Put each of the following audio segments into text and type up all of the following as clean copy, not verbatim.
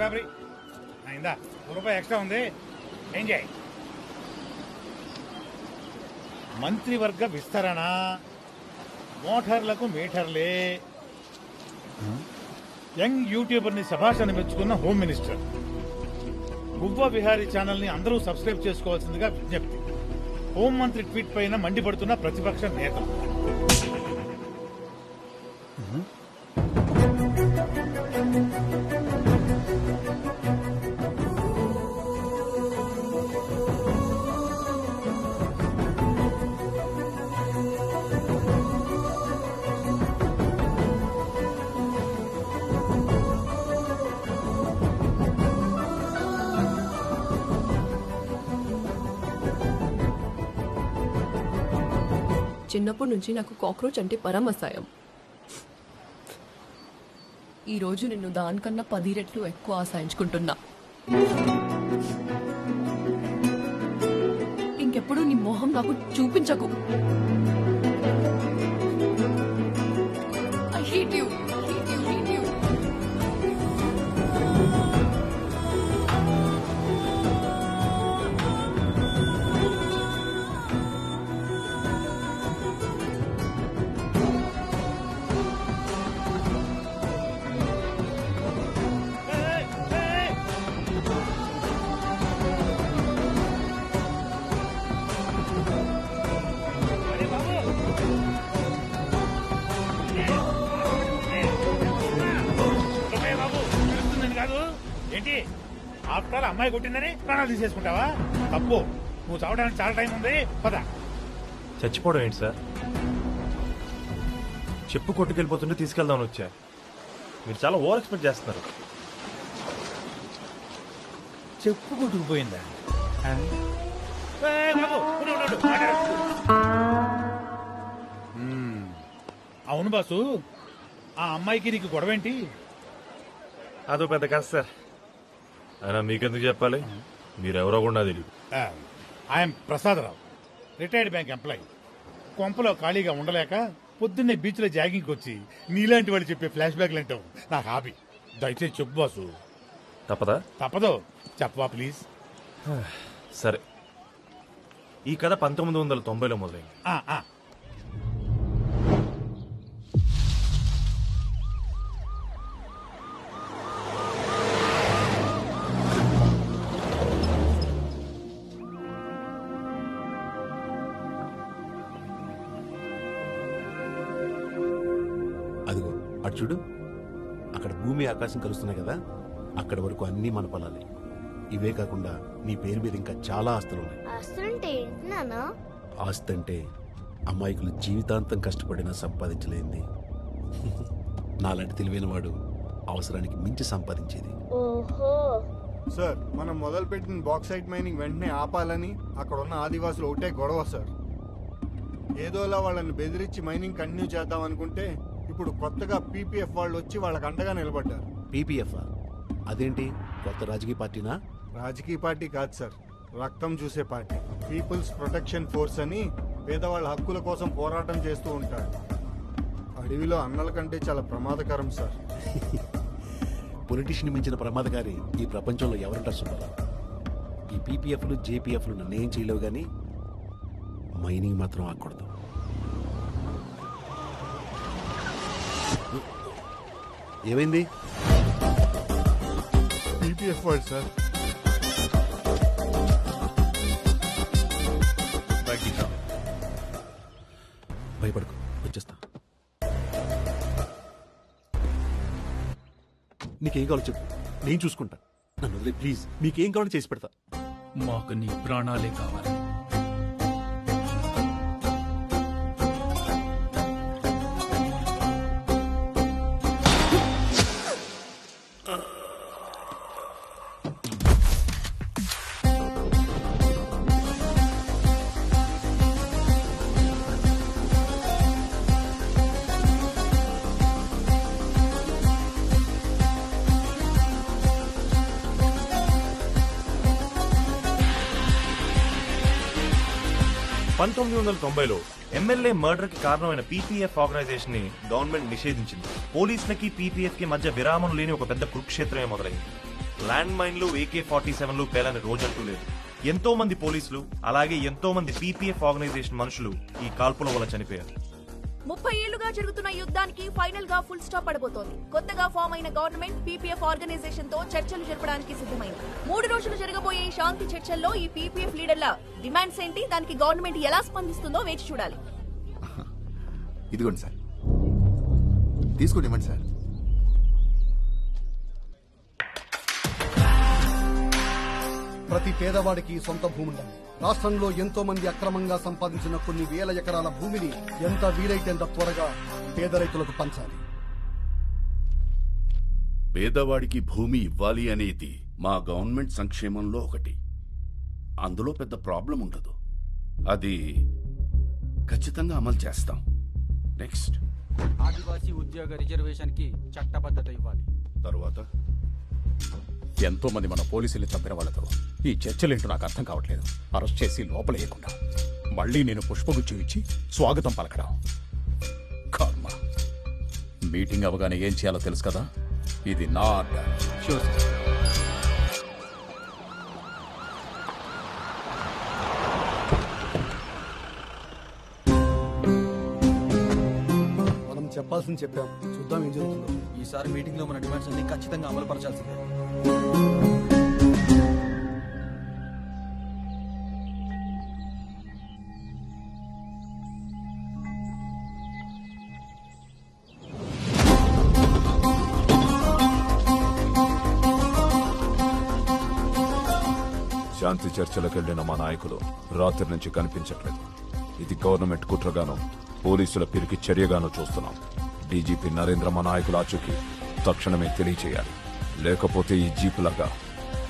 Paper ఇందా రూపాయి extra ఉంది, ఏం చేయి. మంత్రివర్గ విస్తరణ, మోటార్లకు మీటర్లే, యంగ్ యూట్యూబర్ ని శభాషని మెచ్చుకున్న హోమ్ మినిస్టర్, గువ్వ విహారీ ఛానల్ ని అందరూ సబ్స్క్రైబ్ చేసుకోవాల్సిందిగా విజ్ఞప్తి, హోం మంత్రి ట్వీట్ పైన మండిపడుతున్న ప్రతిపక్ష నేత. చిన్నప్పటి నుంచి నాకు కాక్రోచ్ అంటే పరమసాయం. ఈరోజు నిన్ను దానికన్నా 10 రెట్లు ఎక్కువ ఆశయించుకుంటున్నా. ఇంకెప్పుడు నీ మొహం నాకు చూపించకు. I hate you. ఏంటి ఆఫ్టర్ అమ్మాయి కొట్టిందని ప్రాణాలు తీసేసుకుంటావా? తప్పు. నువ్వు చావడానికి చాలా టైం ఉంది, పద. చచ్చిపోవడం ఏంటి సార్? చెప్పు కొట్టుకెళ్ళిపోతుంటే తీసుకెళ్దామని వచ్చా. మీరు చాలా ఓవర్ ఎక్స్పెక్ట్ చేస్తున్నారు. చెప్పు కొట్టుకుపోయిందా? అవును బాసు, ఆ అమ్మాయికి నీకు గొడవేంటి? అదో పెద్ద కాదు సార్. అయినా మీకెందుకు చెప్పాలి? మీరెవరో కూడా తెలియదు. I'm Prasadarao, retired bank employee. కొంపలో ఖాళీగా ఉండలేక పొద్దున్నే బీచ్ లో జాగింగ్ వచ్చి నీలాంటి వాళ్ళు చెప్పే ఫ్లాష్ బ్యాక్లు అంటావు నాకు హాబీ. దయచేసి చెప్పు బాసు. తప్పదా? తప్పదు, చెప్పవా ప్లీజ్. సరే, ఈ కథ 1990లో మొదలైంది. అదిగో అటు చూడు, అక్కడ భూమి ఆకాశం కలుస్తున్నాయి కదా, అక్కడ వరకు అన్ని మన పొలాలే. ఇవే కాకుండా నీ పేరు మీద ఇంకా చాలా ఆస్తులున్నాయి. ఆస్తి అంటే అమాయకులు జీవితాంతం కష్టపడినా సంపాదించలేంది. నాలాంటి తెలివైన వాడు అవసరానికి మించి సంపాదించేది. సార్, మనం మొదలు పెట్టిన బాక్సైట్ మైనింగ్ వెంటనే ఆపాలని అక్కడ ఉన్న ఆదివాసులు ఒకటే గొడవ సార్. ఏదోలా వాళ్ళని బెదిరించి మైనింగ్ కంటిన్యూ చేద్దాం అనుకుంటే ఇప్పుడు కొత్తగా పీపీఎఫ్ వాళ్ళు వచ్చి వాళ్ళకి అండగా నిలబడ్డారు. పీపీఎఫ్ అదేంటి? కొత్త రాజకీయ పార్టీనా? రాజకీయ పార్టీ కాదు సార్, రక్తం చూసే పార్టీ. పీపుల్స్ ప్రొటెక్షన్ ఫోర్స్ అని పేదవాళ్ళ హక్కుల కోసం పోరాటం చేస్తూ ఉంటారు. అడవిలో అన్నల కంటే చాలా ప్రమాదకరం సార్. పొలిటీషియన్ మించిన ప్రమాదకారి ఈ ప్రపంచంలో ఎవరంటారు సుబ్బారావు? ఈ పీపీఎఫ్లు జేపీఎఫ్లు నన్ను ఏం చేయలేవు, కానీ మైనింగ్ మాత్రం ఆకూడదు. ఏమైంది? పీపీఎఫ్ వాళ్ళు సార్. భయపడకు, వచ్చేస్తా. నీకేం కావాలో చెప్పు, నేను చూసుకుంటా. నన్ను వదిలే ప్లీజ్. నీకేం కావాలో చేసి పెడతా. మాకు నీ ప్రాణాలే కావాలి. లో ఎమ్మెల్యే మర్డర్ కి కారణమైన పీపీఎఫ్ ఆర్గనైజేషన్ ని గవర్నమెంట్ నిషేధించింది. పోలీసులకి పీపీఎఫ్ కి మధ్య విరామం లేని ఒక పెద్ద కురుక్షేత్రమే మొదలైంది. ల్యాండ్ మైన్లు AK-47లు పేలని రోజంటూ లేదు. ఎంతో మంది పోలీసులు అలాగే ఎంతో మంది PPF ఆర్గనైజేషన్ మనుషులు ఈ కాల్పుల వల్ల చనిపోయారు. 30 ఏళ్లుగా జరుగుతున్న యుద్ధానికి ఫైనల్ గా ఫుల్ స్టాప్ పడబోతోంది. కొత్తగా ఫామ్ అయిన గవర్నమెంట్ PPF ఆర్గనైజేషన్ తో చర్చలు జరపడానికి సిద్ధమైంది. 3 రోజులు జరగబోయే ఈ శాంతి చర్చల్లో ఈ PPF లీడర్ల డిమాండ్స్ ఏంటి, దానికి గవర్నమెంట్ ఎలా స్పందిస్తుందో వేచి చూడాలి. ఇదిగోండి సార్, తీసుకోండి ఇవ్వండి సార్. ప్రతి పేదవాడికి సొంత భూమి ఉండాలి. రాష్ట్రంలో ఎంతో మంది అక్రమంగా సంపాదించిన కొన్ని వేల ఎకరాల భూమిని ఎంత వీలైతే అంత త్వరగా పేద రైతులకు పంచాలి. పేదవాడికి భూమి ఇవ్వాలి అనేది మా గవర్నమెంట్ సంక్షేమంలో ఒకటి. అందులో పెద్ద ప్రాబ్లం ఉండదు. అది ఖచ్చితంగా అమలు చేస్తాం. నెక్స్ట్, ఆదివాసీ ఉద్యోగ రిజర్వేషన్ కి చట్టబద్ధత ఇవ్వాలి. తర్వాత ఎంతో మంది మన పోలీసుల్ని చంపిన వాళ్ళతో ఈ చర్చలేంటో నాకు అర్థం కావట్లేదు. అరెస్ట్ చేసి లోపలేయకుండా మళ్ళీ నేను పుష్పగుచ్చం ఇచ్చి స్వాగతం పలకడం కర్మ. మీటింగ్ అవగానే ఏం చేయాలో తెలుసు కదా, ఇది నా ఆర్డర్. Sure sir. మనం చెప్పాల్సింది చెప్పాం, చూద్దాం ఏం జరుగుతుందో. ఈసారి మీటింగ్ లో మన డిమాండ్స్ అన్ని ఖచ్చితంగా అమలు పరచాల్సిందే. శాంతి చర్చలకు వెళ్లిన మా నాయకులు రాత్రి నుంచి కనిపించట్లేదు. ఇది గవర్నమెంట్ కుట్రగానో పోలీసుల పిరికి చర్యగానో చూస్తున్నాం. డీజీపీ నరేంద్ర మా నాయకుల ఆచూకీ తక్షణమే తెలియచేయాలి. లేకపోతే ఈ జీప్ లాగా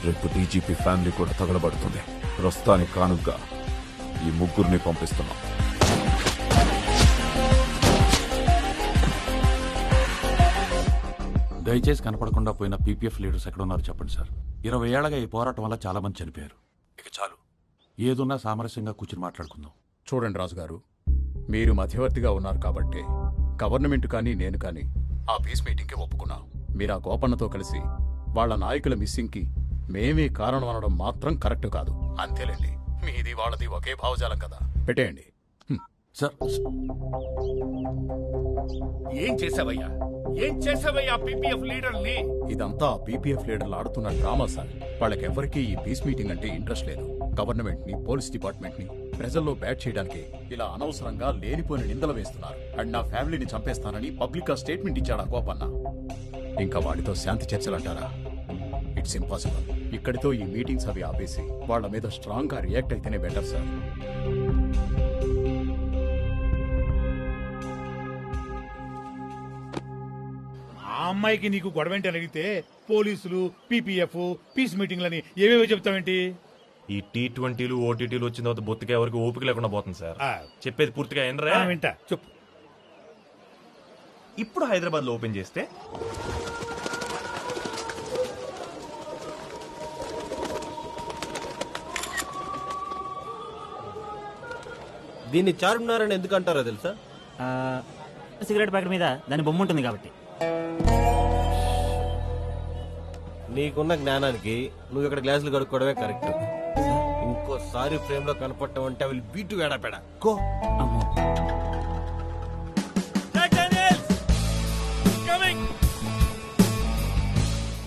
రేపు డీజీపీ ఫ్యామిలీ కూడా తగలబడుతుంది. ప్రస్తుతానికి కానుగ్గా ఈ ముగ్గురిని పంపిస్తున్నాం. దయచేసి కనపడకుండా పోయిన PPF లీడర్స్ ఎక్కడ ఉన్నారు చెప్పండి సార్. 20 ఏళ్లగా ఈ పోరాటం వల్ల చాలా మంది చనిపోయారు. ఇక చాలు, ఏదున్నా సామరస్యంగా కూర్చుని మాట్లాడుకుందాం. చూడండి రాజుగారు, మీరు మధ్యవర్తిగా ఉన్నారు కాబట్టి గవర్నమెంట్ కానీ నేను కానీ ఆ పీస్ మీటింగ్కి ఒప్పుకున్నాం. మీరు ఆ గోపన్నతో కలిసి వాళ్ళ నాయకుల మిస్సింగ్కి మేమే కారణం అనడం మాత్రం కరెక్ట్ కాదు. అంతేలేండి, మీది వాళ్ళది ఒకే భావజాలం కదా, పెట్టేయండి. సార్, ఏం చేసావయ్యా? ఏం చేసావయ్యా PPF లీడర్ని? ఇదంతా PPF లీడర్లు ఆడుతున్న డ్రామా సార్. వాళ్ళకెవరికీ ఈ పీస్ మీటింగ్ అంటే ఇంట్రెస్ట్ లేదు. గవర్నమెంట్ ని, పోలీస్ డిపార్ట్మెంట్ ని ప్రజల్లో బ్యాట్ చేయడానికి ఇలా అనవసరంగా లేనిపోయిన నిందలు వేస్తున్నారు. అండ్ నా ఫ్యామిలీని చంపేస్తానని పబ్లిక్ గా స్టేట్మెంట్ ఇచ్చాడు ఆ గోపన్న. ఇంకా వాడితో శాంతి చర్చలు అంటారా? It's impossible. ఇక్కడితో ఈ మీటింగ్స్ అవి ఆపేసి వాళ్ళ మీద స్ట్రాంగ్ గా రియాక్ట్ అయితేనే బెటర్ సార్. ఆ అమ్మాయికి నీకు గొడవేంటి అని అడిగితే పోలీసులు, PPF, పీస్ మీటింగ్లని ఏవేవో చెప్తావేంటి? ఈ T20లు OTTలు వచ్చిన తర్వాత బొత్తిగా ఎవరికి ఓపిక లేకుండా పోతుంది సార్. ఆ. చెప్పేది పూర్తిగా ఏంట్రా? వింటా, చెప్పు. ఇప్పుడు హైదరాబాద్ లో ఓపెన్ చేస్తే దీన్ని చార్మినార్ అని ఎందుకు అంటారో తెలుసా? సిగరెట్ ప్యాకెట్ మీద దాని బొమ్మ ఉంటుంది కాబట్టి. నీకున్న జ్ఞానానికి నువ్వు ఇక్కడ గ్లాసులు కడుక్కోవడమే కరెక్ట్. ఇంకోసారి ఫ్రేమ్ లో కనపడటం అంటే అవి బీటు వేడాపెడా కో.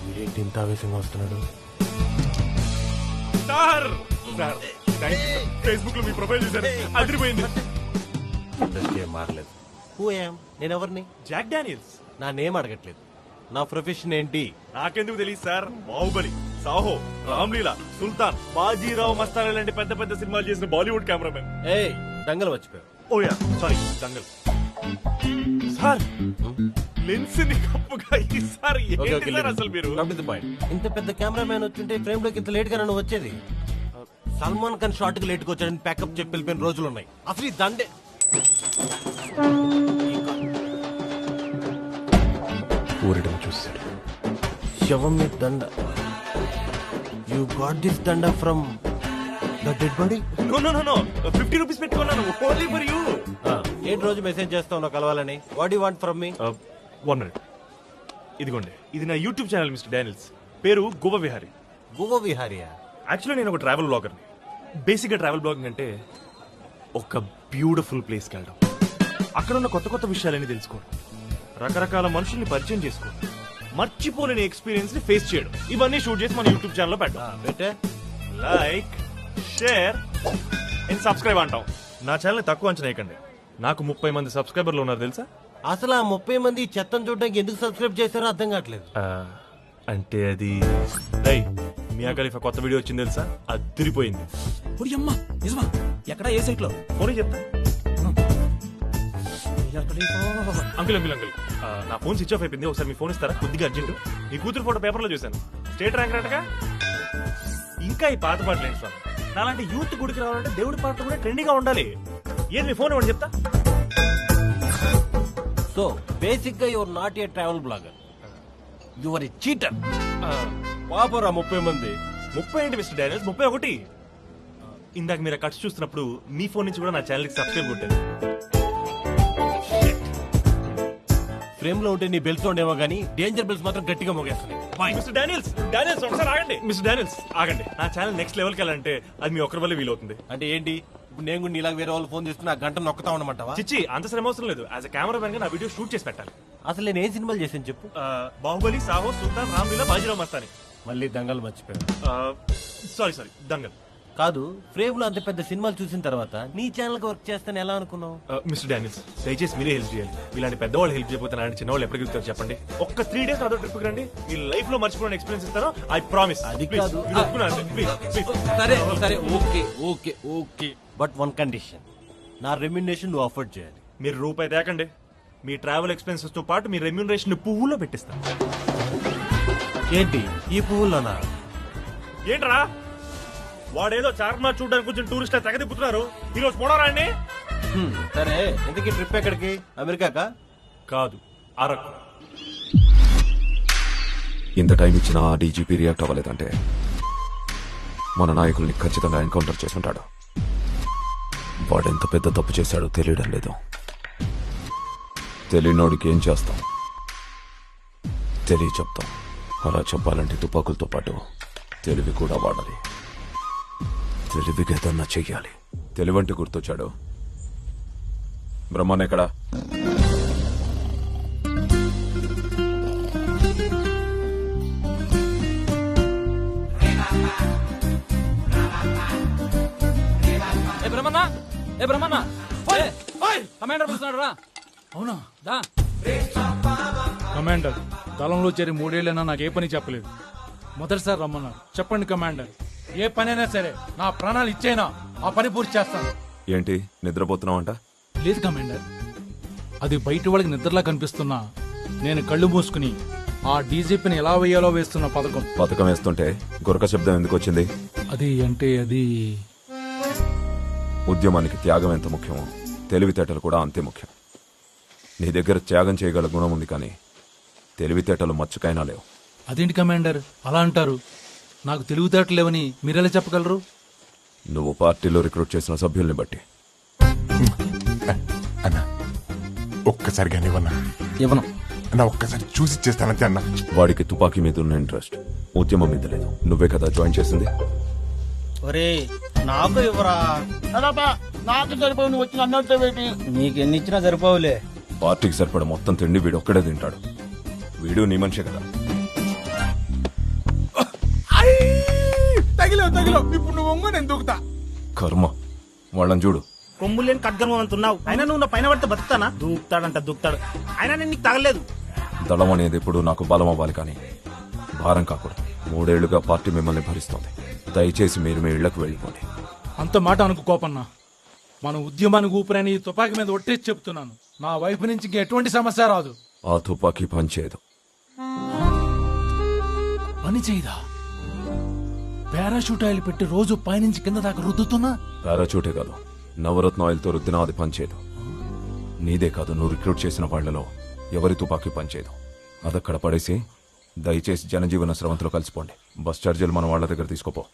వీడేంటి ఇంత ఆవేశంగా వస్తున్నాడు? ఫేస్బుక్ లో మీ ప్రొఫైల్ చూసాను, అదిరిపోయింది. ఇండస్ట్రీ ఏం మారలేదు. నేను ఎవరిని? Jack Daniels. నా నేమ్ అడగట్లేదు, నా ప్రొఫెషన్ ఏంటి? నాకెందుకు తెలియదు సార్. బాహుబలి, సాహో, రామ్లీలా, సుల్తాన్, బాజీరావు మస్తాన్ లాంటి పెద్ద పెద్ద సినిమాలు చేసిన బాలీవుడ్ కెమెరామెన్. ఏయ్, దంగల్ మర్చిపోయావు. ఓయా సారీ, దంగల్. సార్, లెన్స్ ని కప్పుగా సార్ ఏంటి సార్ అసలు మీరు? ఇంత పెద్ద కెమెరామ్యాన్ వచ్చింటే ఫ్రేమ్ లోకి ఇంత లేట్ గా నన్ను వచ్చేది. సల్మాన్ ఖాన్ షార్ట్ కి లేట్ గా వచ్చాడని ప్యాకప్ చెప్పి వెళ్ళిపోయిన రోజులు ఉన్నాయి. అసలు ఈ దండే ఊరటం చూశాడు. శవం మీద దండ. You got this danda from the dead body? No no no, 50 rupees పెట్టుకున్నాను ఓన్లీ ఫర్ యూ. ఏంటి రోజు మెసేజ్ చేస్తావు కలవాలని? What you want from me? 1 minute. ఇదిగోండి, ఇది నా యూట్యూబ్ ఛానల్ మిస్టర్ డానియల్స్. పేరు గువ విహారీ. గోవా విహారియా? యాక్చువల్లీ నేను ఒక ట్రావెల్ బ్లాగర్ని. బేసిక్గా ట్రావెల్ బ్లాగింగ్ అంటే ఒక బ్యూటిఫుల్ ప్లేస్కి వెళ్ళడం, అక్కడ ఉన్న కొత్త కొత్త విషయాలన్నీ తెలుసుకోవడం, రకరకాల మనుషుల్ని పరిచయం చేసుకోవడం, మర్చిపోలేని ఎక్స్పీరియన్స్ ని ఫేస్ చేయడం, ఇవన్నీ షూట్ చేసి మన యూట్యూబ్ ఛానల్లో పెట్టే లైక్, షేర్ అండ్ సబ్స్క్రైబ్ అంటాం. నా ఛానల్ తక్కువ అంచనా వేయకండి. నాకు 30 మంది సబ్స్క్రైబర్లు ఉన్నారు తెలుసా? అసలు ఆ 30 మంది చెత్తను చూడడానికి ఎందుకు సబ్స్క్రైబ్ చేశారో అర్థం కావట్లేదు. అంటే అది రై మియా ఖలీఫా కొత్త వీడియో వచ్చింది తెలుసా? అది తిరిగిపోయింది. నిజమా? ఎక్కడ, ఏ సైట్ లో? ఫోన్ చెప్తా. అంకుల్ అంకుల్ అంకుల్ నా ఫోన్ స్విచ్ ఆఫ్ అయిపోయింది, ఒకసారి మీ ఫోన్ ఇస్తారా? కొద్దిగా అర్జెంట్. మీ కూతురు ఫోటో పేపర్లో చూశాను, స్టేట్ ర్యాంక్ రంటగా. ఇంకా ఈ పాత పాటలు ఏంటి స్వామి? నాలాంటి యూత్ గుడికి రావాలంటే దేవుడి పాటలు కూడా ట్రెండింగ్ గా ఉండాలి. ఏది మీ ఫోన్ ఇవ్వండి చెప్తా. సో బేసిక్ గా you're not a travel blogger, you're a cheater. పాపరా 30 మంది. 30 ఏంటి మిస్టర్ డానియల్స్, 31. ఇందాక మీరు కట్స్ చూస్తున్నప్పుడు మీ ఫోన్ నుంచి కూడా నా ఛానల్ కి సబ్స్క్రైబ్ కొట్టారు. ఫ్రేమ్ లో ఉంటే నీ బెల్స్ ఉండేమో గానీ డేంజర్ బెల్స్ మాత్రం గట్టిగా మోగేస్తున్నాయి. మిస్టర్ డానియల్స్, డానియల్స్ ఒకసారి ఆగండి. మిస్టర్ డానియల్స్ ఆగండి. నా ఛానల్ నెక్స్ట్ లెవెల్కి వెళ్ళాలంటే అది మీ ఒక్కరి వల్ల వీలవుతుంది. అంటే ఏంటి? ఇప్పుడు నేను కూడా నీలాగా వేరే వాళ్ళు ఫోన్ చేస్తున్నా గంట నొక్కుతా ఉండమంటావా? చిచ్చి, అంత శ్రమ అవసరం లేదు. యాజ్ అ కెమెరా మ్యాన్ గా నా వీడియో షూట్ చేసి పెట్టాలి. అసలు నేను ఏం సినిమాలు చేశాను చెప్పు? బాహుబలి, సాహో, సుల్తాన్, రామ్లీలా, బాజీరావ్ మస్తాని. మళ్ళీ దంగల్ మర్చిపోయాను. సారీ దంగల్ కాదు. ఫ్రేమ్ లో అంత పెద్ద సినిమాలు చూసిన తర్వాత నీ ఛానల్ కి వర్క్ చేస్తాను ఎలా అనుకున్నావు? మిస్టర్ డానియల్స్ దయచేసి మీరే హెల్ప్ చేయాలి. ఇలాంటి పెద్దవాళ్ళు హెల్ప్ చేయకపోతే నాటి చిన్నవాళ్ళు ఎప్పటికి వెళ్తారు చెప్పండి. ఒక్క 3 days అదో ట్రిప్ రండి, మీ లైఫ్ లో మర్చిపోయిన ఎక్స్పీరియన్స్ ఇస్తాను. I promise. అది కాదు. సరే సరే okay okay okay, but one condition. నా రెమ్యునరేషన్ నువ్వు అఫోర్డ్ చేయాలి. మీరు రూపాయి తేకండి, మీ ట్రావెల్ ఎక్స్పెన్సెస్ తో పాటు మీ రెమ్యూనరేషన్ పువ్వులో పెట్టిస్తాను. ఏంటి ఈ పువ్వులోనా? ఏంట్రా వాడేదో చార్మినార్ చూడడానికి కొంచెం టూరిస్ట్ తెగదిప్పుతున్నారు, ఈరోజు పోవడం అండి. సరే ఎందుకు ట్రిప్ ఎక్కడికి? అమెరికాకా? కాదు, అరకు. ఇంత టైం ఇచ్చినా ఆ డీజీపీ రియాక్ట్ అవ్వలేదంటే మన నాయకుల్ని ఖచ్చితంగా ఎన్కౌంటర్ చేసుంటాడు. వాడెంత పెద్ద తప్పు చేశాడో తెలియడం లేదు. తెలియనోడికి ఏం చేస్తాం? తెలియ చెప్తాం. అలా చెప్పాలంటే తుపాకులతో పాటు తెలివి కూడా వాడాలి. తెలివిగా ఏదన్నా చెయ్యాలి. తెలివంటే గుర్తొచ్చాడు. బ్రహ్మన్ ఎక్కడా? బ్రహ్మన్నా కమాండర్ పిలుస్తున్నాడు రా. అవునా? దా. కమాండర్, దళంలో చేరి 3 ఏళ్ళైనా నాకు ఏ పని చెప్పలేదు. మొదటిసారి రమ్మన్నారు. చెప్పండి కమాండర్, ఏ పనైనా సరే నా ప్రాణాలు ఇచ్చేనా ఆ పని పూర్తి చేస్తాను. ఏంటి నిద్రపోతున్నావంట? లేదు కమాండర్, అది బయట వాళ్ళకి నిద్రలా కనిపిస్తున్నా నేను కళ్ళు మూసుకుని ఆ డీజీపీని ఎలా వేయాలో వేస్తున్న పథకం వేస్తుంటే గురక శబ్దం ఎందుకు వచ్చింది? అది అంటే అది ఉద్యమానికి త్యాగం ఎంత ముఖ్యమో తెలివితేటలు కూడా అంతే ముఖ్యం. నీ దగ్గర త్యాగం చేయగల గుణం ఉంది, కానీ తెలివితేటలు మచ్చుకైనా లేవు. అదేంటి కమాండర్ అలా అంటారు? నాకు తెలివితేటలు లేవని మీరెలా చెప్పగలరు? నువ్వు పార్టీలో రిక్రూట్ చేసిన సభ్యుల్ని బట్టి. అన్నా ఒక్కసారిగా ఇవ్వను అన్న, ఒక్కసారి చూసి చేస్తానంతే అన్న. వాడికి తుపాకీ మీద ఉన్న ఇంట్రెస్ట్ ఉద్యమం మీద లేదు. నువ్వే కదా జాయిన్ చేసింది. ఒరే నాకు ఇవ్వరా. నాకు సరిపోయి నువ్వు వచ్చిన అన్నట్టు నీకు ఎన్ని ఇచ్చినా సరిపోవులే. పార్టీకి సరిపడ మొత్తం తిండి వీడు ఒక్కడే తింటాడు. వీడు నీ మనిషే కదా. తగిలో ఇప్పుడు నువ్వు ఒంగు నేను దూకుతా. కర్మ, వాళ్ళని చూడు. కొమ్ము లేని ఖడ్గం అంటున్నావు. అయినా నువ్వు నా పైన పడితే బతుకుతానా? దూకుతాడు. అయినా నేను నీకు తగలేదు. దళం అనేది ఎప్పుడు నాకు బలం అవ్వాలి, కానీ భారం కాకూడదు. 3 ఏళ్లుగా పార్టీ మిమ్మల్ని భరిస్తోంది. దయచేసి మీరు మీ ఇళ్లకు వెళ్ళిపోండి. అంత మాట అనుకు కోపన్నా. మన ఉద్యమానికి ఊపిరని ఈ తుపాకీ మీద ఒట్టేసి చెప్తున్నాను. నా వైపు నుంచి ఎటువంటి సమస్య రాదు. ఆ తుపాకీ పనిచేయదు. పని చేయదా? పారాషూట్ ఆయిల్ పెట్టి రోజు పైనుంచి కింద దాకా రుద్దుతున్నా. పారాచూటే కాదు, నవరత్న ఆయిల్తో రుద్దినా అది పనిచేయదు. నీదే కాదు, నువ్వు రిక్రూట్ చేసిన వాళ్లలో ఎవరి తుపాకీ పనిచేయదు. అదక్కడ పడేసి దయచేసి జనజీవన స్రవంతిలో కలిసిపోండి. బస్ ఛార్జీలు మన వాళ్ళ దగ్గర తీసుకోపో.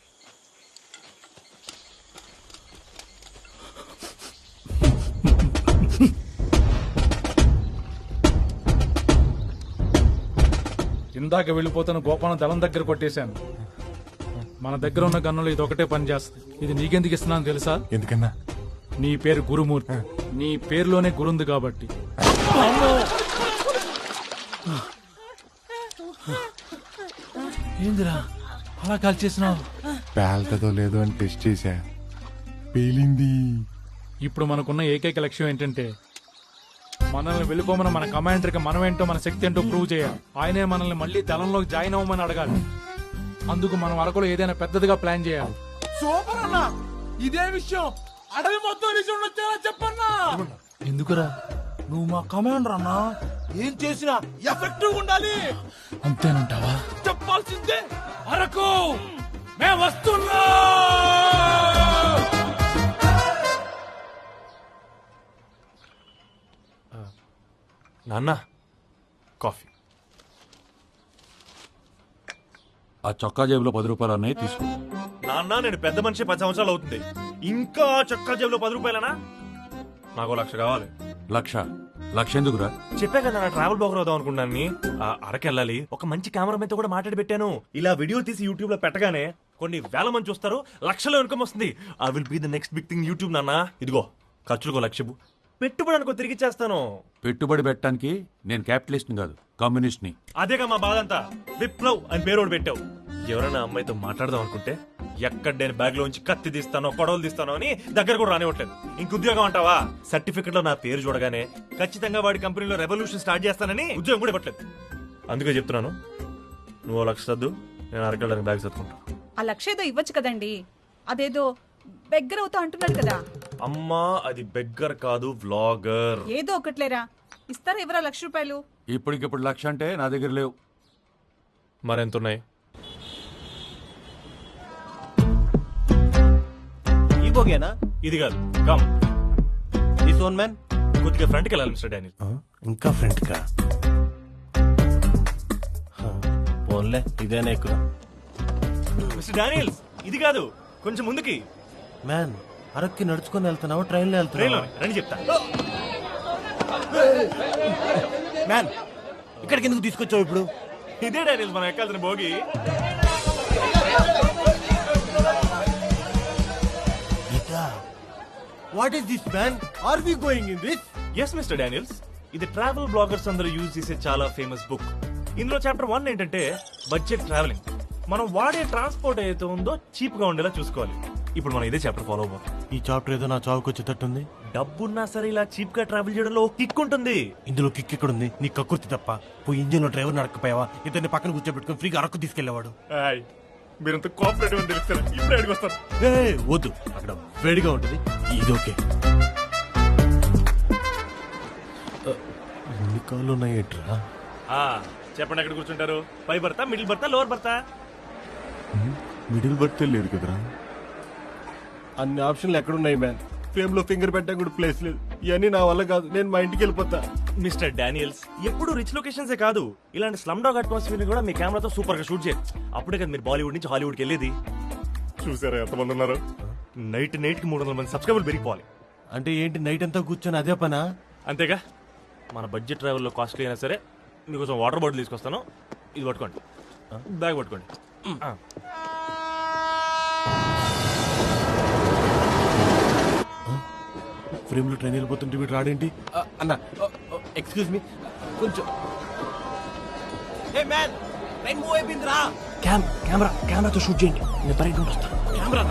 ఇందాక వెళ్ళిపోతున్న గోపాలం దళం దగ్గర కొట్టేశాను. మన దగ్గర ఉన్న గన్నులు ఇది ఒకటే పని చేస్తుంది. ఇది నీకెందుకు ఇస్తున్నాను తెలుసా? ఎందుకన్నా? నీ పేరు గురుమూర్తి, నీ పేరులోనే గురుంది కాబట్టి. ఏందిరా అలా కాల్ చేసినావు? పేల్తదో లేదో అని టెస్ట్ చేశా, పేలింది. ఇప్పుడు మనకున్న ఏకైక లక్ష్యం ఏంటంటే మనల్ని వెళ్ళిపోమని మన కమాండర్కి మనమేంటో మన శక్తి ఏంటో ప్రూవ్ చేయాలి. ఆయనే మనల్ని మళ్ళీ దళంలోకి జాయిన్ అవ్వమని అడగాలి. అందుకు మనం అరకులో ఏదైనా పెద్దదిగా ప్లాన్ చేయాలి. సూపర్ అన్న, ఇదే విషయం అడవి మొత్తం విషయం వచ్చేలా చెప్పన్నా. ఎందుకురా? నువ్వు మా కమాండర్ అన్నా, ఏం చేసినా ఎఫెక్టివ్ ఉండాలి. అంతేనంటావా? చెప్పాల్సిందే. అరకు మేము వస్తున్నా. నాన్న కాఫీ. ఆ చొక్కా జేబులో 10 రూపాయలు అన్నయ్య తీసుకో. నాన్న నేను పెద్ద మనిషి 10 సంవత్సరాలు అవుతుంది, ఇంకా చొక్కా జేబులో 10 రూపాయలనా? నాకు 1,00,000 కావాలి. 1,00,000 ఎందుకురా? చెప్పా కదా నా ట్రావెల్ బ్లాగర్ అవుదాం అనుకున్నాను. అరకెళ్ళాలి, ఒక మంచి కెమెరామెన్ తో కూడా మాట్లాడి పెట్టాను. ఇలా వీడియో తీసి యూట్యూబ్ లో పెట్టగానే కొన్ని వేల మంది చూస్తారు, లక్షలో ఇన్కమ్ వస్తుంది. I will be the next big thing YouTube నాన్న. ఇదిగో ఖర్చులకు 1,00,000, పెట్టుబడి అనుకో తిరిగి ఇచ్చేస్తాను. పెట్టుబడి పెట్టడానికి నేను క్యాపిటలిస్ట్ కాదు, కమ్యూనిస్ట్ ని. అదేగా మా బాధ అంతా. విప్లవ్ అని పేరు పెట్టావు. ఎవరైనా అమ్మాయితో మాట్లాడదాం అనుకుంటే ఎక్కడ నేను బ్యాగ్ లోంచి కత్తి తీస్తానో కొడవలు తీస్తానో అని దగ్గర కూడా రానివ్వట్లేదు. ఇంక ఉద్యోగం అంటావా? సర్టిఫికెట్ లో నా పేరు చూడగానే ఖచ్చితంగా వాడి కంపెనీలో రెవల్యూషన్ స్టార్ట్ చేస్తానని ఉద్యోగం కూడా ఇవ్వట్లేదు. అందుకే చెప్తున్నాను, నువ్వు 1,00,000 సర్దు, నేను అరకెళ్ళడానికి బ్యాగ్ సర్దుకుంటా. ఆ 1,00,000 ఏదో ఇవ్వచ్చు కదండి. అదేదో బెగ్గర అవుతా అంటున్నాడు కదా. అమ్మా అది బెగ్గర్ కాదు, వ్లాగర్. ఏదో ఒకట్లేరా, ఇస్తారా ఎవరా 1,00,000 రూపాయలు? ఇప్పటికిప్పుడు 1,00,000 అంటే నా దగ్గర లేవు. మరెంతున్నాయి? ఈ బోగేనా? ఇది కాదు, కమ్. ఈ సోన్ మ్యాన్ కొద్దిగా ఫ్రంట్కి వెళ్ళాలి మిస్టర్ డానియల్. ఇంకా ఫ్రంట్ కా? పోన్లే, ఇదేనా ఎక్కువ. మిస్టర్ డానియల్స్ ఇది కాదు, కొంచెం ముందుకి. మ్యాన్ అరక్కి నడుచుకొని వెళ్తున్నావా, ట్రైన్లో వెళ్తున్నావా? రండి చెప్తా. మ్యాన్ ఇక్కడికి ఎందుకు తీసుకొచ్చావు ఇప్పుడు? ఇదే డానియల్స్ మనం ఎక్కాల్సిన భోగి. What is this man? Are we going in this? Yes mister Daniels, ఇది ట్రావెల్ బ్లాగర్స్ అందరూ యూజ్ చేసే చాలా ఫేమస్ బుక్. ఇందులో చాప్టర్ 1 ఏంటంటే బడ్జెట్ ట్రావెలింగ్. మనం వాడే ట్రాన్స్పోర్ట్ ఏదైతే ఉందో చీప్ గా ఉండేలా చూసుకోవాలి. ఇప్పుడు మనం ఇదే చాప్టర్ ఫాలో అవ్వాలి. ఈ చాప్టర్ ఏదో నా చావుకు వచ్చేటట్టుంది. డబ్బున్నా సరే ఇలా చీప్ గా ట్రావెల్ చేయడంలో ఒక కిక్ ఉంటుంది. ఇందులో కిక్ ఎక్కడుంది? నీ కక్కుర్తి తప్ప. పోయి ఇంజిన్ లో డ్రైవర్ నడకపోయావా? ఇతన్ని పక్కన కూర్చోబెట్టుకుని ఫ్రీగా అరకు తీసుకెళ్లేవాడు. మీరంతా కోఆపరేటివ్ అని తెలుస్తారు. ఇప్పుడు అడిగి వస్తారు. వద్దు, అక్కడ వేడిగా ఉంటుంది. ఇది ఓకే. ఎన్ని కాళ్ళు ఉన్నాయేట్రా? చెప్పండి, ఎక్కడ కూర్చుంటారు? పై బర్తా, మిడిల్ బర్తా, లోవర్ బర్తా? మిడిల్ బర్త్ లేదు కదరా. అన్ని ఆప్షన్లు ఎక్కడున్నాయి మ్యాన్? ఫ్రేమ్ లో ఫింగర్ పెట్టడానికి కూడా ప్లేస్ లేదు. ఇవన్నీ నా వల్ల కాదు, నేను మా ఇంటికి వెళ్ళిపోతా. మిస్టర్ డానియల్స్ ఎప్పుడు రిచ్ లొకేషన్సే కాదు, ఇలాంటి స్లమ్ డాగ్ అట్మాస్ఫియర్ కూడా మీ కెమెరాతో సూపర్ గా షూట్ చేయొచ్చు. అప్పుడే కదా మీరు బాలీవుడ్ నుంచి హాలీవుడ్ కి వెళ్ళేది. చూసారా ఎంతమంది ఉన్నారు? నైట్ కి 300 మంది సబ్స్క్రైబర్లు పెరిగిపోవాలి. అంటే ఏంటి, నైట్ అంతా కూర్చొని అదే పనా? అంతేగా. మన బడ్జెట్ ట్రావెల్ లో కాస్ట్లీ అయినా సరే మీకోసం వాటర్ బాటిల్ తీసుకొస్తాను. ఇది పట్టుకోండి, బ్యాగ్ పట్టుకోండి. ఫ్రేమ్ లో ట్రైన్ వెళ్ళిపోతుంటే వీడు రాడేంటి? అన్న ఎక్స్క్యూజ్ మీ, కొంచెం. కెమెరాతో షూట్ చేయండి, నేను పరిగెత్తుకుంటూ వస్తాను. కెమెరా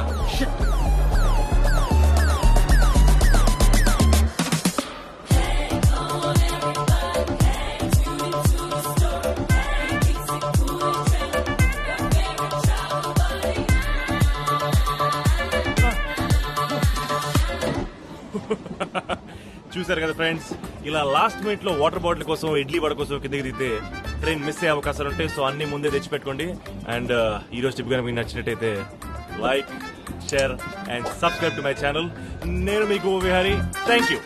చూసారు కదా ఫ్రెండ్స్, ఇలా లాస్ట్ మినిట్ లో వాటర్ బాటిల్ కోసం, ఇడ్లీ వడ కోసం కిందకి దిగితే ట్రైన్ మిస్ అయ్యే అవకాశాలు ఉంటాయి. సో అన్ని ముందే తెచ్చిపెట్టుకోండి. అండ్ ఈ రోజు టిప్ కనుక మీకు నచ్చినట్టయితే like, share and subscribe to my channel. నేను మీకు విహారీ. Thank you.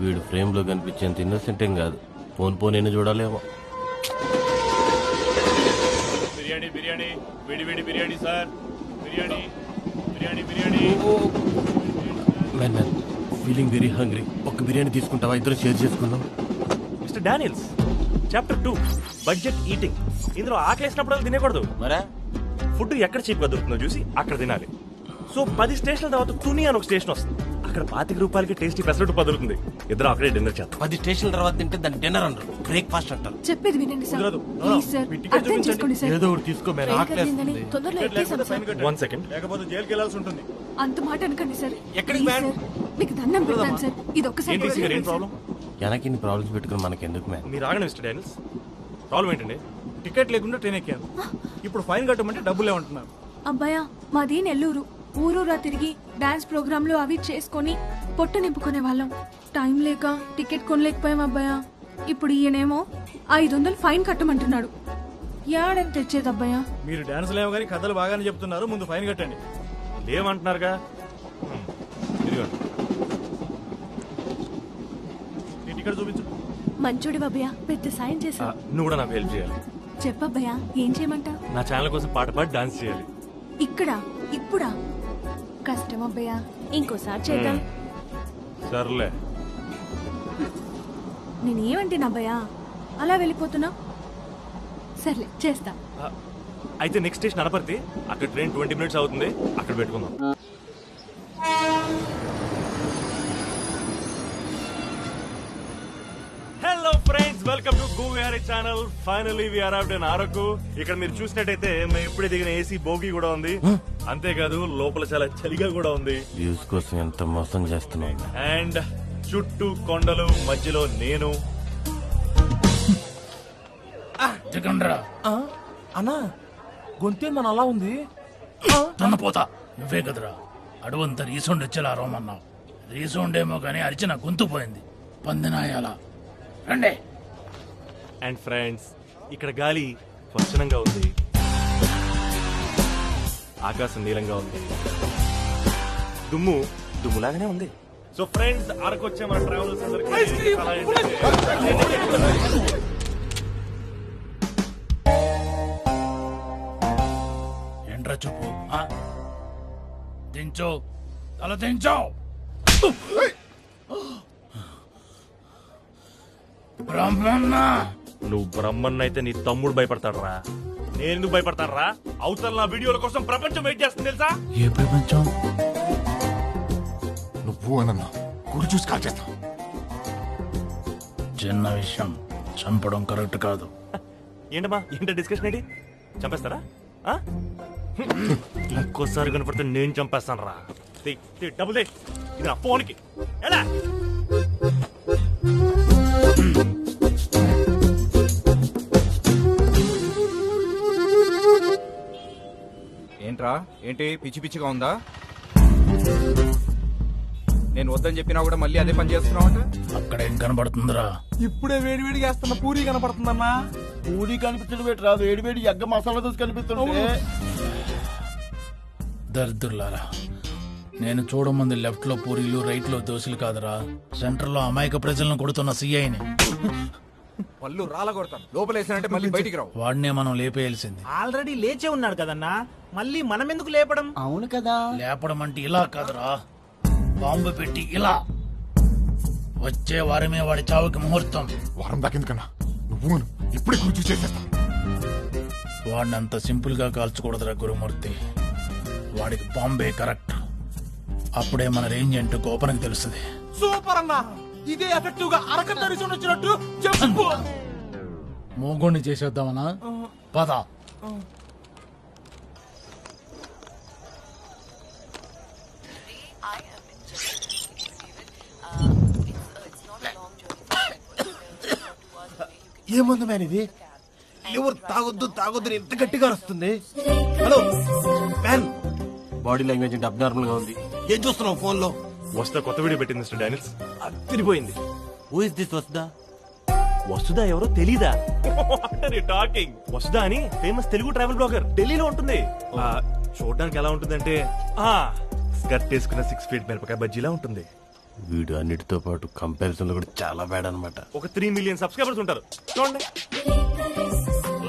వీడు ఫ్రేమ్ లో కనిపించేంత ఇన్నోసెంట్ ఏం కాదు. పోను చూడాలేమో. బిర్యానీ బిర్యానీ, వేడి వేడి biryani sir. Biryani biryani biryani. Feeling very hungry. ఒక బిర్యానీ తీసుకుంటావా? ఇద్దరు షేర్ చేసుకుందాం. Mister Daniels chapter 2 budget eating. ఇందులో ఆకలేసినప్పుడు తినకూడదు. మరే ఫుడ్ ఎక్కడ చీప్ గా దొరుకుతుందో చూసి అక్కడ తినాలి. సో 10 స్టేషన్ల తర్వాత తుని అని ఒక స్టేషన్ వస్తుంది. అక్కడ 25 రూపాయలకి టేస్టీ పెసరట్టు పదులుతుంది. ఇద్దరు అక్కడే డిన్నర్ చేస్తాం. 10 స్టేషన్ల తర్వాత తింటే దాన్ని డిన్నర్ అంటారు, బ్రేక్ఫాస్ట్ అంటారు. చెప్పేది వినండి సార్. కుదరదు. ప్లీజ్ సార్, అర్థం చేసుకోండి సార్. ఏదో ఒకటి తీసుకో, మేము ఆకలేస్తుంది. తొందరలో ఎక్కేసాం సార్. 1 సెకండ్. లేకపోతే జైలుకి వెళ్ళాల్సి ఉంటుంది. అంత మాట అనకండి సార్. ఎక్కడికి ప్లీజ్ సార్, మీకు దండం పెడతాను సార్. ఇది ఒక్కసారి ఏంటి సీనియర్, ఏం ప్రాబ్లం? వెనక్కి ఇన్ని ప్రాబ్లమ్స్ పెట్టుకుని మనకి ఎందుకు మ్యాన్? మీరు ఆగండి మిస్టర్ డానియల్స్. ప్రాబ్లం ఏంటండి? టికెట్ లేకుండా ట్రైన్ ఎక్కాను. ఇప్పుడు ఫైన్ కట్టమంటే డబ్బులు ఏమంటున్నారు? అబ్బాయా మాది నెల్లూరు. ఊరూరా తిరిగి డాన్స్ ప్రోగ్రాంలు అవి చేసుకొని పొట్ట నింపుకునే వాళ్ళం. టైం లేక టికెట్ కొనలేకపోయాం అబ్బాయా. ఇప్పుడు ఈయనేమో 500 ఫైన్ కట్టమంటున్నాడు. యాడని తెచ్చేది అబ్బాయా? మీరు డాన్స్ లేవు కానీ కథలు బాగానే చెప్తున్నారు, ముందు ఫైన్ కట్టండి. లేవంటున్నారుగా. నీ టికెట్ చూపించు. మంచోడి అబ్బాయా, పెద్ద సాయం చేశా. నువ్వు కూడా నాకు హెల్ప్ చేయాలి. చెప్పబ్బయ్యా, ఏం చేయమంటా? నా ఛానల్ కోసం పాట పాడి డాన్స్ చేయాలి. ఇక్కడ ఇప్పుడా? కష్టం అబ్బయ్యా, ఇంకోసారి చేద్దాం. సర్లే. నేనేమంటే అబ్బయ్యా అలా వెళ్ళిపోతున్నా? సర్లే చేస్తా. అయితే నెక్స్ట్ స్టేషన్ అనపర్తి. అక్కడ ట్రైన్ 20 మినిట్స్ అవుతుంది, అక్కడ పెట్టుకుందాం. Hello friends, welcome to Govihari channel. Finally we arrived in Araku. ఇక్కడ మీరు చూసినట్టయితే మేము ఇప్పుడే దిగిన ఏసీ బోగి కూడా ఉంది. అంతేకాదు లోపల చాలా చలిగా కూడా ఉంది. వ్యూస్ కోసం ఎంత మోసం చేస్తున్నాయి. అండ్ చుట్టూ కొండలు, మధ్యలో నేను. అన్నా గొంతే మన అలా ఉంది. తన్నపోతా నువ్వే కదరా అడవంతా రీసౌండ్ వచ్చేలా రోమన్నావు. రీసౌండ్ ఏమో కానీ అరిచిన గొంతు పోయింది. పందినాయాల రండే. అండ్ ఫ్రెండ్స్, ఇక్కడ గాలి స్వచ్ఛంగా ఉంది, ఆకాశం నీలంగా ఉంది, దుమ్ము దుమ్ములాగానే ఉంది. సో ఫ్రెండ్స్, అరకు వచ్చే మన ట్రావెలర్స్ అందరికీ ఏంట్రా చూపు, దించో తల దించో. బ్రహ్మన్న, నువ్వు బ్రహ్మన్ అయితే నీ తమ్ముడు భయపడతాడు రా. నేను ఎందుకు భయపడతాను రా? అవతల నా వీడియోల కోసం ప్రపంచం వెయిట్ చేస్తుంది తెలుసా? ఏ ప్రపంచం? నువ్వు అన్న గుడి చూసి కాల్ చేస్తా. చిన్న విషయం, చంపడం కరెక్ట్ కాదు. ఏంటమ్మా, ఏంటో డిస్కషన్ ఏంటి? చంపేస్తారా? ఇంకోసారి కనపడితే నేను చంపేస్తాను రా. డబ్బులు ఇది నా ఫోన్కి. ఎలా ఏంట్రా, ఏంటి పిచ్చి పిచ్చిగా ఉందా? నేను వద్దని చెప్పినా కూడా మళ్ళీ అదే పని చేస్తున్నావు. అక్కడ ఏం కనబడుతుందిరా? ఇప్పుడే వేడి వేడిగా వేస్తున్న పూరి కనపడుతుందన్నా. పూరి కనిపించడం పెట్టరా, వేడి వేడి ఎగ్గ మసాలా దోశ కనిపిస్తుంటే. దరిద్రులారా, నేను చూడమంది లెఫ్ట్ లో పూరీలు, రైట్ లో దోశలు కాదురా, సెంటర్ లో అమాయక ప్రజలను కొడుతున్న సిఐని. పళ్ళు రాల కొడతాను, లోపలేసానంటే మళ్ళీ బయటికి రావు. వాడినే మనం లేపేయాల్సింది. ఆల్రెడీ లేచే ఉన్నాడు కదన్నా, మళ్ళీ మనం ఎందుకు లేపడం? అవును కదా. లేపడం అంటే ఇలా కాదురా, బాంబు పెట్టి ఇలా. వచ్చే వారమే వాడి చావుకి ముహూర్తం. వారం దాకిందుకన్నా నువ్వు ఇప్పుడే గుర్తు చేసేస్తా. వాడిని అంత సింపుల్ గా కాల్చకూడదురా గురుమూర్తి. వాడికి బాంబే కరెక్ట్. అప్పుడే మన రేంజ్ ఏంటో గోపనకి తెలుస్తుంది. సూపర్ అన్నా, ఇదే ఎఫెక్టివ్ గా అరకంత రిసౌండ్ వచ్చినట్టు చెప్పు. మోగోణ్ణి చేసేద్దామనా? పద. ఏముంది మ్యాన్ ఇది? ఎవరు తాగొద్దు తాగొద్దు ఎంత గట్టిగా వస్తుంది. హలో మ్యాన్, బాడీ లాంగ్వేజ్ అంటే అబ్నార్మల్ గా ఉంది. ఏం చూస్తున్నావు ఫోన్ లో? వస్తా కొత్త వీడియో పెట్టింది మిస్టర్ డానియల్స్, అదిరిపోయింది. Who is this Vasudha? Vasudha ఎవరో తెలీదా? టాకింగ్ వసుదా అని ఫేమస్ తెలుగు ట్రావెల్ బ్లాగర్, ఢిల్లీలో ఉంటుంది. చూడడానికి ఎలా ఉంటుందంటే స్కర్ట్ వేసుకున్న 6 ఫీట్ మిరపకాయ బజ్జీలా ఉంటుంది. వీడు అన్నిటితో పాటు కంపారిజన్ లో కూడా చాలా బ్యాడ్ అనమాట. ఒక 3 మిలియన్ సబ్స్క్రైబర్స్ ఉంటారు చూడండి.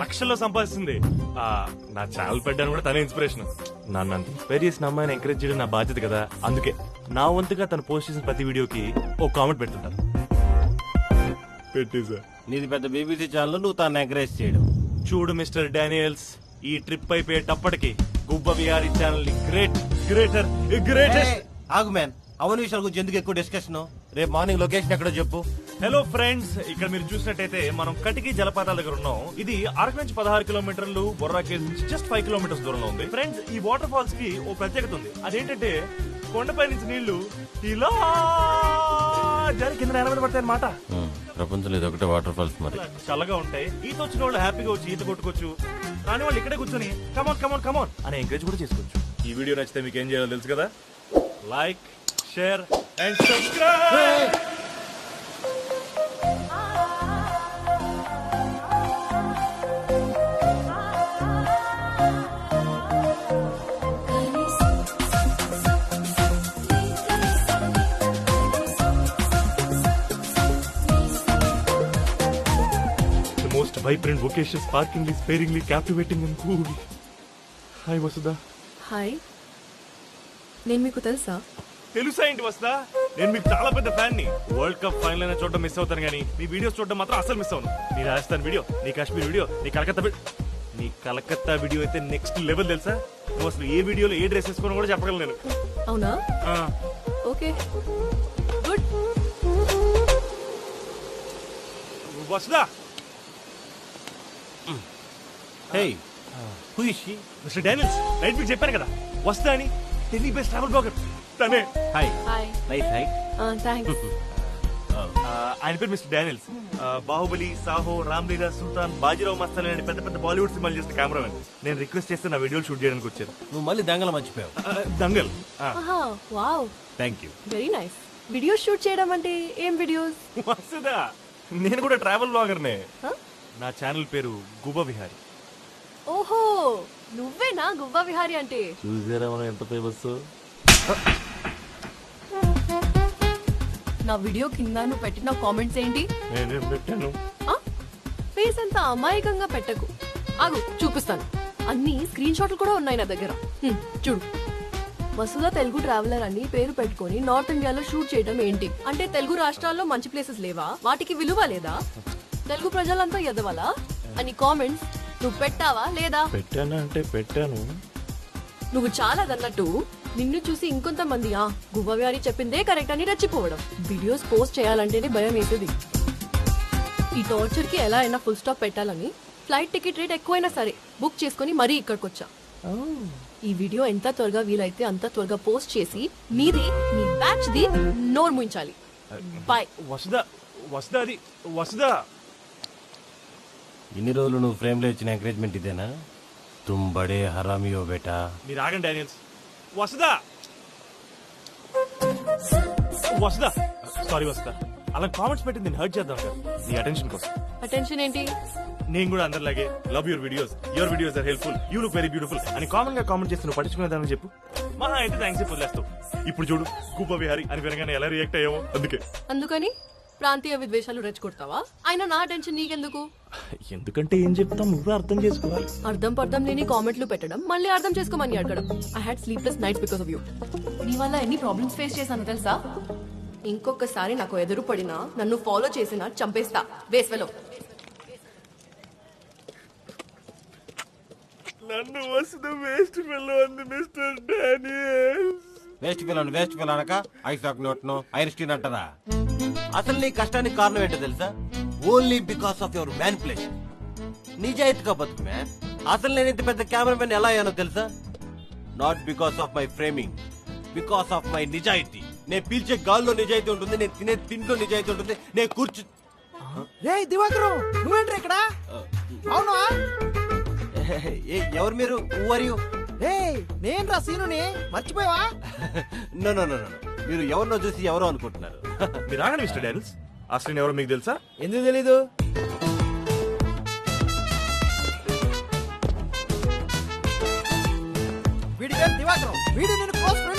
లక్షల్లో సంపాదిస్తుంది. నా ఛానల్ పెట్టడానికి కూడా తనే ఇన్స్పిరేషన్. నన్ను అంత ఇన్స్పైర్ చేసిన అమ్మాయిని ఎంకరేజ్ చేయడం నా బాధ్యత కదా. అందుకే నా వంతుగా తను పోస్ట్ చేసిన ప్రతి వీడియోకి ఒక కామెంట్ పెడుతుంటాను. పెట్టేసా నీది పెద్ద బీబీసీ ఛానల్, నువ్వు తాను ఎంకరేజ్ చేయడం. చూడు మిస్టర్ డానియల్స్, ఈ ట్రిప్ అయిపోయేటప్పటికి గుబ్బ విహారీ ఛానల్ ని గ్రేటెస్ట్. ఆగు మ్యాన్, అవని విషయాల గురించి ఎందుకు ఎక్కువ డిస్కషన్? రేపు మార్నింగ్ లొకేషన్ ఎక్కడో చెప్పు. హలో ఫ్రెండ్స్, ఇక్కడ మీరు చూసినట్టయితే మనం కటికి జలపాతాల దగ్గర ఉన్నాం. ఇది అరకు నుంచి 16 కిలోమీటర్లు, బొర్రా కేవ్స్ నుంచి జస్ట్ 5 కిలోమీటర్స్ దూరంలో ఉంది. ఫ్రెండ్స్, ఈ వాటర్ ఫాల్స్ కి ఓ ప్రత్యేకత ఉంది. అదేంటంటే కొండపై నుంచి నీళ్లు ఇలా జారి కింద నేల మీద పడతాయి అన్నమాట. ప్రపంచంలో ఇది ఒకటే వాటర్ ఫాల్స్ మరి. చల్లగా ఉంటాయి. ఈత వచ్చిన వాళ్ళు హ్యాపీగా వచ్చి ఈత కొట్టుకోవచ్చు. కానీ వాళ్ళు ఇక్కడే కూర్చొని కమాన్ అని ఎంకరేజ్ కూడా చేసుకోవచ్చు. ఈ వీడియో నచ్చితే మీకు ఏం చేయాలో తెలుసు కదా, like, share and subscribe. Most vibrant, vocacious, sparkingly, sparingly, captivating and cool. Hi, Vasudha. Hi, నేను మీకు తెలుసా? తెలుసా ఏంటి వస్తా? నేను మీకు చాలా పెద్ద ఫ్యాన్ ని. వరల్డ్ కప్ ఫైనల్ అయినా చూడడం మిస్ అవుతాను కానీ మీ వీడియోస్ చూడడం మాత్రం అసలు మిస్ అవును. నీ రాజస్థాన్ వీడియో, నీ కాశ్మీర్ వీడియో, నీ కలకత్తా వీడియో అయితే నెక్స్ట్ లెవెల్ తెలుసా? నువ్వు అసలు ఏ వీడియోలో ఏ డ్రెస్ వేసుకోను కూడా చెప్పగలను నేను. అవునా? Okay, good. Vasudha, hey who is she? Mister Daniels, right మీకు చెప్పాను కదా వస్తా అని. ఢిల్లీ బెస్ట్ ట్రావెల్ బ్లాగర్ తనే. Hi. Hi. Nice height. Thanks. ఆయన పేరు మిస్టర్ డానియల్స్. బాహుబలి, సాహో, రామ్లీలా, సుల్తాన్, బాజీరావు మస్తాన్ అనే పెద్ద పెద్ద బాలీవుడ్ సినిమాలు చేసిన కెమెరామెన్. నేను రిక్వెస్ట్ చేస్తే నా వీడియోలు షూట్ చేయడానికి వచ్చారు. నువ్వు మళ్ళీ దంగల్ మర్చిపోయావు. Dangal. Wow, thank you. Very nice. Video shoot చేయడం అంటే ఏం వీడియోస్? వసుదా, నేను కూడా ట్రావెల్ బ్లాగర్నే. నా ఛానల్ పేరు గుబ్బ విహారీ. ఓహో, నువ్వేనా గుబ్బ విహారీ అంటే? చూసారా మనం ఎంత ఫేమస్. నా వీడియో కింద నువ్వు పెట్టిన కామెంట్స్ ఏంటి? నేనేం పెట్టాను? ఫేస్ అంత అమాయకంగా పెట్టకు. ఆగు, చూపిస్తాను. అన్ని స్క్రీన్ షాట్లు కూడా ఉన్నాయి నా దగ్గర. చూడు. వసుధ తెలుగు ట్రావెలర్ అని పేరు పెట్టుకొని నార్త్ ఇండియాలో షూట్ చేయడం ఏంటి? అంటే తెలుగు రాష్ట్రాల్లో మంచి ప్లేసెస్ లేవా? వాటికి విలువ లేదా? తెలుగు ప్రజలంతా ఎదవాలా అని కామెంట్స్ నువ్వు పెట్టావా లేదా? పెట్టానా అంటే పెట్టాను. నువ్వు చాలా అన్నట్టు నిన్ను చూసి ఇంకొంతమంది గువ్వ విహారీ చెప్పిందే కరెక్ట్ అని రెచ్చిపోవడం. వీడియోస్ పోస్ట్ చేయాలంటేనే భయం వేసేది. ఈ టార్చర్ కి ఎలా అయినా ఫుల్ స్టాప్ పెట్టాలని ఫ్లైట్ టికెట్ రేట్ ఎక్కువైనా సరే బుక్ చేసుకుని మరీ ఇక్కడికి వచ్చా. ఈ వీడియో ఎంత త్వరగా వీలైతే అంత త్వరగా పోస్ట్ చేసి నీది, నీ బ్యాచ్ ది నోరు ముయించాలి. బాయ్. వసుదా, ఇన్ని రోజులు నువ్వు ఫ్రేమ్ లో ఇచ్చిన ఎంకరేజ్మెంట్ ఇదేనా? తుమ్ బడే హరామియో బేటా. మీరు ఆగండి డానియల్స్. వసుదా, సారీ వసుదా, అలా కామెంట్స్ పెట్టి నేను హర్ట్ చేద్దాం కదా నీ అటెన్షన్ కోసం. అటెన్షన్ ఏంటి? నేను కూడా అందరిలాగే love your videos are helpful, you look very beautiful అని కామన్ గా కామెంట్ చేసి నువ్వు పట్టించుకునేదాన్ని చెప్పు. మహా అయితే థ్యాంక్స్ చెప్పి వదిలేస్తావు. ఇప్పుడు చూడు, గుబ్బ విహారీ అని వినగానే ఎలా రియాక్ట్ అయ్యావో. అందుకని ప్రాంతీయ విద్వేషాలు రెచ్చగొడతావా? అయినా నా టెన్షన్ నీకెందుకు? ఎందుకంటే ఏం చెప్తాం నువ్వే అర్థం చేసుకోవాలి. అర్థం పర్థం లేని కామెంట్లు పెట్టడం, మళ్ళీ అర్థం చేసుకోమని అడగడం. I had sleepless nights because of you. నీ వల్ల ఎన్ని ప్రాబ్లమ్స్ ఫేస్ చేశాను తెలుసా? ఇంకొకసారి నాకు ఎదురు పడినా, నన్ను ఫాలో చేసినా చంపేస్తా. వేస్వెలో నన్ను వసుదా వేస్ట్ ఫెలో అంది మిస్టర్ డానియల్స్. వేస్ట్ ఫెలో అనక ఐసాక్ నోట్నో ఐరిస్టీన్ అంటారా? అసలు నీ కష్టానికి కారణం ఏంటో తెలుసా? Only because of your manipulation. నిజాయితీగా బతుకు మ్యాన్. అసలు నేను ఇంత పెద్ద కెమెరామెన్ ఎలా అయ్యానో తెలుసా? Not because of my framing, because of my నిజాయితీ. నేను పీల్చే గాల్లో నిజాయితీ ఉంటుంది, నేను తినే తింట్లో నిజాయితీ ఉంటుంది, నేను కూర్చు. దివాకరం, నువ్వేంట్రా ఇక్కడ? అవునా? ఎవరు మీరు? నేను రా సీనుని, మర్చిపోయావా? నో నో నో నో, మీరు ఎవరినో చూసి ఎవరో అనుకుంటున్నారు. మీరు ఆగండి మిస్టర్ డానియల్స్. అసలు ఎవరో మీకు తెలుసా? ఎందుకు తెలీదు? వీడి పేరు దివాకరం, వీడు నేను క్లోజ్ ఫ్రెండ్స్.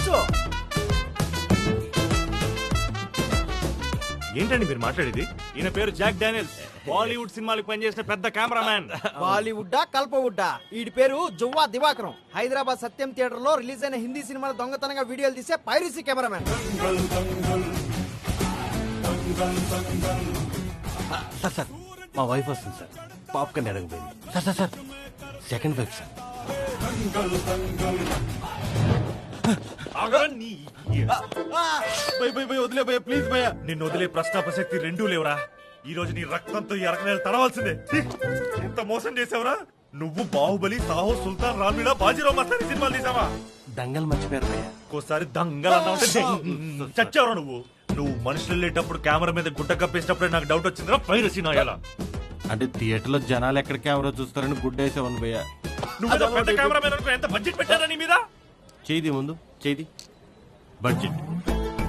ఏంటండి మీరు మాట్లాడేది? ఈయన పేరు జాక్ డానియల్స్, బాలీవుడ్ సినిమాలకు పనిచేసిన పెద్ద కెమెరామ్యాన్. బాలీవుడ్డా కల్పవుడ్డా? వీడి పేరు జువ్వా దివాకరం. హైదరాబాద్ సత్యం థియేటర్ లో రిలీజ్ అయిన హిందీ సినిమాల దొంగతనంగా వీడియోలు తీసే పైరసీ కెమెరామ్యాన్. మా వైఫ్ వస్తుంది సార్. పాప్కార్న్ అడగపోయింది. Sir sir sir second wife sir. వదిలే భయ్య, ప్లీజ్ భయ్య. నిన్ను వదిలే ప్రశ్న ప్రసక్తి రెండూ లేవురా. ఈ రోజు నీ రక్తంతో ఈ అరకనేలు తడవాల్సిందే. ఛీ! ఎంత మోసం చేసావురా నువ్వు. బాహుబలి, సాహో, సుల్తాన్, రామిడా, బాజీరావు మస్తాని సినిమాలు తీసావా? దంగల్ మర్చిపోయారు భయ్య. ఒక్కోసారి దంగల్ అన్నావు చచ్చావురా నువ్వు. నువ్వు మనుషులు వెళ్ళేటప్పుడు కెమెరా మీద గుడ్డ కప్పేసినప్పుడే నాకు డౌట్ వచ్చిందిరా. పైరసీ నాయాలా? అంటే థియేటర్ లో జనాలు ఎక్కడ కెమెరా చూస్తారని గుడ్డేసేవాను భయ్య. నువ్వు పెద్ద కెమెరా మీద ఎంత బడ్జెట్ పెట్టారా నీ మీద? చేయి ముందు చేయి. బడ్జెట్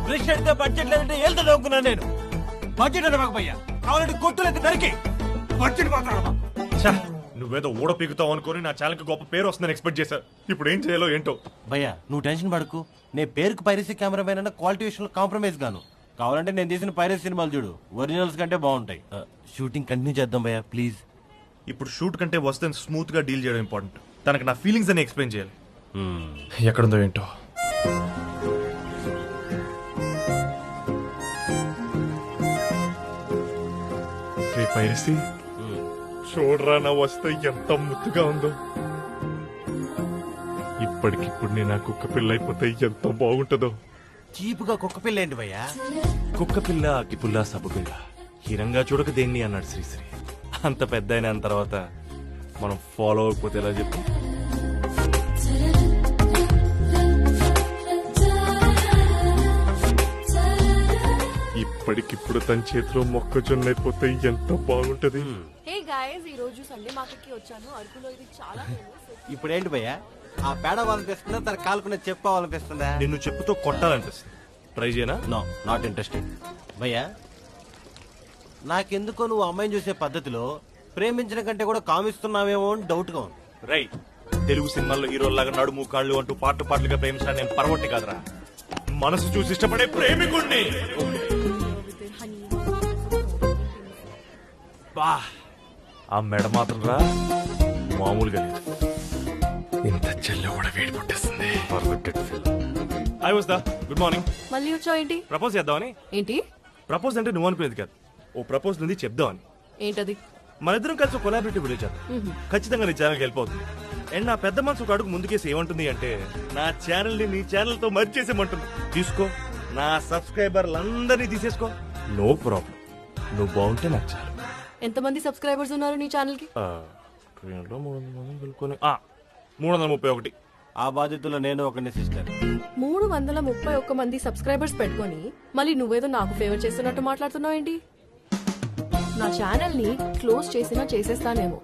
బ్రష్ అడితే బడ్జెట్ లేదంటే వెళ్తా నవ్వుకున్నాను నేను. బడ్జెట్ అని భయ్యా కావాలంటే కొట్టులైతే నరికి బడ్జెట్ మాట్లాడమా. నువ్వేదో ఊడ పీకుతావు అనుకుని నా ఛానల్ కి గొప్ప పేరు వస్తుందని ఎక్స్పెక్ట్ చేశా. ఇప్పుడు ఏం చేయాలో ఏంటో. భయ్యా నువ్వు టెన్షన్ పడకు. నే పేరుకు పైరసీ కెమెరామెన్ అన్న క్వాలిటీ విషయంలో కాంప్రమైజ్ గాను. కావాలంటే నేను తీసిన పైరసీ సినిమాలు చూడు, ఒరిజినల్స్ కంటే బాగుంటాయి. షూటింగ్ కంటిన్యూ చేద్దాం భయ్యా ప్లీజ్. ఇప్పుడు షూట్ కంటే వస్తే స్మూత్ గా డీల్ చేయడం ఇంపార్టెంట్. తనకి నా ఫీలింగ్స్ అని ఎక్స్ప్లెయిన్ చేయాలి. ఎక్కడుందో ఏంటో. పైరసీ చూడరా నా వస్తే ఎంత ముద్దుగా ఉందో. ఇప్పటికిప్పుడు నేను ఆ కుక్క పిల్ల అయిపోతే ఎంత బాగుంటుందో. చీపుగా కుక్క పిల్ల ఏంటి భయ్యా? కుక్క పిల్ల, అగ్గి పుల్ల, సబ్బు పిల్ల. హీరంగా చూడక దేన్ని అన్నాడు శ్రీశ్రీ. అంత పెద్ద అయిన తర్వాత మనం ఫాలో అవ్వకపోతే ఎలా చెప్పు? ఇప్పటికిప్పుడు తన చేతిలో మొక్కజొన్న అయిపోతే ఎంత బాగుంటది. హే గైస్, ఈ రోజు సండే మార్కెట్ కి వచ్చాను. అరకులో ఇది చాలా ఫేమస్. ఇప్పుడు ఏంటి భయ్యా? ఆ పేడ వాళ్ళనిపిస్తుందా, తన కాలుకున్న చెప్పుకోవాలనిపిస్తుందా? నిన్ను చెప్పుతో కొట్టాలనిపిస్తుంది. ట్రై చేయనా? No, not interesting. భయ్యా నాకెందుకో నువ్వు అమ్మాయిని చూసే పద్ధతిలో ప్రేమించిన కంటే కూడా కామిస్తున్నావేమో అని డౌట్ గా ఉంది. రైట్. తెలుగు సినిమాల్లో హీరోలాగా నడుము కాళ్ళు అంటూ పాటలుగా ప్రేమించడానికి నేను పరవట్టి కాదురా, మనసు చూసి ఇష్టపడే ప్రేమికుణ్ణి. బా ఆ మెడ మాత్రం రా మామూలుగా లేదు. ఇంత చెల్లె కూడా వేడి పుట్టేస్తుంది. ఐ వాస్ దా. Good morning. మళ్ళీ వచ్చావు ఏంటి? ప్రపోజ్ చేద్దామని. ఏంటి ప్రపోజ్ అంటే నువ్వు అనుకునేది కాదు, ఓ ప్రపోజ్ నుండి చెప్దామని. ఏంటది? మన ఇద్దరం కలిసి కొలాబరేటివ్ వీడియో చేద్దాం. ఖచ్చితంగా నీ ఛానల్కి వెళ్ళిపోతుంది. అండ్ నా పెద్ద మనసు ఒక అడుగు ముందుకేసి ఏమంటుంది అంటే, నా ఛానల్ ని నీ ఛానల్ తో మర్జ్ చేసేమంటుంది. తీసుకో, నా సబ్స్క్రైబర్లందరినీ తీసేసుకో, నో ప్రాబ్లం. నువ్వు బాగుంటే నాకు చాలు. ఎంతమంది సబ్స్క్రైబర్స్ ఉన్నారు నీ ఛానల్ కి? 331. ఆ బాధ్యతలో నేను ఒకని సిస్టర్. 331 మంది సబ్స్క్రైబర్స్ పెట్టుకొని మళ్ళీ నువ్వేదో నాకు ఫేవర్ చేస్తున్నట్టు మాట్లాడుతున్నావు ఏంటి? నా ఛానల్ ని క్లోజ్ చేసినా చేసేస్తానేమో,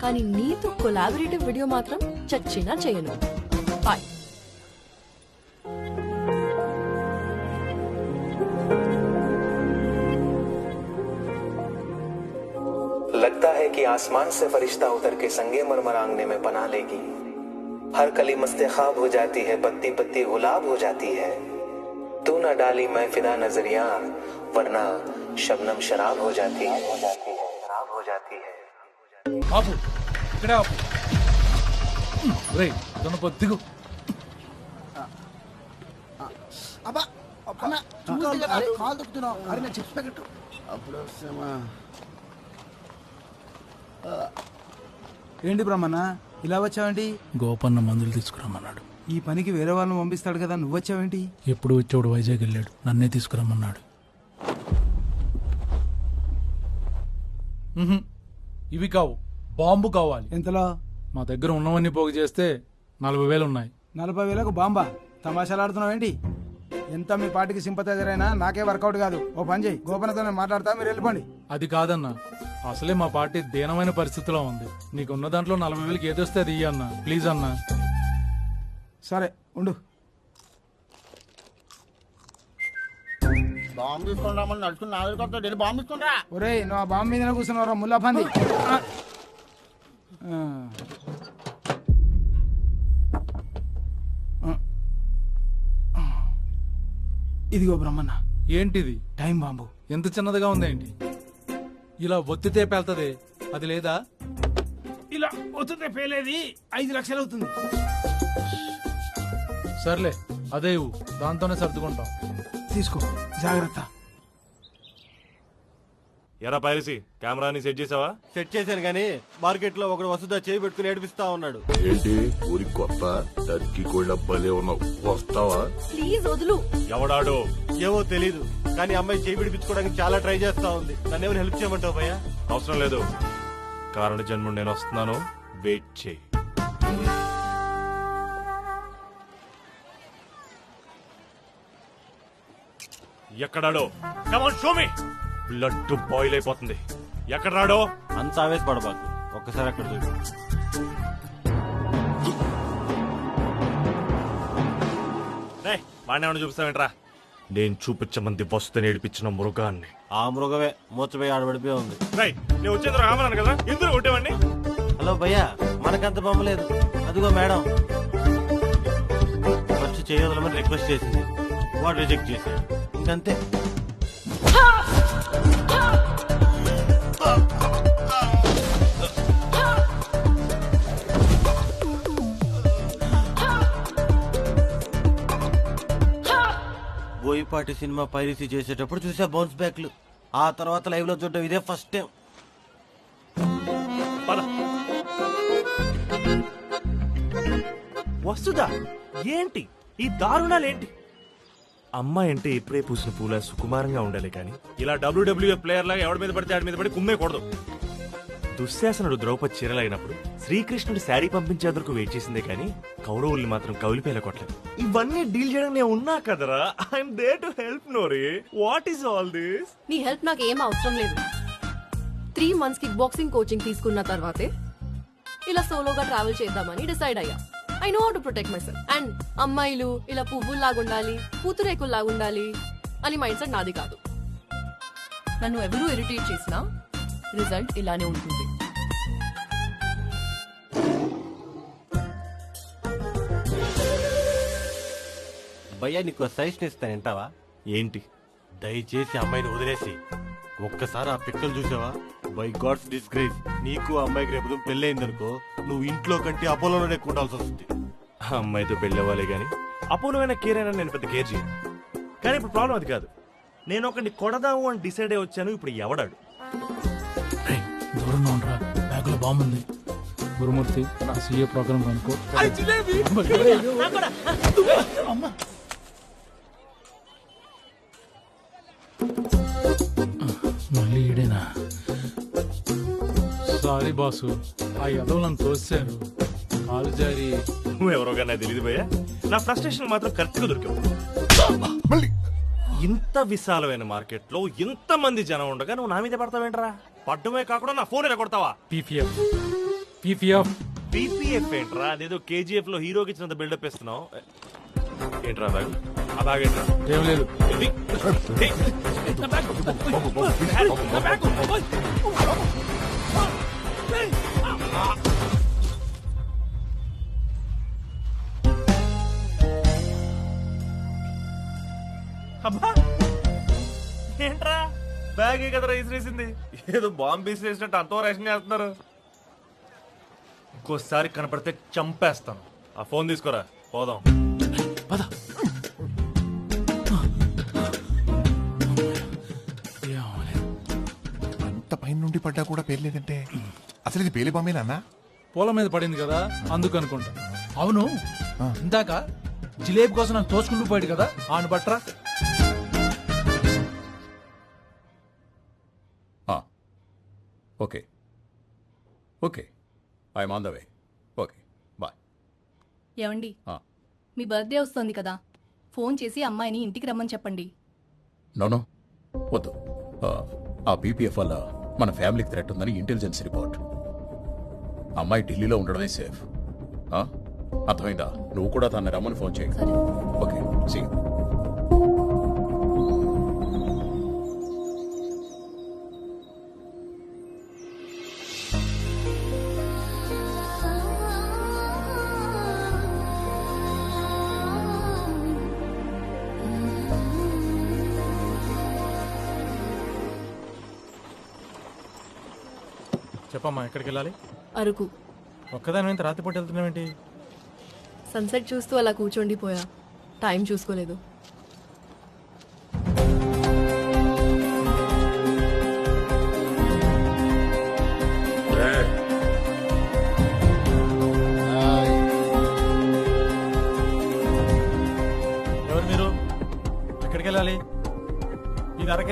కానీ నీతో కొలాబరేటివ్ వీడియో మాత్రం చచ్చినా చేయను. బాయ్. लगता है कि आसमान से फरिश्ता उतर के संगे मरमर आंगने में पनाह लेगी. हर कली मस्ते ख्वाब हो जाती है, पत्ती पत्ती गुलाब हो जाती है. तू न डाली मैं फिदा नजरिया, वरना शबनम शराब हो जाती है. शराब हो जाती है. ఆపు, ఇక్కడే ఆపు. రే దిగు. అబ్బా అన్న కాలు దుక్కుతున్నావు. అరే నేను చిప్స్ ప్యాకెట్ అప్పుడు వస్తామా? ఏంటి బ్రహ్మన్న ఇలా వచ్చావేంటి? గోపన్న మందులు తీసుకురమ్మన్నాడు. ఈ పనికి వేరే వాళ్ళని పంపిస్తాడు కదా, నువ్వు వచ్చావేంటి? ఎప్పుడు వచ్చాడు వైజాగ్ వెళ్ళాడు, నన్నే తీసుకురమ్మన్నాడు. ఇవి కావు, బాంబు కావాలి. ఎంతలో? మా దగ్గర ఉన్నవన్నీ పోగు చేస్తే 40,000 ఉన్నాయి. 40,000కు బాంబా? తమాషాలాడుతున్నావేంటి? ఎంత మీ పార్టీకి సింపతైజర్ అయినా నాకే వర్కౌట్ కాదు. ఓ పని చేయి, గోపనతో నేను మాట్లాడతా, మీరు వెళ్ళిపోండి. అది కాదన్నా, అసలే మా పార్టీ దీనమైన పరిస్థితిలో ఉంది. నీకున్న దాంట్లో 40,000కి ఏదొస్తే అది ఇయ్యి అన్నా, ప్లీజ్ అన్నా. సరే ఉండు. బాంబు తీసుకుని రామని నడుచుకుని నా దగ్గర వెళ్ళి బాంబు తీసుకుని. ఒరేయ్ నువ్వు ఆ బాంబు మీద కూర్చున్నావు ముల్లా పంది. ఇదిగో బ్రహ్మన్న. ఏంటిది? Time bomb. ఎంత చిన్నదిగా ఉందేంటి? ఇలా ఒత్తితే పేల్తది, అది లేదా? ఇలా ఒత్తితే పేలేది 5 లక్షలు అవుతుంది. సర్లే అదే ఇవ్వు, దాంతోనే సర్దుకుంటాం. తీసుకో, జాగ్రత్త. ఎరా పైరసీ కెమెరాని సెట్ చేసావా? సెట్ చేశాను కానీ మార్కెట్ లో ఒకడు వసుదా చేయి పెట్టుకుని ఏడిపిస్తా ఉన్నాడు. ఏంటి ఊరి కొత్త టర్కీ కోళ్ళ భలే ఉన్నావు, వస్తావా? ప్లీజ్ వదులు. ఎవడాడు? ఏవో తెలీదు కానీ అమ్మాయి చేయి పిడిపించుకోవడానికి చాలా ట్రై చేస్తా ఉంది. నన్ను ఏమైనా హెల్ప్ చేయమంటావు భయ్యా? అవసరం లేదు, కారణ జన్ముడు నేను వస్తున్నాను, వెయిట్ చేయి. ఎక్కడాడో? Come on show me. Blood boil అయిపోతుంది. ఎక్కడ రాడో? అంత ఆవేశపడబాకు, ఒక్కసారి అక్కడ చూడు. వాడిని ఏమన్నా చూపిస్తావేంట్రా? నేను చూపించమంది వస్తే ఏడిపించిన మృగాన్ని. ఆ మృగమే మూర్చపోయి ఆడబడిపోయి ఉంది. నేను వచ్చేందుకు రామన్నాను కదా, ఎందుకు కొట్టేవాడిని? హలో భయ్యా, మనకంత బొమ్మలేదు. అదిగో మేడం ఫస్ట్ చేయగలమని రిక్వెస్ట్ చేసింది, వాడు రిజెక్ట్ చేశాడు. ఇంకంతే. బోయపాటి సినిమా పైరసీ చేసేటప్పుడు చూసా బౌన్స్ బ్యాక్లు. ఆ తర్వాత లైవ్ లో చూడడం ఇదే ఫస్ట్ టైం. వస్తుందా? ఏంటి ఈ దారుణాలేంటి? అమ్మాయి అంటే ఇప్పుడే పూసిన పూల సుకుమారంగా ఉండాలి కానీ ఇలా WWF ప్లేయర్ లాగా ఎవడి మీద పడితే ఆడి మీద పడి కుమ్మేకూడదు. దుశ్శాసనుడు ద్రౌపది చీరలైనప్పుడు శ్రీకృష్ణుడు శారీ పంపించేందుకు వెయిట్ చేసిందే కానీ కౌరవుల్ని మాత్రం కౌలిపేల కొట్టలేదు. ఇవన్నీ డీల్ చేయడం నేను ఉన్నా కదరా. ఐఎమ్ దేర్ టు హెల్ప్ నోరీ. What is all this? నీ హెల్ప్ నాకు ఏం అవసరం లేదు. 3 months కిక్ బాక్సింగ్ కోచింగ్ తీసుకున్న తర్వాతే ఇలా సోలోగా ట్రావెల్ చేద్దామని డిసైడ్ అయ్యా. I know how to protect my self. And అమ్మాయిలు ఇలా పువ్వుల్లాగా ఉండాలి, పూతురేకుల్లాగా ఉండాలి అని మైండ్ సెట్ నాది కాదు. నన్ను ఎవరూ ఇరిటేట్ చేసినా రిజల్ట్ ఇలానే ఉంటుంది. భయ్యా నీకు సజెషన్ ఇస్తాను, వింటావా? ఏంటి? దయచేసి అమ్మాయిని వదిలేసి ఒక్కసారి ఆ పిక్కలు చూసావా? బై గాడ్స్ డిస్గ్రేస్, నీకు అమ్మాయికి రేపు పెళ్ళయిందనుకో, నువ్వు ఇంట్లో కంటే అపోలోనే ఎక్కువ ఉండాల్సి వస్తుంది. అమ్మాయితో పెళ్ళవ్వాలి గానీ అపోలో అయినా కేర్ అయినా నేను పెద్ద కేర్ చేయను. కానీ ఇప్పుడు ప్రాబ్లం అది కాదు. నేను ఒకరిని కొడదాము అని డిసైడ్ అయ్యి వచ్చాను. ఇప్పుడు ఎవడాడు? దూరంగా ఉండరా, బ్యాగ్ లో బాగుంది. గురుమూర్తి నా సీఏ ప్రోగ్రామ్ అనుకో. మళ్ళీ ఈడేనా? సారీ బాసు, ఆ యదవ్ నన్ను తోసారు. కాలు జారి. నువ్వెవరోగా నాకు తెలియదు భయ్యా. నా ఫ్రస్ట్రేషన్ మాత్రం కరెక్ట్ గా దొరికావు. ఇంత విశాలమైన మార్కెట్ లో ఇంత మంది జనం ఉండగా నువ్వు నా మీద పడతావేంట్రా? పడ్డమే కాకుండా నా ఫోన్ ఎలా కొడతావా? పీపీఎఫ్ ఏంట్రా? అదేదో KGF లో హీరోకి ఇచ్చినంత బిల్డప్ ఇస్తున్నావు ఏంట్రా? బ్యాగ్ ఆ బ్యాగ్ ఏంట్రా? ఏం లేదు. అబ్బా ఏంట్రా? బ్యాగే కదరా ఇసిరేసింది. ఏదో బాంబు ఇసిరేసినట్టు అంతో రేషన్ చేస్తున్నారు. ఇంకోసారి కనపడితే చంపేస్తాను. ఆ ఫోన్ తీసుకోరా, పోదాం. అంత పైన నుండి పడ్డా కూడా పేర్లేదంటే అసలు ఇది పేలి బాంబేనా? పొలం మీద పడింది కదా, అందుకు అనుకుంటా. అవును, ఇందాక జిలేబీ కోసం నన్ను తోచుకుంటూ పోయాడు కదా, ఆను బట్రా. Okay okay, I'm on the way. Okay bye. ఏమండి, మీ బర్త్డే వస్తోంది కదా, ఫోన్ చేసి అమ్మాయిని ఇంటికి రమ్మని చెప్పండి. నో వద్దు. ఆ పీపీఎఫ్ వల్ల మన ఫ్యామిలీకి థ్రెట్ ఉందని ఇంటెలిజెన్స్ రిపోర్ట్. అమ్మాయి ఢిల్లీలో ఉండడమే సేఫ్. అర్థమైందా? నువ్వు కూడా తనని రమ్మని ఫోన్ చేయి. Okay see. చెప్పమ్మా, ఎక్కడికి వెళ్ళాలి? అరకు. ఒక్కదాని రాత్రిపూట వెళ్తున్నావేంటి? సన్సెట్ చూస్తూ అలా కూర్చోండిపోయా, టైం చూసుకోలేదు.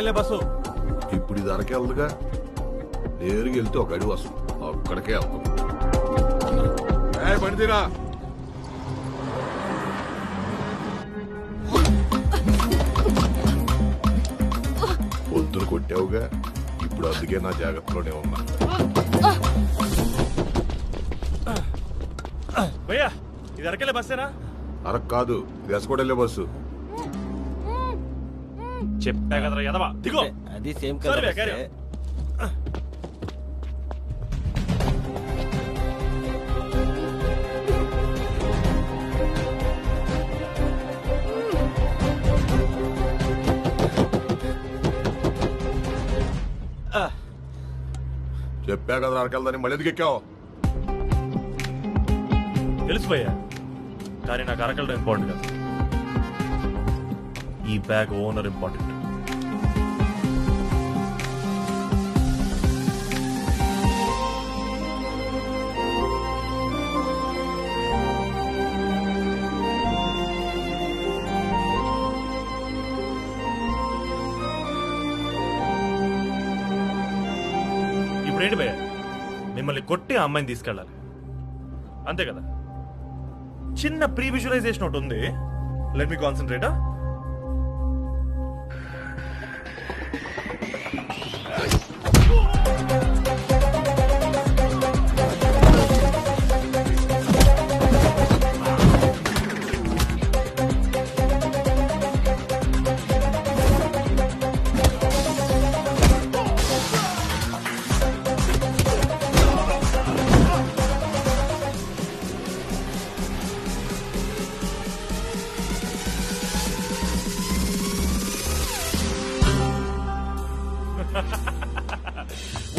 అరకెళ్ళే బస్సు. ఇప్పుడు ఇది అరకెళ్ళదుగా, నేరుగా వెళ్తే ఒక అడుగు వస్తుంది, అక్కడికే వెళ్తాం. బండిరా. పొద్దున కొట్టావుగా, ఇప్పుడు అందుకే నా జాగ్రత్తలోనే ఉన్నా. భయ్యా ఇది అరకెళ్ళే బస్సేనా? అరకు కాదు, ఇది ఎస్కోటెళ్ళే బస్సు. చెప్పా కదరా ఎదవా, దిగో. అది సేమ్ సరే కలర్ భయ్యా, carry on. చెప్పా కదా అరకెళ్దని, మళ్ళీ ఎందుకు ఎక్కావు? తెలుసు భయ్యా, కానీ నాకు అరకెళ్ళడం ఇంపార్టెంట్ కాదు, ఈ బ్యాగ్ ఓనర్ ఇంపార్టెంట్. ఇప్పుడు ఏంటి భయ్యా, మిమ్మల్ని కొట్టి ఆ అమ్మాయిని తీసుకెళ్ళాలి అంతే కదా? చిన్న ప్రీ విజువలైజేషన్ ఒకటి ఉంది, లెట్ మీ కాన్సన్ట్రేట్.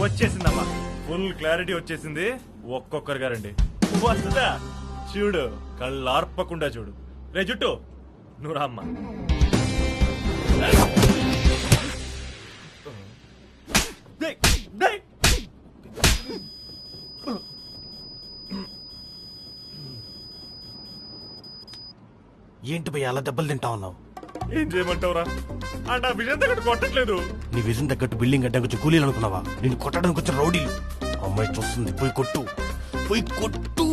వచ్చేసిందమ్మా, ఫుల్ క్లారిటీ వచ్చేసింది. ఒక్కొక్కరు గారండి వస్తుందా చూడు, కళ్ళు ఆర్పకుండా చూడు. రే జుట్టు నువ్వు రా అమ్మా. ఏంటి భయ్య అలా దెబ్బలు తింటా ఉన్నావు? ఏం చేయమంటావురా, అంటే ఆ విజయం దగ్గర కొట్టట్లేదు. నీ విజన్ తగ్గట్టు బిల్డింగ్ కట్టడానికి వచ్చి కూలీలు అనుకున్నావా? నేను కొట్టడానికి వచ్చిన రౌడీలు. అమ్మాయి చూస్తుంది, పోయి కొట్టు, పోయి కొట్టు.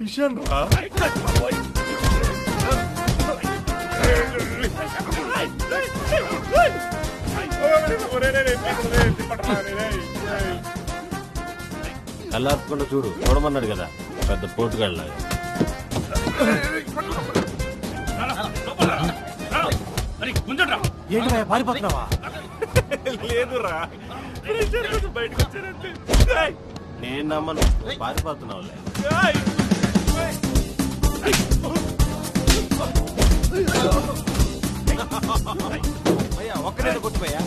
విషయం రా. కళ్ళార్పకుండా చూడు, చూడమన్నాడు కదా పెద్ద పోటుగాళ్ళలాగా. ఏంటి భయ్య పారిపోతున్నావా? లేదురా, బయటకు వచ్చారంటే. నేను నమ్మను, పారిపోతున్నావులే. భయ్యా ఒక్కడే కొట్టు భయ్యా.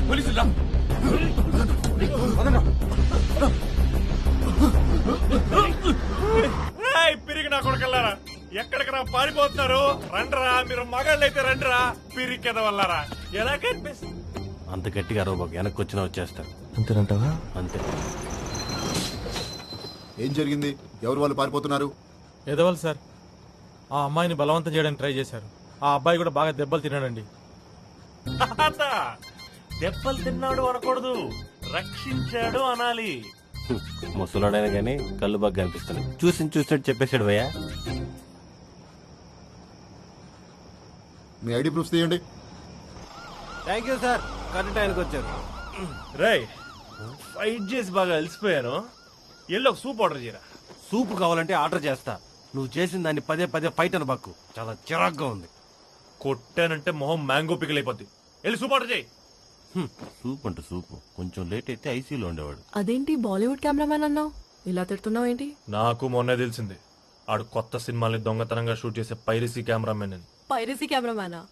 పోలీసులా పిరిగి నా కొడుకెళ్ళారా, ఎక్కడికి రా పారిపోతున్నారు? రండ్రా, మీరు మగాళ్ళైతే రండ్రా, పిరికెద వల్లారా. ఎలా కనిపిస్తుంది? అంత గట్టిగా అరవబాకు, వెనక్కి వచ్చినా వచ్చేస్తా. అంతేనంటావా? అంతే. ఏం జరిగింది? ఎవరు వాళ్ళు పారిపోతున్నారు? ఎదవాలి సార్, ఆ అమ్మాయిని బలవంతం చేయడానికి ట్రై చేశారు. ఆ అబ్బాయి కూడా బాగా దెబ్బలు తిన్నాడండి. దెబ్బలు తిన్నాడు అనకూడదు, రక్షించాడు అనాలి. ముసలాడైనా కానీ కళ్ళు బాగా కనిపిస్తున్నాయి. చూసినట్టు చెప్పేశాడు భయ్యా. మీ ఐడి ప్రూఫ్స్ తీయండి. థ్యాంక్ యూ సార్, కరెక్ట్ టైంకి వచ్చారు. రై ఫైట్ చేసి బాగా అలసిపోయాను, ఎల్లో సూప్ ఆర్డర్ చేయరా. సూప్ కావాలంటే ఆర్డర్ చేస్తా, నువ్వు చేసిన దాన్ని పదే పదే ఫైట్ అని బాక్కు, చాలా చిరాగ్గా ఉంది. కొట్టానంటే మొహం మ్యాంగో పికల్ అయిపోద్ది. వెళ్ళి సూప్ ఆర్డర్ చేయి. సూప్ అంటే సూప్, కొంచెం లేట్ అయితే ఐసీలో ఉండేవాడు. అదేంటి బాలీవుడ్ కెమెరామ్యాన్ అన్నావు, ఇలా తిడుతున్నావు ఏంటి? నాకు మొన్నే తెలిసింది, ఆడు కొత్త సినిమాల్ని దొంగతనంగా షూట్ చేసే పైరసీ కెమెరామెన్ అని. పైరసీ కెమెరామ్యానా?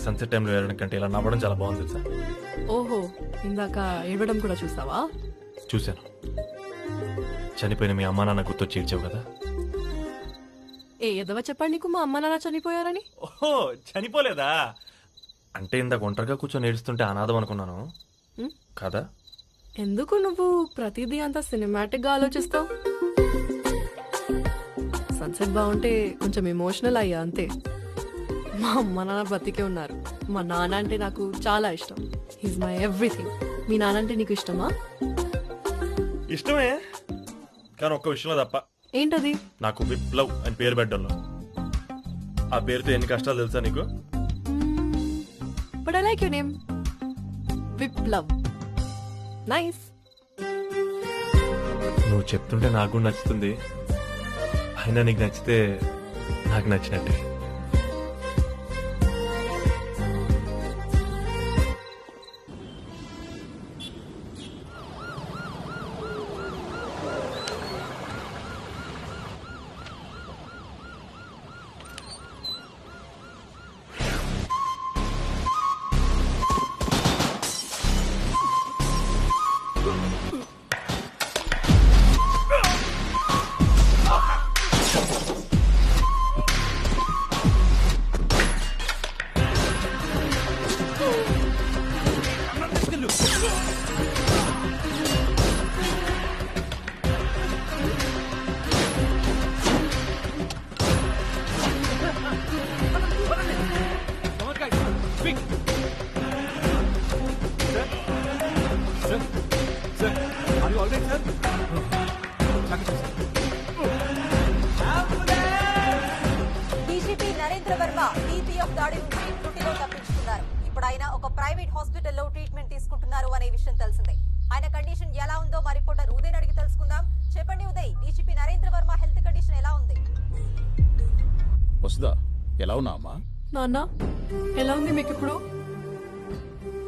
సన్సెట్ టైంలో వెళ్ళడం కంటే ఇలా నవ్వడం చాలా బాగుంది సార్. ఓహో, ఇందాక ఏడవడం కూడా చూసావా? చూశాను. చనిపోయిన మీ అమ్మా నాన్న గుర్తొచ్చి ఏడ్చావు కదా. ఏ ఎదవ చెప్పండి నీకు మా అమ్మ నాన్న చనిపోయారని? ఓహో, చనిపోలేదా? అంటే ఇందాక ఒంటరిగా కూర్చొని ఏడుస్తుంటే అనాథం అనుకున్నాను కదా. ఎందుకు నువ్వు ప్రతిదీ అంత సినిమాటిక్ గా ఆలోచిస్తావు? సన్సెట్ బాగుంటే కొంచెం ఎమోషనల్ అయ్యా అంతే. మా అమ్మ నాన్న బతికే ఉన్నారు. మా నాన్న అంటే నాకు చాలా ఇష్టం. He's my everything. మీ నాన్న అంటే నీకు ఇష్టమా? ఇష్టమే, కానీ ఒక్క విషయంలో తప్ప. ఏంటది? నాకు విప్లవ్ అని పేరు పెట్టడంలో. ఆ పేరుతో ఎన్ని కష్టాలు తెలుసా నీకు? But I like your name, Viplav. Nice. నువ్వు చెప్తుంటే నాకు కూడా నచ్చుతుంది. అయినా నీకు నచ్చితే నాకు నచ్చినట్టే. డీజీపీ నరేంద్ర వర్మ టీపీఎఫ్ దాడి నుంచి త్రుటిలో తప్పించుకున్నారు. ఇప్పుడు ఆయన ఒక ప్రైవేట్ హాస్పిటల్లో ట్రీట్మెంట్ తీసుకుంటున్నారు అనే విషయం తెలిసిందే. ఆయన కండిషన్ ఎలా ఉందో మా రిపోర్టర్ ఉదయ్ అడిగి తెలుసుకుందాం. చెప్పండి Uday, DGP Narendra Varma health condition ఎలా ఉంది? వసుదా, ఎలా ఉన్నా అమ్మా? నాన్న ఎలా ఉంది మీకు ఇప్పుడు?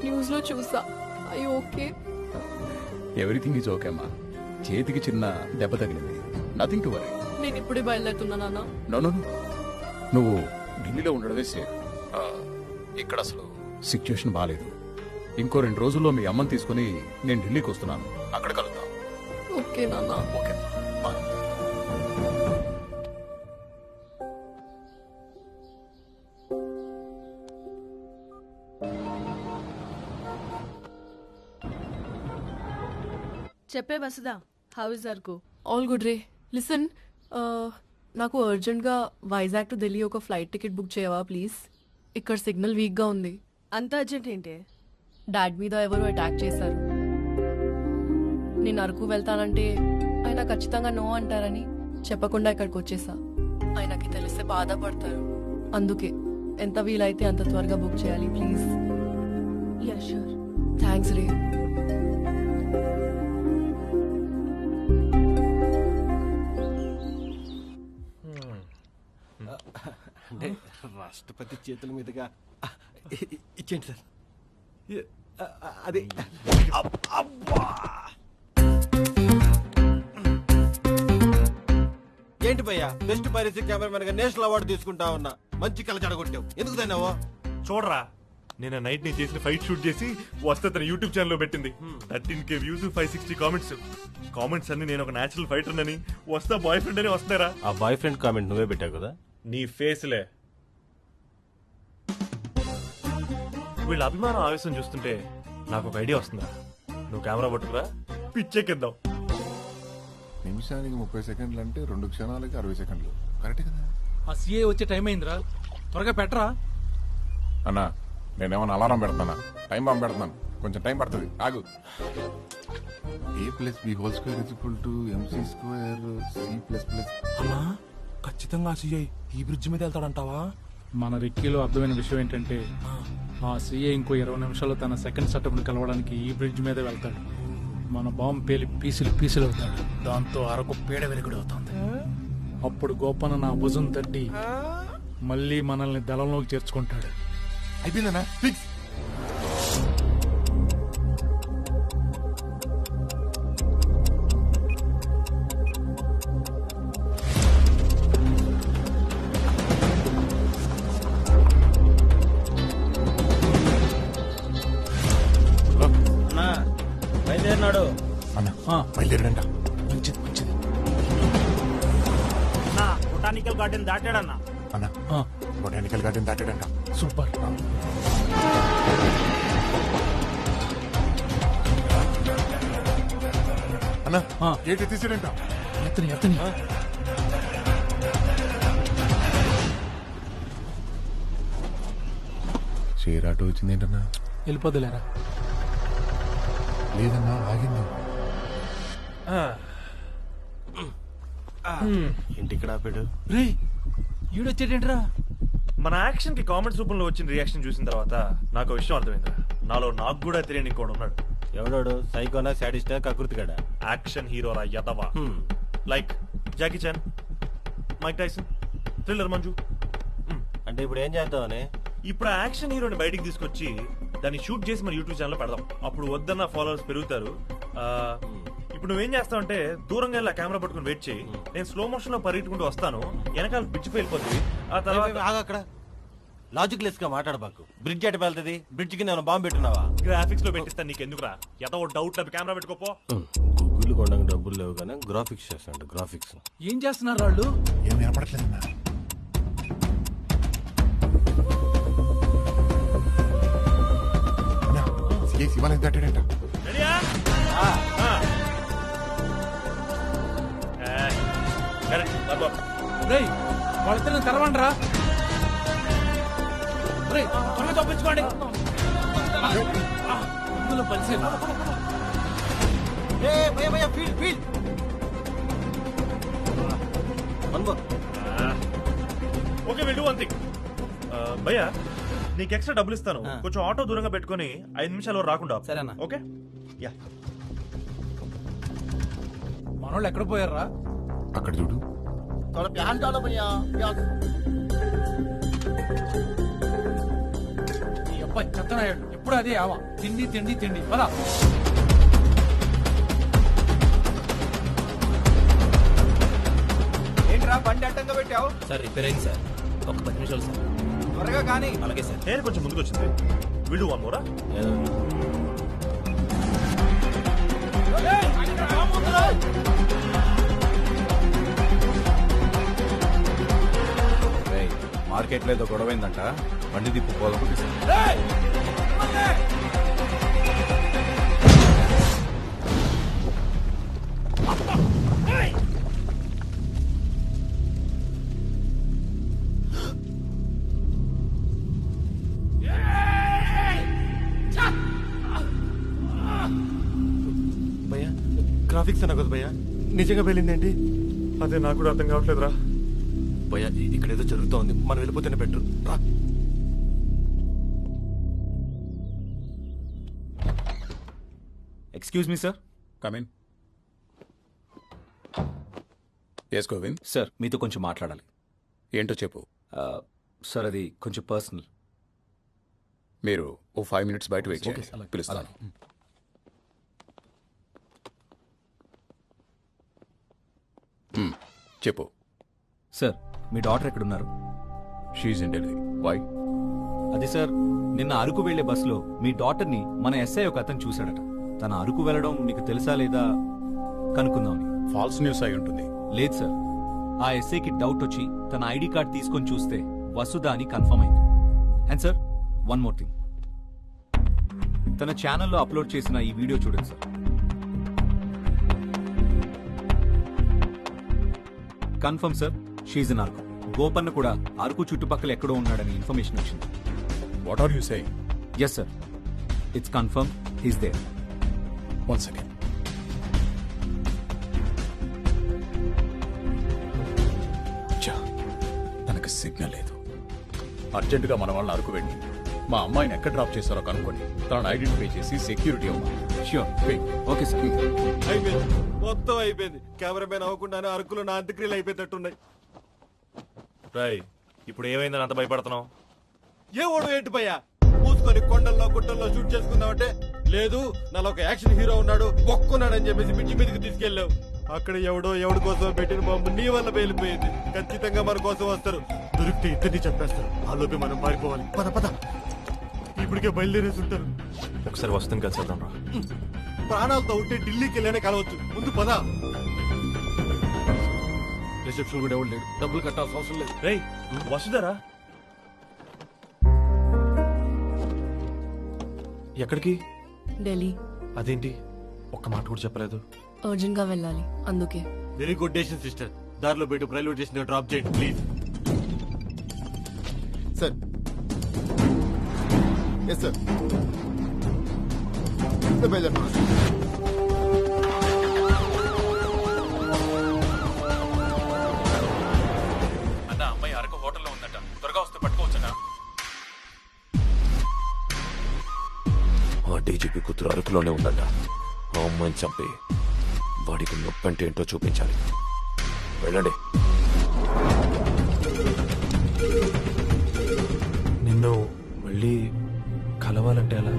న్యూస్ లో చూసా. అయ్యో ఓకే. ఎవ్రీథింగ్ ఈజ్ ఓకే అమ్మా. చేతికి చిన్న దెబ్బ తగిలింది, నథింగ్ టు వరీ. నేను ఇప్పుడే బయలుదేరుతున్నా నాన్న. నో నో, నువ్వు ఢిల్లీలో ఉండడమే సేఫ్. ఇక్కడ అసలు సిచ్యుయేషన్ బాగాలేదు. ఇంకో 2 రోజుల్లో మీ అమ్మని తీసుకుని నేను ఢిల్లీకి వస్తున్నాను. అక్కడ కలుద్దాం. ఓకే నాన్న. ఓకే. చెప్పే Vasudha, how is Araku? All good ray. Listen, నాకు అర్జెంట్గా వైజాగ్ టు ఢిల్లీ ఒక ఫ్లైట్ టికెట్ బుక్ చేయవా ప్లీజ్? ఇక్కడ సిగ్నల్ వీక్గా ఉంది. అంత అర్జెంట్ ఏంటి? డాడ్ మీద ఎవరు అటాక్ చేశారు. నేను అరకు వెళ్తానంటే ఆయన ఖచ్చితంగా నో అంటారని చెప్పకుండా ఇక్కడికి వచ్చేసా. ఆయనకి తెలిస్తే బాధపడతారు. అందుకే ఎంత వీలైతే అంత త్వరగా బుక్ చేయాలి ప్లీజ్. Yeah sure. థ్యాంక్స్ రే. అంటే రాష్ట్రపతి చేతుల మీదుగా ఇచ్చేయండి సార్. అదే ఏంటి భయ్యా, బెస్ట్ పైరసీ కెమెరామెన్ గా నేషనల్ అవార్డు తీసుకుంటా ఉన్నా. మంచి కళ చెడగొట్టావు. ఎందుకు దాన్నావో చూడరా, నేను నైట్ నేను చేసిన ఫైట్ షూట్ చేసి వస్తే తన యూట్యూబ్ ఛానల్ లో పెట్టింది. 13K వ్యూస్, 560 కామెంట్స్ అన్ని నేను ఒక నేచురల్ ఫైటర్ అని, వస్తా బాయ్ ఫ్రెండ్ అని వస్తున్నారా. ఆ బాయ్ ఫ్రెండ్ కామెంట్ నువ్వే పెట్టావు కదా. నీ ఫేస్లే. వీళ్ళ అభిమానం ఆవేశం చూస్తుంటే నాకు ఒక ఐడియా వస్తుందా. నువ్వు కెమెరా పట్టుకురా, పిచ్చెక్కిద్దాం. నిమిషానికి 30 సెకండ్లు అంటే 2 క్షణాలకి 60 సెకండ్లు. కరెక్ట్ కదా? ఆ సీఏ వచ్చే టైం అయిందిరా, త్వరగా పెట్టరా. అన్నా, నేనేమన్నా అలారం పెడతానా? టైం బాంబు పెడతాను. కొంచెం టైం పడుతుంది, ఆగు. A+B² = MC². అమ్మా, ఖచ్చితంగా సీఐ ఈ బ్రిడ్జ్ మీద వెళ్తాడంటావా? మన రిక్కీలో అర్థమైన విషయం ఏంటంటే ఆ సీఐ ఇంకో 20 నిమిషాల్లో తన సెకండ్ సెటప్ ని కలవడానికి ఈ బ్రిడ్జ్ మీదే వెళ్తాడు. మన బాంబు పేలి పీసులు అవుతాడు. దాంతో అరకు పీడ వెలుగుడు అవుతుంది. అప్పుడు గోపన్న నా భుజం తట్టి మళ్ళీ మనల్ని దళంలోకి చేర్చుకుంటాడు. అయిపోయిందన్నా, ఫిక్స్. ఎక్కడున్నాడు? అన్న బయలుదేరాడంట. మంచిది మంచిది. బొటానికల్ గార్డెన్ దాటాడన్నా. అన్న బొటానికల్ గార్డెన్ దాటాడంట. సూపర్. అన్న గేట్ తీసాడంట. ఎత్తని ఎత్తని. షేర్ ఆటో వచ్చింది ఏంటన్నా? వెళ్ళిపోదులేరా. లేదన్నా ఆగింది. ఇంటికి ఆపాడు. రే ఈడొచ్చేటేంట్రా? మన యాక్షన్ కి కామెంట్స్ రూపంలో వచ్చిన రియాక్షన్ చూసిన తర్వాత నాకు ఒక విషయం అర్థమైందా, నాలో నాకు కూడా తెలియని కూడా ఉన్నాడు. ఎవడాడు? సైకోనా, సాడిస్టా, కకృతిగాడా? యాక్షన్ హీరోరా యదవా. Like Jackie Chan, Mike Tyson, thriller Manju. అంటే ఇప్పుడు ఏం చేద్దామని? ఇప్పుడు ఆ యాక్షన్ హీరోని బయటికి తీసుకొచ్చి దాన్ని షూట్ చేసి మన యూట్యూబ్ ఛానల్ పెడదాం. అప్పుడు వద్దన్న ఫాలోవర్స్ పెరుగుతారు. ఇప్పుడు నువ్వేం చేస్తావంటే దూరంగా వెళ్ళి కెమెరా పట్టుకుని వెయిట్ చేయి. నేను స్లో మోషన్ లో పరిగెట్టుకుంటూ వస్తాను. వెనకాల బ్రిడ్జ్ వెళ్ళిపోతుంది. ఆ తర్వాత అక్కడ లాజిక్ లెస్ గా మాట్లాడబాకు. బ్రిడ్జ్ ఎట వెళ్తుంది? బ్రిడ్జ్ కి నేను బాంబు పెట్టున్నావా? గ్రాఫిక్స్ లో పెట్టిస్తాను. నీకు ఎందుకురా? ఏదో డౌట్ లేదు, కెమెరా పెట్టుకోపో. గుగ్గులు కొనడానికి డబ్బులు లేవు కానీ గ్రాఫిక్స్ చేస్తాడు. గ్రాఫిక్స్ ఏం చేస్తున్నారు వాళ్ళు? ఏం వినపడట్లేదన్నా. శివాలయం దాటాడంట. రేయ్ వాళ్ళిద్దరిని తెరవండి రా. రేయ్ త్వరగా తప్పించుకోండి. ఇందులో పనిచేయదు. Okay will do one thing. భయ్యా నీకు ఎక్స్ట్రా డబ్బులు ఇస్తాను. కొంచెం ఆటో దూరంగా పెట్టుకుని 5 నిమిషాలు రాకుండా. సరేనా? Okay yeah. మనోళ్ళు ఎక్కడ పోయారా? అక్కడ చూడు. ఈ అబ్బాయి చెత్తనాయాడు. ఎప్పుడు అదే ఆవా. తిండి తిండి తిండి. పదా ఏంట్రా బండి అడ్డంగా పెట్టావు? సార్ రిపేర్ అయింది సార్. ఒక 10 నిమిషాలు సార్. త్వరగా కానీ. అలాగే సార్. నేను కొంచెం ముందుకు వచ్చింది. Will do one Mora. Market లో ఏదో గొడవైందంట. బండి దిప్పు పోదాం. భయ్యా గ్రాఫిక్స్ అన్నా కదా భయ్యా, నిజంగా వెళ్ళిందేంటి? అదే నాకు కూడా అర్థం కావట్లేదురా. భయ్యా ఇక్కడ ఏదో జరుగుతూ ఉంది, మనం వెళ్ళిపోతేనే బెటర్. రా. Excuse me sir. Come in. Yes Govind. Sir మీతో కొంచెం మాట్లాడాలి. ఏంటో చెప్పు. సార్ అది కొంచెం పర్సనల్. మీరు ఓ 5 మినిట్స్ బయట వెయిట్ చేయండి. అలాగే. పిలుస్తాను. చెప్పు. సార్ మీ డాటర్ ఎక్కడున్నారు? She's in Delhi. వై? అది సార్ నిన్న అరకు వెళ్లే బస్సులో మీ డాటర్ని మన ఎస్ఐ ఒక అతను చూశాడట. తన అరకు వెళ్ళడం మీకు తెలుసా లేదా కనుక్కుందామని. ఫాల్స్ న్యూస్ అయి ఉంటుంది. లేదు సార్, ఆ ఎస్ఐకి డౌట్ వచ్చి తన ఐడి కార్డ్ తీసుకొని చూస్తే వసుధ అని కన్ఫర్మ్ అయింది. And sir one more thing, తన ఛానల్లో అప్లోడ్ చేసిన ఈ వీడియో చూడండి sir. Confirm sir, she's in Araku. Gopanna కూడా అరకు చుట్టుపక్కల ఎక్కడో ఉన్నాడని ఇన్ఫర్మేషన్ వచ్చింది. What are you saying? Yes sir, it's confirm, he's there. One second. తనకు సిగ్నల్ లేదు. అర్జెంటుగా మన వాళ్ళని అరకు వెళ్ళి మా అమ్మాయిని ఎక్కడ డ్రాప్ చేశారో కనుక్కొని తనను ఐడెంటిఫై చేసి సెక్యూరిటీ అవ్వాలి. ష్యూర్. Okay sir. అయిపోయింది, మొత్తం అయిపోయింది. కెమెరామెన్ అవ్వకుండానే అరకులో నా అంత్యక్రియలు అయిపోయేటట్టున్నాయి. రాయ్ ఇప్పుడు ఏమైందని అంత భయపడుతున్నావు? ఏ ఓడు ఏంటి భయ్యా? పూసుకొని కొండల్లో గుట్టల్లో షూట్ చేసుకుందామంటే లేదు, నాలో ఒక యాక్షన్ హీరో ఉన్నాడు ఒక్కున్నాడని చెప్పేసి బిడ్జి మీదకి తీసుకెళ్ళావు. అక్కడ ఎవడి కోసం పెట్టిన బాంబు నీ వల్ల పేలిపోయింది. ఖచ్చితంగా మన కోసం వస్తారు, దొరికితే ఇద్దరిని చెప్పేస్తారు. ఆ లోపే మనం మారిపోవాలి. పద పద, ఇప్పటికే బయలుదేరేసి ఉంటారు. ఒకసారి వస్తుంది కలిసేద్దాం రా. ప్రాణాలతో ఉంటే ఢిల్లీకి వెళ్ళానే కలవచ్చు. ముందు పద. రిసెప్షన్ కూడా ఎవరు లేడు, డబ్బులు కట్టాల్సిన అవసరం లేదు. రేయ్ వసుధరా ఎక్కడికి? ఢిల్లీ. అదేంటి ఒక్క మాట కూడా చెప్పలేదు? అర్జెంట్ గా వెళ్ళాలి అందుకే. వెరీ గుడ్ డేషన్ సిస్టర్. దారిలో బయట రైల్వే స్టేషన్ డ్రాప్ చేయండి ప్లీజ్. Sir yes sir. అన్న అమ్మాయి అరకు హోటల్లో ఉందట, త్వరగా వస్తే పట్టుకోవచ్చనా? ఆ డీజీపీ కూతురు అరకులోనే ఉందంట. ఆ అమ్మాయిని చంపి వాడికి నొప్పి అంటే ఏంటో చూపించాలి. వెళ్ళండి. నిన్ను మళ్ళీ కలవాలంటే ఎలా?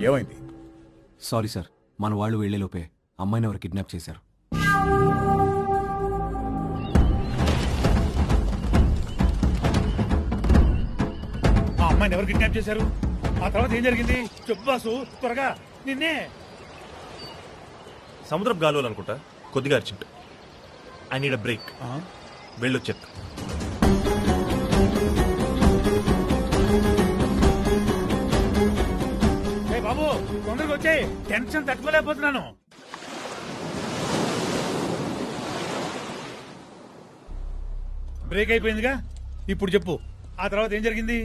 ఏమైంది? సారీ సార్, మన వాళ్ళు వెళ్లేలోపే అమ్మాయిని ఎవరు కిడ్నాప్ చేశారు. ఆ అమ్మాయిని ఎవరు కిడ్నాప్ చేశారు? ఆ తర్వాత ఏం జరిగింది చెప్పు బాసు, త్వరగా. నిన్నే సముద్రపు గాలువలు అనుకుంటా, కొద్దిగా urgent. I need a break. వెళ్ళొచ్చేస్తా. బాబు తొందరగా వచ్చాయి, టెన్షన్ తట్టుకోలేకపోతున్నాను. బ్రేక్ అయిపోయిందిగా, ఇప్పుడు చెప్పు ఆ తర్వాత ఏం జరిగింది?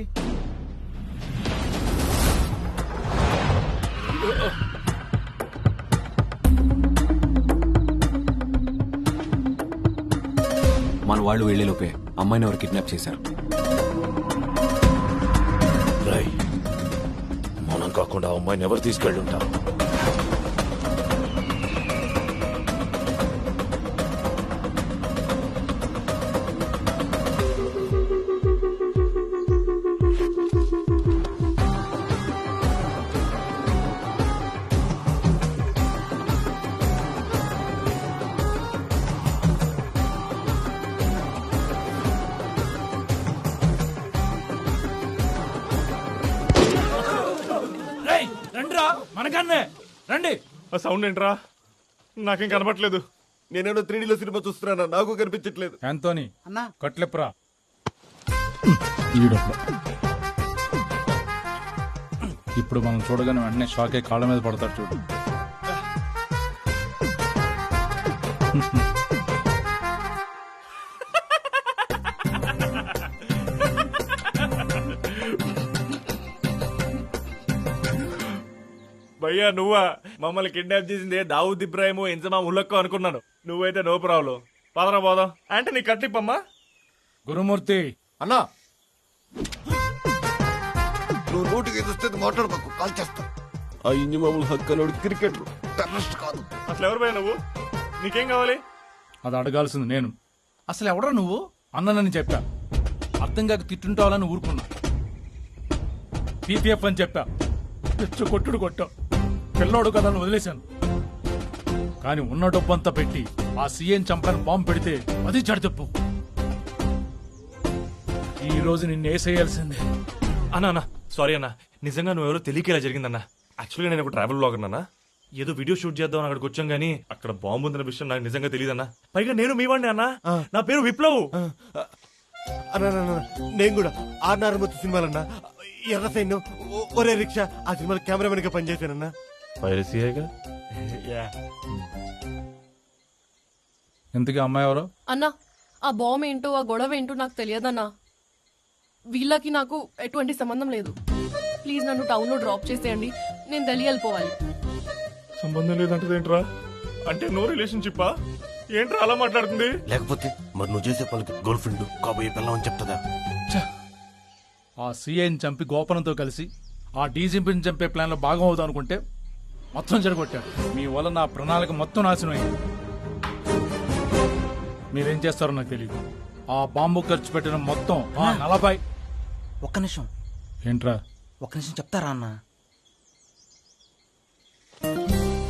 మన వాళ్ళు వెళ్లేలోపే అమ్మాయిని ఎవరు కిడ్నాప్ చేశారు. మనం కాకుండా ఆ అమ్మాయిని ఎవరు తీసుకెళ్ళుంటారు? రండిరా, మనకన్నే రండి. ఆ సౌండ్ ఏంట్రా? నాకేం కనపట్లేదు. నేనేమో 3Dలో సినిమా చూస్తున్నానా, నాకు కనిపించట్లేదు. యాంతోని అన్నా కట్లెప్రా. ఇప్పుడు మనం చూడగానే వెంటనే షాక్ అయి కాళ్ళ మీద పడతాడు చూడు. భయ్యా నువ్వా? మమ్మల్ని కిడ్నాప్ చేసింది దావుద్ ఇబ్రాహిం ఇంజమా ఉల్లక్కో అనుకున్నాను. నువ్వైతే నో ప్రాబ్లం. పదరా పోదాం. అంటే నీ కట్టిప్పమ్మా. గురుమూర్తి అన్నా, నువ్వు నోటికి చూస్తే మాట్లాడబాకు, కాల్ చేస్తా. ఆ ఇంజమాములు హక్కలోడు క్రికెటర్, టెర్రరిస్ట్ కాదు. అసలు ఎవరు భయ్యా నువ్వు? నీకేం కావాలి? అది అడగాల్సింది నేను. అసలు ఎవడా నువ్వు? అన్ననని చెప్పా. అర్థం కాక తిట్టుంటావాలని ఊరుకున్నా. పీపీఎఫ్ అని చెప్పా. కొట్టుడు కొట్టావు. పిల్లోడు కదా అని వదిలేశాను. కానీ ఉన్న డబ్బంతా పెట్టి ఆ సీఎం చంపని బాంబు పెడితే అది చెడతప్పు. ఈ రోజు నిన్ను వేసేయాల్సిందే. అన్నా సారీ అన్నా, నిజంగా నువ్వెవరో తెలియక ఇలా జరిగిందన్నా. యాక్చువల్గా నేను ఒక ట్రావెల్ బ్లాగర్ అన్నా. ఏదో వీడియో షూట్ చేద్దాం అక్కడికి వచ్చాం గానీ అక్కడ బాంబు ఉందన్న విషయం నాకు నిజంగా తెలియదన్నా. పైగా నేను మీ వాడిని అన్నా. నా పేరు విప్లవ్. అన్నా నేను కూడా ఆర్నారమూర్తి సినిమాలన్నా, ఎర్ర సైన్, ఒరే రిక్షా ఆ సినిమాలో కెమెరామెన్ గా పనిచేశానన్నా. ఇంతకీ అమ్మాయి ఎవరో? అన్నా ఆ బాంబు ఏంటో ఆ గొడవ ఏంటో నాకు తెలియదన్నా. వీళ్ళకి నాకు ఎటువంటి సంబంధం లేదు. ప్లీజ్ నన్ను టౌన్ లో డ్రాప్ చేసేయండి, నేను ఢిల్లీ వెళ్ళిపోవాలి. సంబంధం లేదంటదేంట్రా? అంటే నో రిలేషన్షిప్పా? ఏంట్రా అలా మాట్లాడుతుంది? లేకపోతే మరి నువ్వు చేసే పనికి గర్ల్ ఫ్రెండ్ కాబోయే పిల్లం అని చెప్తుందా? ఆ సీఐని చంపి గోపనంతో కలిసి ఆ డీజీపీని చంపే ప్లాన్ లో భాగం అవుతాం అనుకుంటే మొత్తం చెడగొట్టాడు. మీ వల్ల నా ప్రణాళిక మొత్తం నాశనం అయింది. మీరేం చేస్తారో నాకు తెలియదు. ఆ బాంబు ఖర్చు పెట్టిన మొత్తం ఆ 40. ఒక్క నిమిషం ఏంట్రా? ఒక్క నిమిషం చెప్తారా అన్న?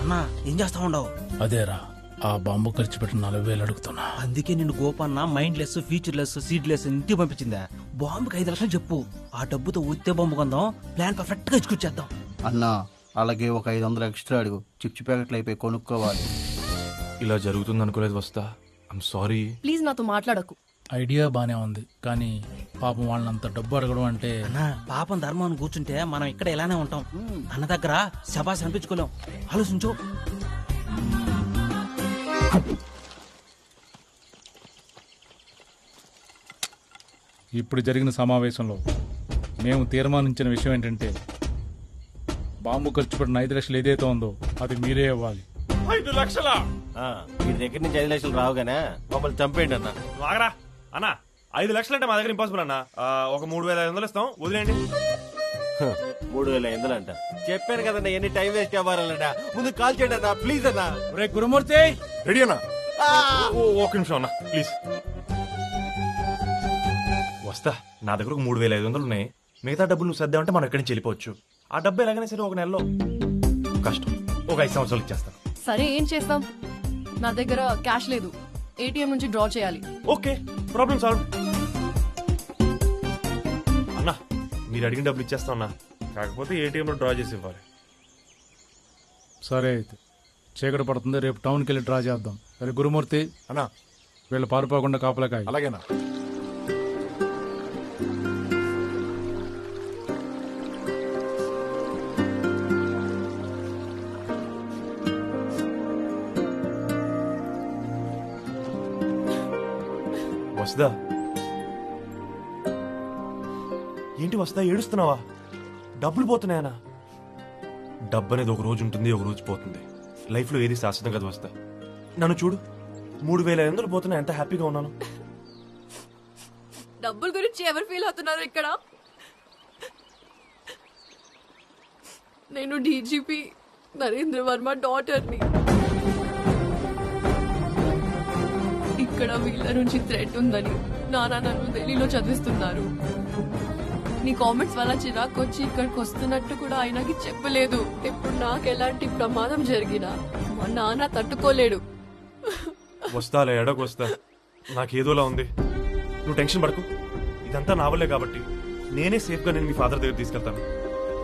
అన్నా ఏం చేస్తా ఉండవు? అదేరా, ఆ బాంబు ఖర్చు పెట్టిన 40,000 అడుగుతున్నా. అందుకే నిన్ను గోపన్న మైండ్లెస్, ఫ్యూచర్లెస్, సీడ్లెస్ ఇంటికి పంపించిందా? బాంబుకి 5 లక్షలు చెప్పు, ఆ డబ్బుతో ఉత్తే బాంబు కొందాం, ప్లాన్ పర్ఫెక్ట్ గా ఎగ్జిక్యూట్ చేద్దాం. అన్నా అలాగే ఒక 500 ఎక్స్ట్రా అడుగు, చిప్స్ ప్యాకెట్లు అయిపోయి కొనుక్కోవాలి. ఇలా జరుగుతుంది అనుకోలేదు వస్తా. I'm sorry. ప్లీజ్ నాతో మాట్లాడకు. ఐడియా బానే ఉంది, కానీ పాపం వాళ్ళంత డబ్బు అడగడం అంటే. అన్నా పాపం ధర్మం అని కూర్చుంటే మనం ఇక్కడ ఇలానే ఉంటాం. అన్న దగ్గర శబాస్ అనిపించుకోలేం. ఆలోచించు. ఇప్పుడు జరిగిన సమావేశంలో మేము తీర్మానించిన విషయం ఏంటంటే, బాంబు ఖర్చు పెట్టిన 5 లక్షలు ఏదైతే ఉందో అది మీరే ఇవ్వాలి. 5 లక్షలా? మీ దగ్గర నుంచి 5 లక్షలు రావుగానే మమ్మల్ని చంపేయండి అన్న. ఆగరా అన్న, 5 లక్షలు అంటే మా దగ్గర ఇంపాసిబుల్ అన్న. ఒక 3,500 ఇస్తాం, వదిలేండి. 3,500 అంట. చెప్పాను కదన్నా, ఎన్ని టైం వేస్ట్ అవ్వాలన్న. ముందు కాల్ చేయండి అన్న, ప్లీజ్ అన్న. రే గురుమూర్తి, రెడీ అన్న. ఒక నిమిషం అన్న ప్లీజ్. వస్తా. నా దగ్గర ఒక 3,500 ఉన్నాయి. మిగతా డబ్బులు నువ్వు సర్దామంటే మనం ఎక్కడి నుంచి వెళ్ళిపోవచ్చు. ఆ డబ్బు ఎలాగైనా సరే ఒక నెలలో, కష్టం ఒక 5 సంవత్సరాలు ఇచ్చేస్తాను. సరే ఏం చేస్తాం? నా దగ్గర క్యాష్ లేదు, ఏటీఎం నుంచి డ్రా చేయాలి. Okay, problem solve. అన్నా మీరు అడిగిన డబ్బులు ఇచ్చేస్తా అన్నా, కాకపోతే ఏటీఎంలో డ్రా చేసి ఇవ్వాలి. సరే అయితే చీకటి పడుతుంది, రేపు టౌన్కి వెళ్ళి డ్రా చేద్దాం. సరే గురుమూర్తి అన్నా, వీళ్ళు పారిపోకుండా కాపలాకాయ. అలాగేనా? వస్తా. ఏంటి వస్తా, ఏడుస్తున్నావా? డబ్బులు పోతున్నాయనా? డబ్బు అనేది ఒక రోజు ఉంటుంది, ఒక రోజు పోతుంది. లైఫ్ లో ఏది శాశ్వతం కదా వస్తా. నన్ను చూడు, 3,500 పోతున్నాయి, ఎంత హ్యాపీగా ఉన్నాను. డబ్బుల గురించి ఎవరు ఫీల్ అవుతున్నారు ఇక్కడ? నేను డీజీపీ నరేంద్ర వర్మ డాటర్ని. ఇక్కడ వీళ్ళ నుంచి థ్రెట్ ఉందని నాన్న నన్ను ఢిల్లీలో చదివిస్తున్నారు. నీ కామెంట్స్ వల్ల చిరాకు వచ్చి ఇక్కడికి వస్తున్నట్టు కూడా ఆయనకి చెప్పలేదు. ఇప్పుడు నాకు ఎలాంటి ప్రమాదం జరిగినా మా నాన్న తట్టుకోలేడు. వస్తాలే, ఎడకు వస్తా. నాకేదోలా ఉంది. నువ్వు టెన్షన్ పడకు, ఇదంతా నా వల్లే కాబట్టి నేనే సేఫ్ గా నేను మీ ఫాదర్ దగ్గర తీసుకెళ్తాను.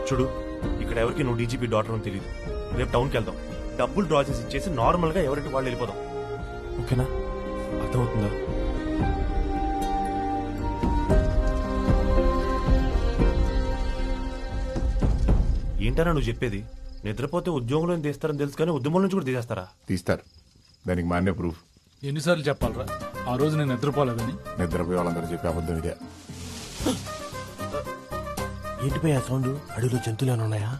చూడు, ఇక్కడ ఎవరికి నువ్వు డీజీపీ డాటర్ అని తెలియదు. రేపు టౌన్కి వెళ్దాం, డబ్బులు డ్రా చేసి ఇచ్చేసి నార్మల్ గా ఎవరికి వాళ్ళు వెళ్ళిపోదాం. ఓకేనా? అర్థమవుతుందా? ఏంటన్నా నువ్వు చెప్పేది? నిద్రపోతే ఉద్యోగంలో తీస్తారని తెలుసు కానీ ఉద్యమం నుంచి కూడా తీసేస్తారా? తీస్తారు, దానికి మాన్య ప్రూఫ్. ఎన్నిసార్లు చెప్పాలరా ఆ రోజు నేను నిద్రపోలేదని? నిద్రపోయే వాళ్ళందరూ చెప్పే అబద్ధం ఇదే. ఏంటిపై ఆ సౌండ్? అడవిలో జంతువులు ఏమైనా ఉన్నాయా?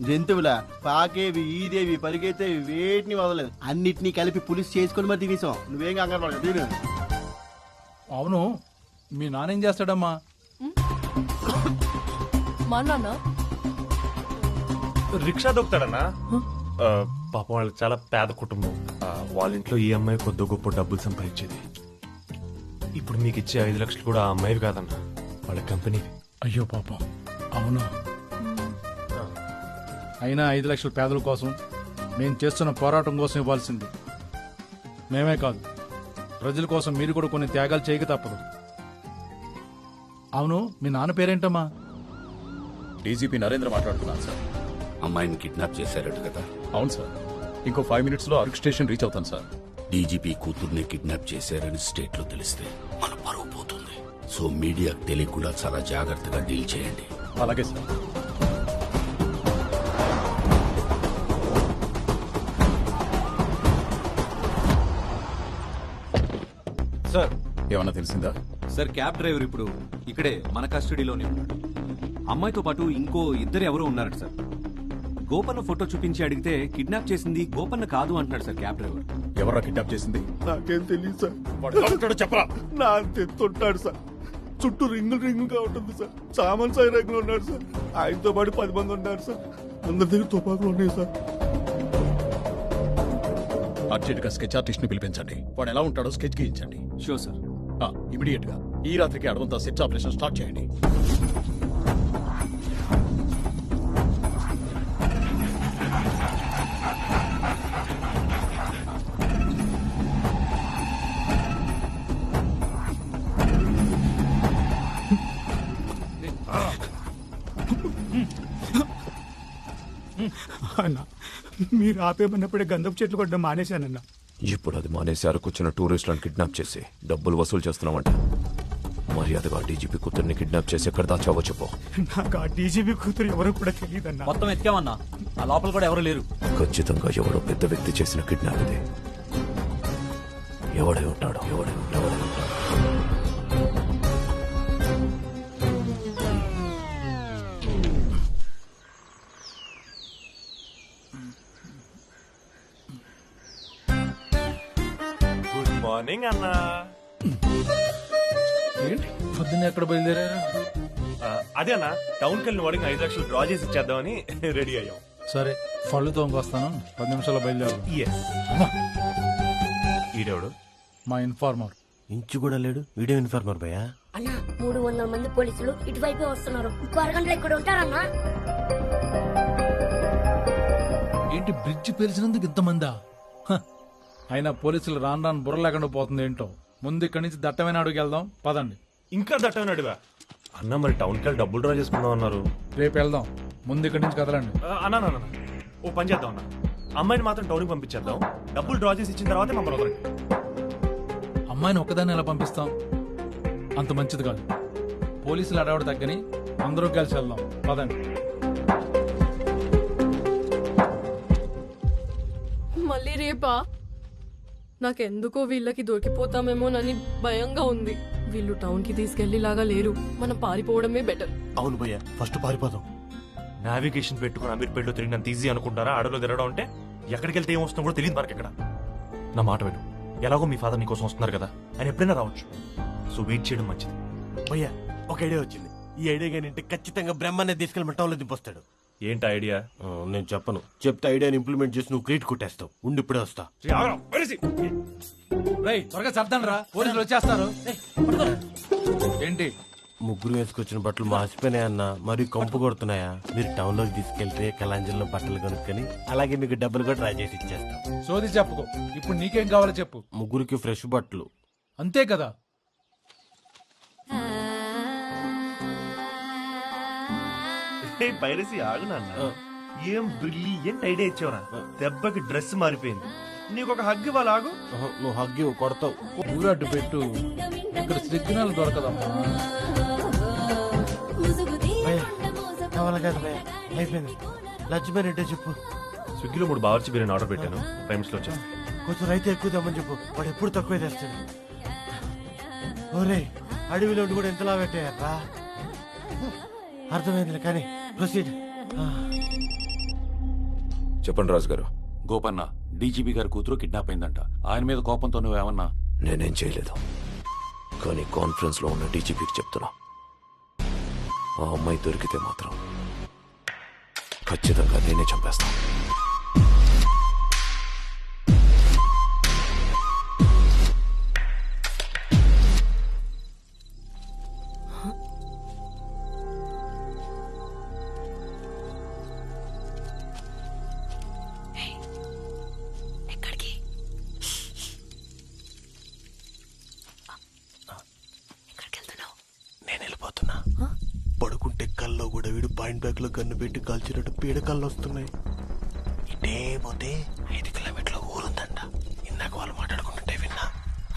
జంతువులా? పాకేవి, ఈదేవి, పరిగెత్తేవి వేటిని వదలేదు. అన్నిటినీ కలిపి పులిస్ చేసుకొని మరి తీసాం. నువ్వేం కంగారు పడకు. అవును, మీ నాన్న ఏం చేస్తాడమ్మా? మా నాన్న రిక్షా దొక్కుతాడన్నా. పాపం వాళ్ళకి చాలా పేద కుటుంబం. వాళ్ళ ఇంట్లో ఈ అమ్మాయి కొద్ది గొప్ప డబ్బులు సంపాదించేది. ఇప్పుడు మీకు ఇచ్చే 5 లక్షలు కూడా ఆ అమ్మాయివి కాదన్నా, వాళ్ళ కంపెనీ. అయ్యో పాపం. అవును, అయినా 5 లక్షల పేదల కోసం మేము చేస్తున్న పోరాటం కోసం ఇవ్వాల్సింది. మేమే కాదు, ప్రజల కోసం మీరు కూడా కొన్ని త్యాగాలు చేయక తప్పదు. అవును, మీ నాన్న పేరేంటమ్మా? డీజీపీ నరేంద్ర మాట్లాడుతున్నాను సార్. అమ్మాయిని కిడ్నాప్ చేశారట కదా? అవును సార్. ఇంకో 5 minutes లో అరకు స్టేషన్ రీచ్ అవుతాను సార్. డీజీపీ కూతుర్ని కిడ్నాప్ చేశారని స్టేట్ లో తెలిస్తే మన పరువు పోతుంది. సో మీడియాకు తెలియకుండా చాలా జాగ్రత్తగా డీల్ చేయండి. అలాగే సార్. సార్, ఏమన్నా తెలిసిందా? సార్, క్యాబ్ డ్రైవర్ ఇప్పుడు ఇక్కడే మన కస్టడీలోనే ఉన్నాడు. అమ్మాయితో పాటు ఇంకో 2 ఎవరో ఉన్నారట సార్. గోపన్న ఫోటో చూపించి అడిగితే కిడ్నాప్ చేసింది గోపన్న కాదు అంటున్నాడు సార్ క్యాబ్ డ్రైవర్. ఎవరా కిడ్నాప్ చేసింది? నాకేం తెలియదు సార్. వాడు చెప్పరా? నా తెస్తుంటాడు సార్. చుట్టూ రింగుగా ఉంటుంది సార్. సామాన్ సాయి రంగులో ఉన్నాడు సార్. ఆయనతో పాటు 10 మంది ఉన్నారు సార్. అందరి దగ్గర తుపాకులు ఉన్నాయి సార్. అర్జెంట్ గా స్కెచ్ ఆర్టిస్ట్ ని పిలిపించండి. వాడు ఎలా ఉంటాడో స్కెచ్ గీయించండి. Sure sir. ఇమీడియట్ గా ఈ రాత్రికి అడవంతా సెర్చ్ ఆపరేషన్ స్టార్ట్ చేయండి. అన్న మీరు ఆపేమన్నప్పుడే గంధపు చెట్లు కొట్టడం మానేశానన్న. ఇప్పుడు అది మానేసి అరకొచ్చిన టూరిస్టులను కిడ్నాప్ చేసి డబ్బులు వసూలు చేస్తున్నామంట. మర్యాదగా డీజీపీ కూతుర్ని కిడ్నాప్ చేసి ఎక్కడ దాచావో చెప్పు. నాకు ఆ డీజీపీ కూతురు ఎవరో కూడా తెలియదన్నా. మొత్తం ఎత్తికామన్నా, ఆ లోపల కూడా ఎవరు లేరు. ఖచ్చితంగా ఎవడో పెద్ద వ్యక్తి చేసిన కిడ్నాప్ ఇది. ఎవడై ఉంటాడో ఎవడై ఉంటాడో గుడ్ మార్నింగ్ అన్నా. ఏంటి పొద్దున్న ఎక్కడ బయలుదేరారు? అదే అన్న, టౌన్కి వెళ్ళిన వాడికి 5 లక్షలు డ్రా చేసి ఇచ్చేద్దామని రెడీ అయ్యాం. సరే పళ్ళు తోముకొస్తాను, 10 నిమిషాల్లో బయలుదేరు. ఈడెవడు? మా ఇన్ఫార్మర్. ఇంచు కూడా లేడు. వీడియో ఇన్ఫార్మర్ భయ్యా. అన్న 300 మంది పోలీసులు ఇటువైపే వస్తున్నారు. ఇంకో అరగంటలో ఇక్కడ ఉంటారన్నా. ఏంటి బ్రిడ్జ్ పేల్చినందుకు ఇంతమందా? అయినా పోలీసులు రాను రాను బుర్ర లేకుండా పోతుంది ఏంటో. ముందు ఇక్కడి నుంచి దట్టమైన అడుగు వెళ్దాం, పదండి. ఇంకా దట్టమైన అడుగా అన్న? మరి టౌన్కి వెళ్ళి డబ్బులు డ్రా చేసుకుందాం అన్నారు. రేపు వెళ్దాం, ముందు ఇక్కడి నుంచి కదలండి. అన్నా ఓ పని చేద్దాం అన్న, అమ్మాయిని మాత్రం టౌన్కి పంపించేద్దాం. డబ్బులు డ్రా చేసి ఇచ్చిన తర్వాతే మమ్మల్ని వదలండి. అమ్మాయిని ఒక్కదాన్ని ఎలా పంపిస్తాం? అంత మంచిది కాదు. పోలీసులు అడవాడు తగ్గని అందరూ కలిసి వెళ్దాం, పదండి. మళ్ళీ రేపా? నాకెందుకో వీళ్ళకి దొరికిపోతామేమోనని భయంగా ఉంది. వీళ్ళు టౌన్ కి తీసుకెళ్లేలాగా లేరు. మనం పారిపోవడమే బెటర్. అవును భయ్యా, ఫస్ట్ పారిపోదాం. నావిగేషన్ పెట్టుకుని అమీర్పేటలో తిరిగినంత ఈజీ అనుకుంటారా? అడవిలో తిరగడం అంటే ఎక్కడికి వెళ్తే ఏం వస్తుందో కూడా తెలియదు మనకి. ఎక్కడ నా మాట విను, ఎలాగో మీ ఫాదర్ నీకోసం వస్తున్నారు కదా, ఆయన ఎప్పుడైనా రావచ్చు. సో వెయిట్ చేయడం మంచిది. భయ్యా ఒక ఐడియా వచ్చింది. ఈ ఐడియా కానీ ఖచ్చితంగా బ్రహ్మనే తీసుకెళ్ళి మన టౌన్లో దింపొస్తాడు. ఏంటి ఐడియా? నేను చెప్పను. చెప్తే ఐడియాని ఇంప్లిమెంట్ చేసి నువ్వు క్రియేట్ కొట్టేస్తావు. ఉండి ఇప్పుడే వస్తా. త్వరగా చెప్తాను రా, పోలీసులు వచ్చేస్తారు. ఏంటి ముగ్గురు వేసుకొచ్చిన బట్టలు మాసిపోయినాయి అన్న, మరి కంపు కొడుతున్నాయా? మీరు టౌన్ లోకి తీసుకెళ్తే కలాంజల్లో బట్టలు కొనుక్కొని అలాగే మీకు డబ్బులు కూడా ట్రై చేసి ఇచ్చేస్తాం. సోది చెప్పుకో, ఇప్పుడు నీకేం కావాలో చెప్పు. ముగ్గురికి ఫ్రెష్ బట్టలు. అంతే కదా? పైరసీ ఆగు నాన్న. ఏం బ్రిలియంట్ ఐడియా ఇచ్చావురా. దెబ్బకి డ్రెస్ మారిపోయింది. నీకు ఒక హగ్ ఇవ్వాలి. ఆగు. నువ్వు హగ్ కొడతావు. ఊరట్టు పెట్టు, ఇక్కడ సిగ్నల్ దొరకదమ్మా. కావాలి కదా భయ, అయిపోయింది. లంచ్ బిర్యానీ చెప్పు. స్విగ్గీలో 3 బావర్చి బిర్యానీ ఆర్డర్ పెట్టాను, 5 నిమిషాలు వచ్చేస్తాను. కొంచెం రైతే ఎక్కువ తెమ్మని చెప్పు, వాడు ఎప్పుడు తక్కువ తెస్తాడు. ఓరే అడవిలో ఉండి కూడా ఎంతలా పెట్టాయరా. అర్థమైంది కానీ ప్రొసీడ్. చెప్పండి రాజు గారు. గోపన్న, డీజీపీ గారి కూతురు కిడ్నాప్ అయిందంట. ఆయన మీద కోపంతో నువ్వేమన్నా? నేనేం చేయలేదు, కానీ కాన్ఫరెన్స్ లో ఉన్న డీజీపీకి చెప్తున్నా, ఆ అమ్మాయి దొరికితే మాత్రం ఖచ్చితంగా నేనే చంపేస్తాను. నేను వెళ్ళిపోతున్నా. పడుకుంటే కల్లో కూడా వీడు పాయింట్ బ్యాగ్ లో గన్ను పెట్టి కాల్చినట్టు పీడకల్లో వస్తున్నాయి. ఇటే పోతే 5 కిలోమీటర్ల ఊరుందంట. ఇందాక వాళ్ళు మాట్లాడుకుంటుంటే విన్నా.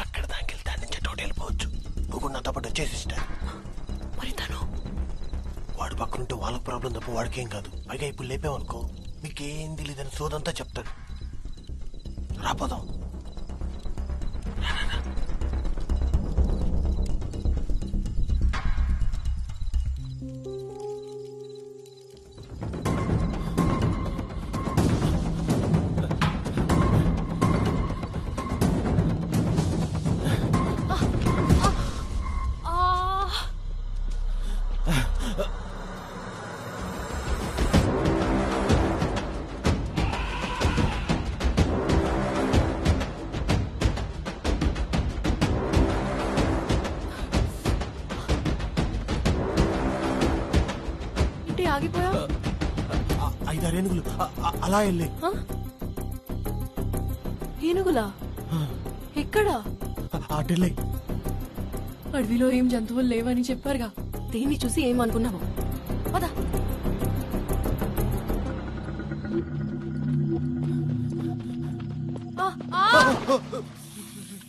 అక్కడ దానికి వెళ్తే దాని నుంచి టోటల్ వెళ్ళిపోవచ్చు. నువ్వు నాతో పాటు వచ్చేసిస్తా. మరి తను వాడు పక్కనుంటే వాళ్ళకి ప్రాబ్లం తప్ప వాడికేం కాదు. పైగా ఇప్పుడు లేపావనుకో మీకేం తెలియదని సోదంతా చెప్తాడు. రాపోదాం. 5-6 ఏనుగులు అలా వెళ్ళి ఏనుగులా ఎక్కడా? అటెళ్ళి అడవిలో ఏం జంతువులు లేవని చెప్పారుగా, దేన్ని చూసి ఏమనుకున్నావు? పదా.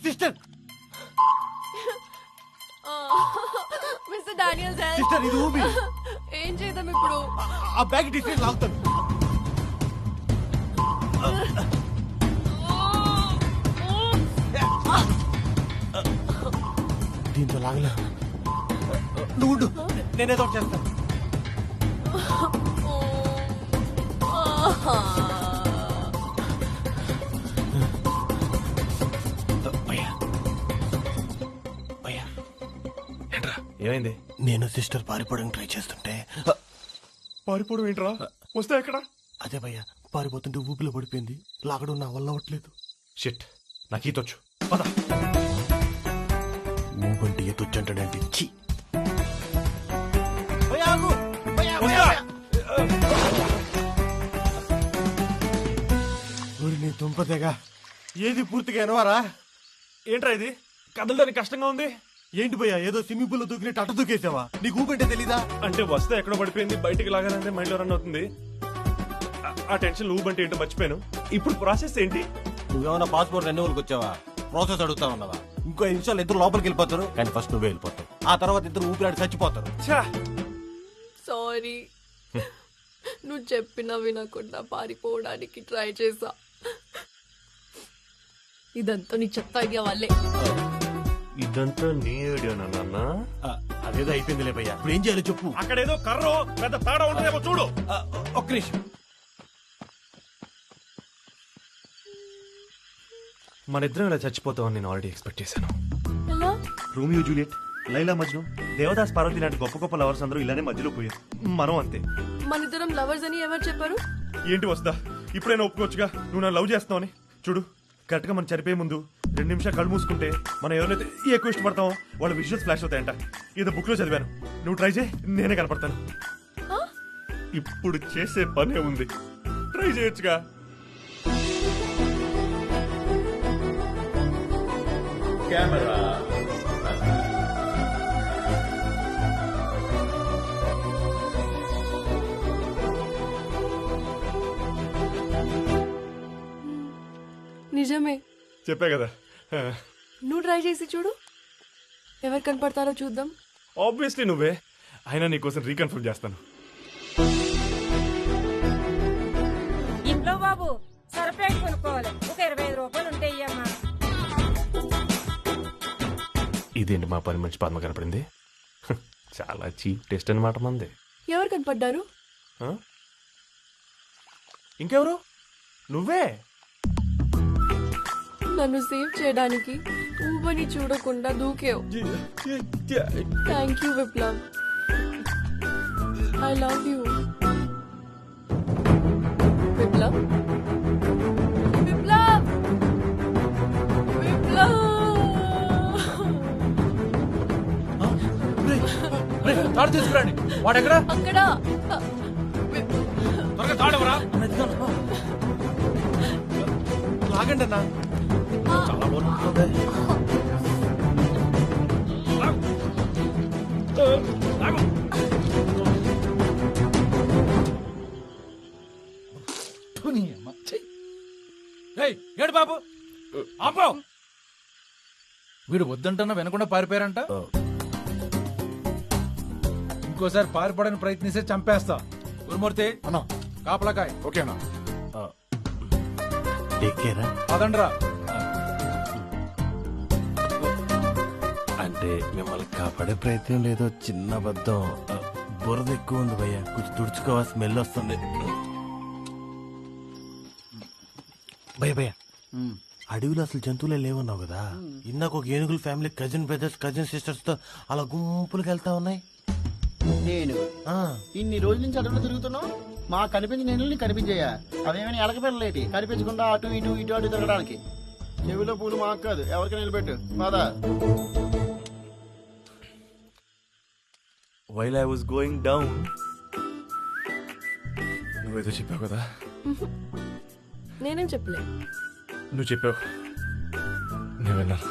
Sister mister Daniel sir, sister ఇది ఊబి. ఏం చేద్దాం ఇప్పుడు? ఆ బ్యాగ్ డిస్టెన్స్ లాగుతాను. దీంతో లాగలే. నువ్వు ఉండు, నేనేదో ఒకటి చేస్తాను. ఏమైంది? నేను సిస్టర్ పారిపోవడానికి ట్రై చేస్తుంటే. పారిపోవడం ఏంట్రా? వస్తే ఎక్కడ? అదే భయ్యా, పారిపోతుంటే ఊపిలో పడిపోయింది. లాగడం నా వల్ల అవ్వట్లేదు. షిట్, నాకు ఈతొచ్చు. పద. ఊబంటి ఈతొచ్చంటాడంటే చి. నీ తుంపదేగా ఏది పూర్తిగా ఎనవారా? ఏంట్రా ఇది? కదలడానికి కష్టంగా ఉంది. ఏంటి భయ్యా, ఏదో స్విమ్మింగ్ పూల్ లో దూకినట్టు అట్ట దూకేసావా? నీకు ఊపంటే తెలీదా? అంటే వస్తే ఎక్కడో పడిపోయింది, బయటికి లాగాలంటే మైండ్ లో రన్ అవుతుంది. ఆ టెన్షన్ ఊబంటే ఏంటో మర్చిపోయాను. ఇప్పుడు ప్రాసెస్ ఏంటి? నువ్వేమన్నా పాస్పోర్ట్ రెన్యువల్కి వచ్చావా? ప్రాసెస్ అడుగుతా ఉన్నావా? ఇంకో 5 నిమిషాలు ఇద్దరు లోపలికి వెళ్ళిపోతారు, కానీ ఫస్ట్ నువ్వే వెళ్ళిపోతావు. ఆ తర్వాత ఇద్దరు ఊపిరాడి చచ్చిపోతారు. సారీ, నువ్వు చెప్పినా వినకుండా పారిపోవడానికి ట్రై చేసా. ఇదంతా నీ చెత్త ఐడియా వల్లే. ఇదంతా నీ ఐడియానా నాన్న? అదేదో అయిపోయిందిలే భయ్యా, ఇప్పుడు ఏం చేయాలో చెప్పు. అక్కడేదో కర్రో పెద్ద తేడా ఉంటుందేమో చూడు. ఒక్క నిమిషం. మన ఇద్దరం ఇలా చచ్చిపోతామని నేను ఆల్రెడీ ఎక్స్పెక్ట్ చేశాను. ఎలా? రోమియో జూలియట్, లైలా మజ్ను, దేవదాస్ పార్వతి లాంటి గొప్ప గొప్ప లవర్స్ అందరూ ఇలానే మధ్యలో పోయారు. మనం అంతే. మన ఇద్దరం లవర్స్ అని ఎవరు చెప్పారు? ఏంటి వస్తా, ఇప్పుడైనా ఒప్పుకోవచ్చుగా నువ్వు నన్ను లవ్ చేస్తావని. చూడు, కరెక్ట్ గా మనం చనిపోయే ముందు 2 నిమిషాలు కళ్ళు మూసుకుంటే మనం ఎవరైతే ఎక్కువ ఇష్టపడతామో వాళ్ళ విజువల్స్ ఫ్లాష్ అవుతాయంట. ఇది బుక్ లో చదివాను. నువ్వు ట్రై చేయి, నేనే కనపడతాను. ఇప్పుడు చేసే పనే ఉంది, ట్రై చేయొచ్చుగా. కెమెరా నిజమే, చెప్పా కదా. నువ్వు ట్రై చేసి చూడు, ఎవరు కనపడతారో చూద్దాం. ఆబ్వియస్లీ నువ్వే. అయినా నీకోసం రీకన్ఫర్మ్ చేస్తాను. ఇంట్లో బాబు సరపేట కొనుక్కోవాలి, ఒక 25 రూపాయలు ఉంటే ఇయ్యమ్మా. ఇదేంటి మా పని మంచి పద్మ కనపడింది? చాలా చీప్ టెస్ట్ అనమాట మంది. ఎవరు కనపడ్డారు? ఇంకెవరు? నువ్వే. నన్ను సేవ్ చేయడానికి ఊబని చూడకుండా దూకేవు. Thank you Viplav, I love you. Viplav, Viplav, Viplav. తాడు తీసుకురండి. వాడెక్కడ? అక్కడ. త్వరగా తాడవరా. లాగండి అన్నా. చాలా బాగుంటుంది. ఏడు బాబు ఆపో. వీడు వద్దంటున్నా వినకుండా పారిపోయారంట. ఇంకోసారి పారిపోవడానికి ప్రయత్నిస్తే చంపేస్తా. గురుమూర్తి అన్నా, కాపలాకాయ్. ఓకేనా? పదండ్రా. అంటే మిమ్మల్ని కాపాడే ప్రయత్నం లేదో, చిన్న అబద్ధం. బురద ఎక్కువ ఉంది భయ్యా, కొంచెం తుడుచుకోవా, స్మెల్ వస్తుంది. భయ్య భయ్య, అడవిలో అసలు జంతువులే లేవన్నావు కదా. ఇందాక ఒక ఏనుగుల family cousin brothers cousin sisters తో అలా గుంపులకు వెళ్తా ఉన్నాయి. నేను ఇన్ని రోజుల నుంచి అడవిలో తిరుగుతున్నావు, మా కనిపించిన ఏనుగుల్ని కనిపించాయా? అవేమైనా ఎలకపిల్లలేటి కనిపించకుండా అటు ఇటు ఇటు అటు తిరగడానికి? చెవిలో పూలు మాకు కాదు, ఎవరికైనా నిలబెట్టు. బాదా while I was going down, నువ్వు నువ్వేదో చెప్పావు కదా. నేనేం చెప్పలే. నువ్వు చెప్పావు, నేను విన్నాను.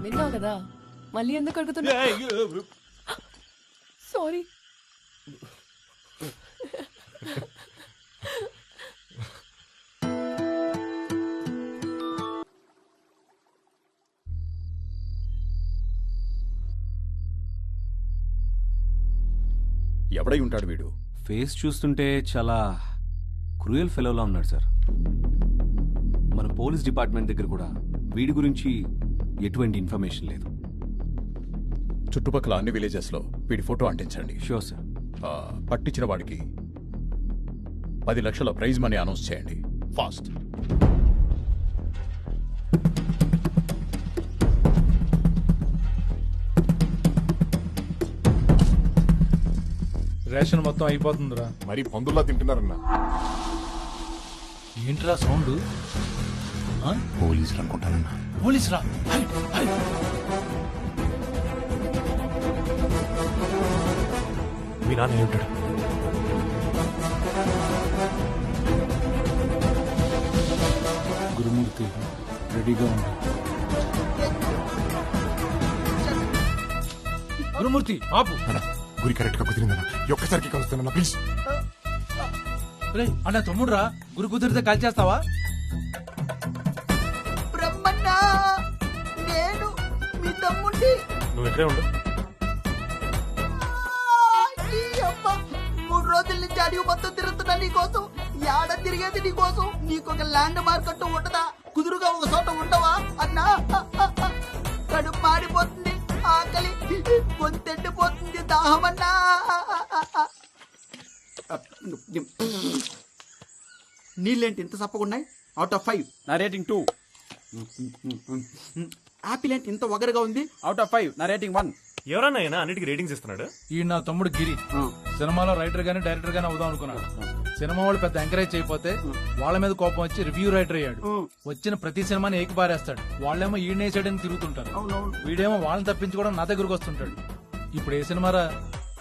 విన్నావు కదా, మళ్ళీ ఎందుకు అడుగుతున్నా? సారీ. ఎవడై ఉంటాడు వీడు? ఫేస్ చూస్తుంటే చాలా క్రూయల్ ఫెలోలా ఉన్నాడు సార్. మన పోలీస్ డిపార్ట్మెంట్ దగ్గర కూడా వీడి గురించి ఎటువంటి ఇన్ఫర్మేషన్ లేదు. చుట్టుపక్కల అన్ని విలేజెస్ లో వీడి ఫోటో అంటించండి. Sure sir. పట్టించిన వాడికి 10 లక్షల ప్రైజ్ మనీ అనౌన్స్ చేయండి. ఫాస్ట్. రేషన్ మొత్తం అయిపోతుందిరా. మరి పందుల్లా తింటున్నారన్నా. ఏంట్రా సౌండ్? పోలీసులు అనుకుంటానన్నా. పోలీసురా? మీ నాన్న ఉంటాడు. గురుమూర్తి రెడీగా ఉంది. గురుమూర్తి ఆపు. గురి కరెక్ట్ గా కుదిరిందన్నా. ఒక్కసారికి కలుస్తానన్నా ప్లీజ్. అన్న తమ్ముడురా, గురి కుదిరితే కాల్ చేస్తావా? బ్రహ్మన్నా, నేను మీ తమ్ముండి. నువ్వు ఎక్కడే ఉండు. 3 రోజుల నుంచి అడిగి మొత్తం తిరుగుతున్నా నీకోసం. యాడ తిరిగేది నీకోసం. నీకు ఒక ల్యాండ్ మార్కెట్ ఉండదా? కుదురుగా ఒక చోట ఉండవా అన్నా? కడుపు మాడిపోతుంది, ఆకలి గొంతెండిపోతుంది, దాహమన్నా. నీళ్ళేంటి ఇంత సప్పగున్నాయి? అవుట్ ఆఫ్ 5 నా రేటింగ్ 2. యాపిల్ ఏంటి ఇంత వగరగా ఉంది? అవుట్ ఆఫ్ 5 నా రేటింగ్ 1. ఎవరన్నా అయినా అన్నిటికీ రేటింగ్స్ ఇస్తున్నాడు. ఈ నా తమ్ముడు గిరి సినిమాలో రైటర్ గానీ డైరెక్టర్ గానీ అవుదాం అనుకున్నాడు. సినిమా వాళ్ళు పెద్ద ఎంకరేజ్ చేయకపోతే వాళ్ళ మీద కోపం వచ్చి రివ్యూ రైటర్ అయ్యాడు. వచ్చిన ప్రతి సినిమాని ఏకిపారేస్తాడు. వాళ్ళేమో ఈడనేసాడని తిరుగుతుంటారు. వీడేమో వాళ్ళని తప్పించుకోవడం నా దగ్గరకు వస్తుంటాడు. ఇప్పుడు ఏ సినిమారా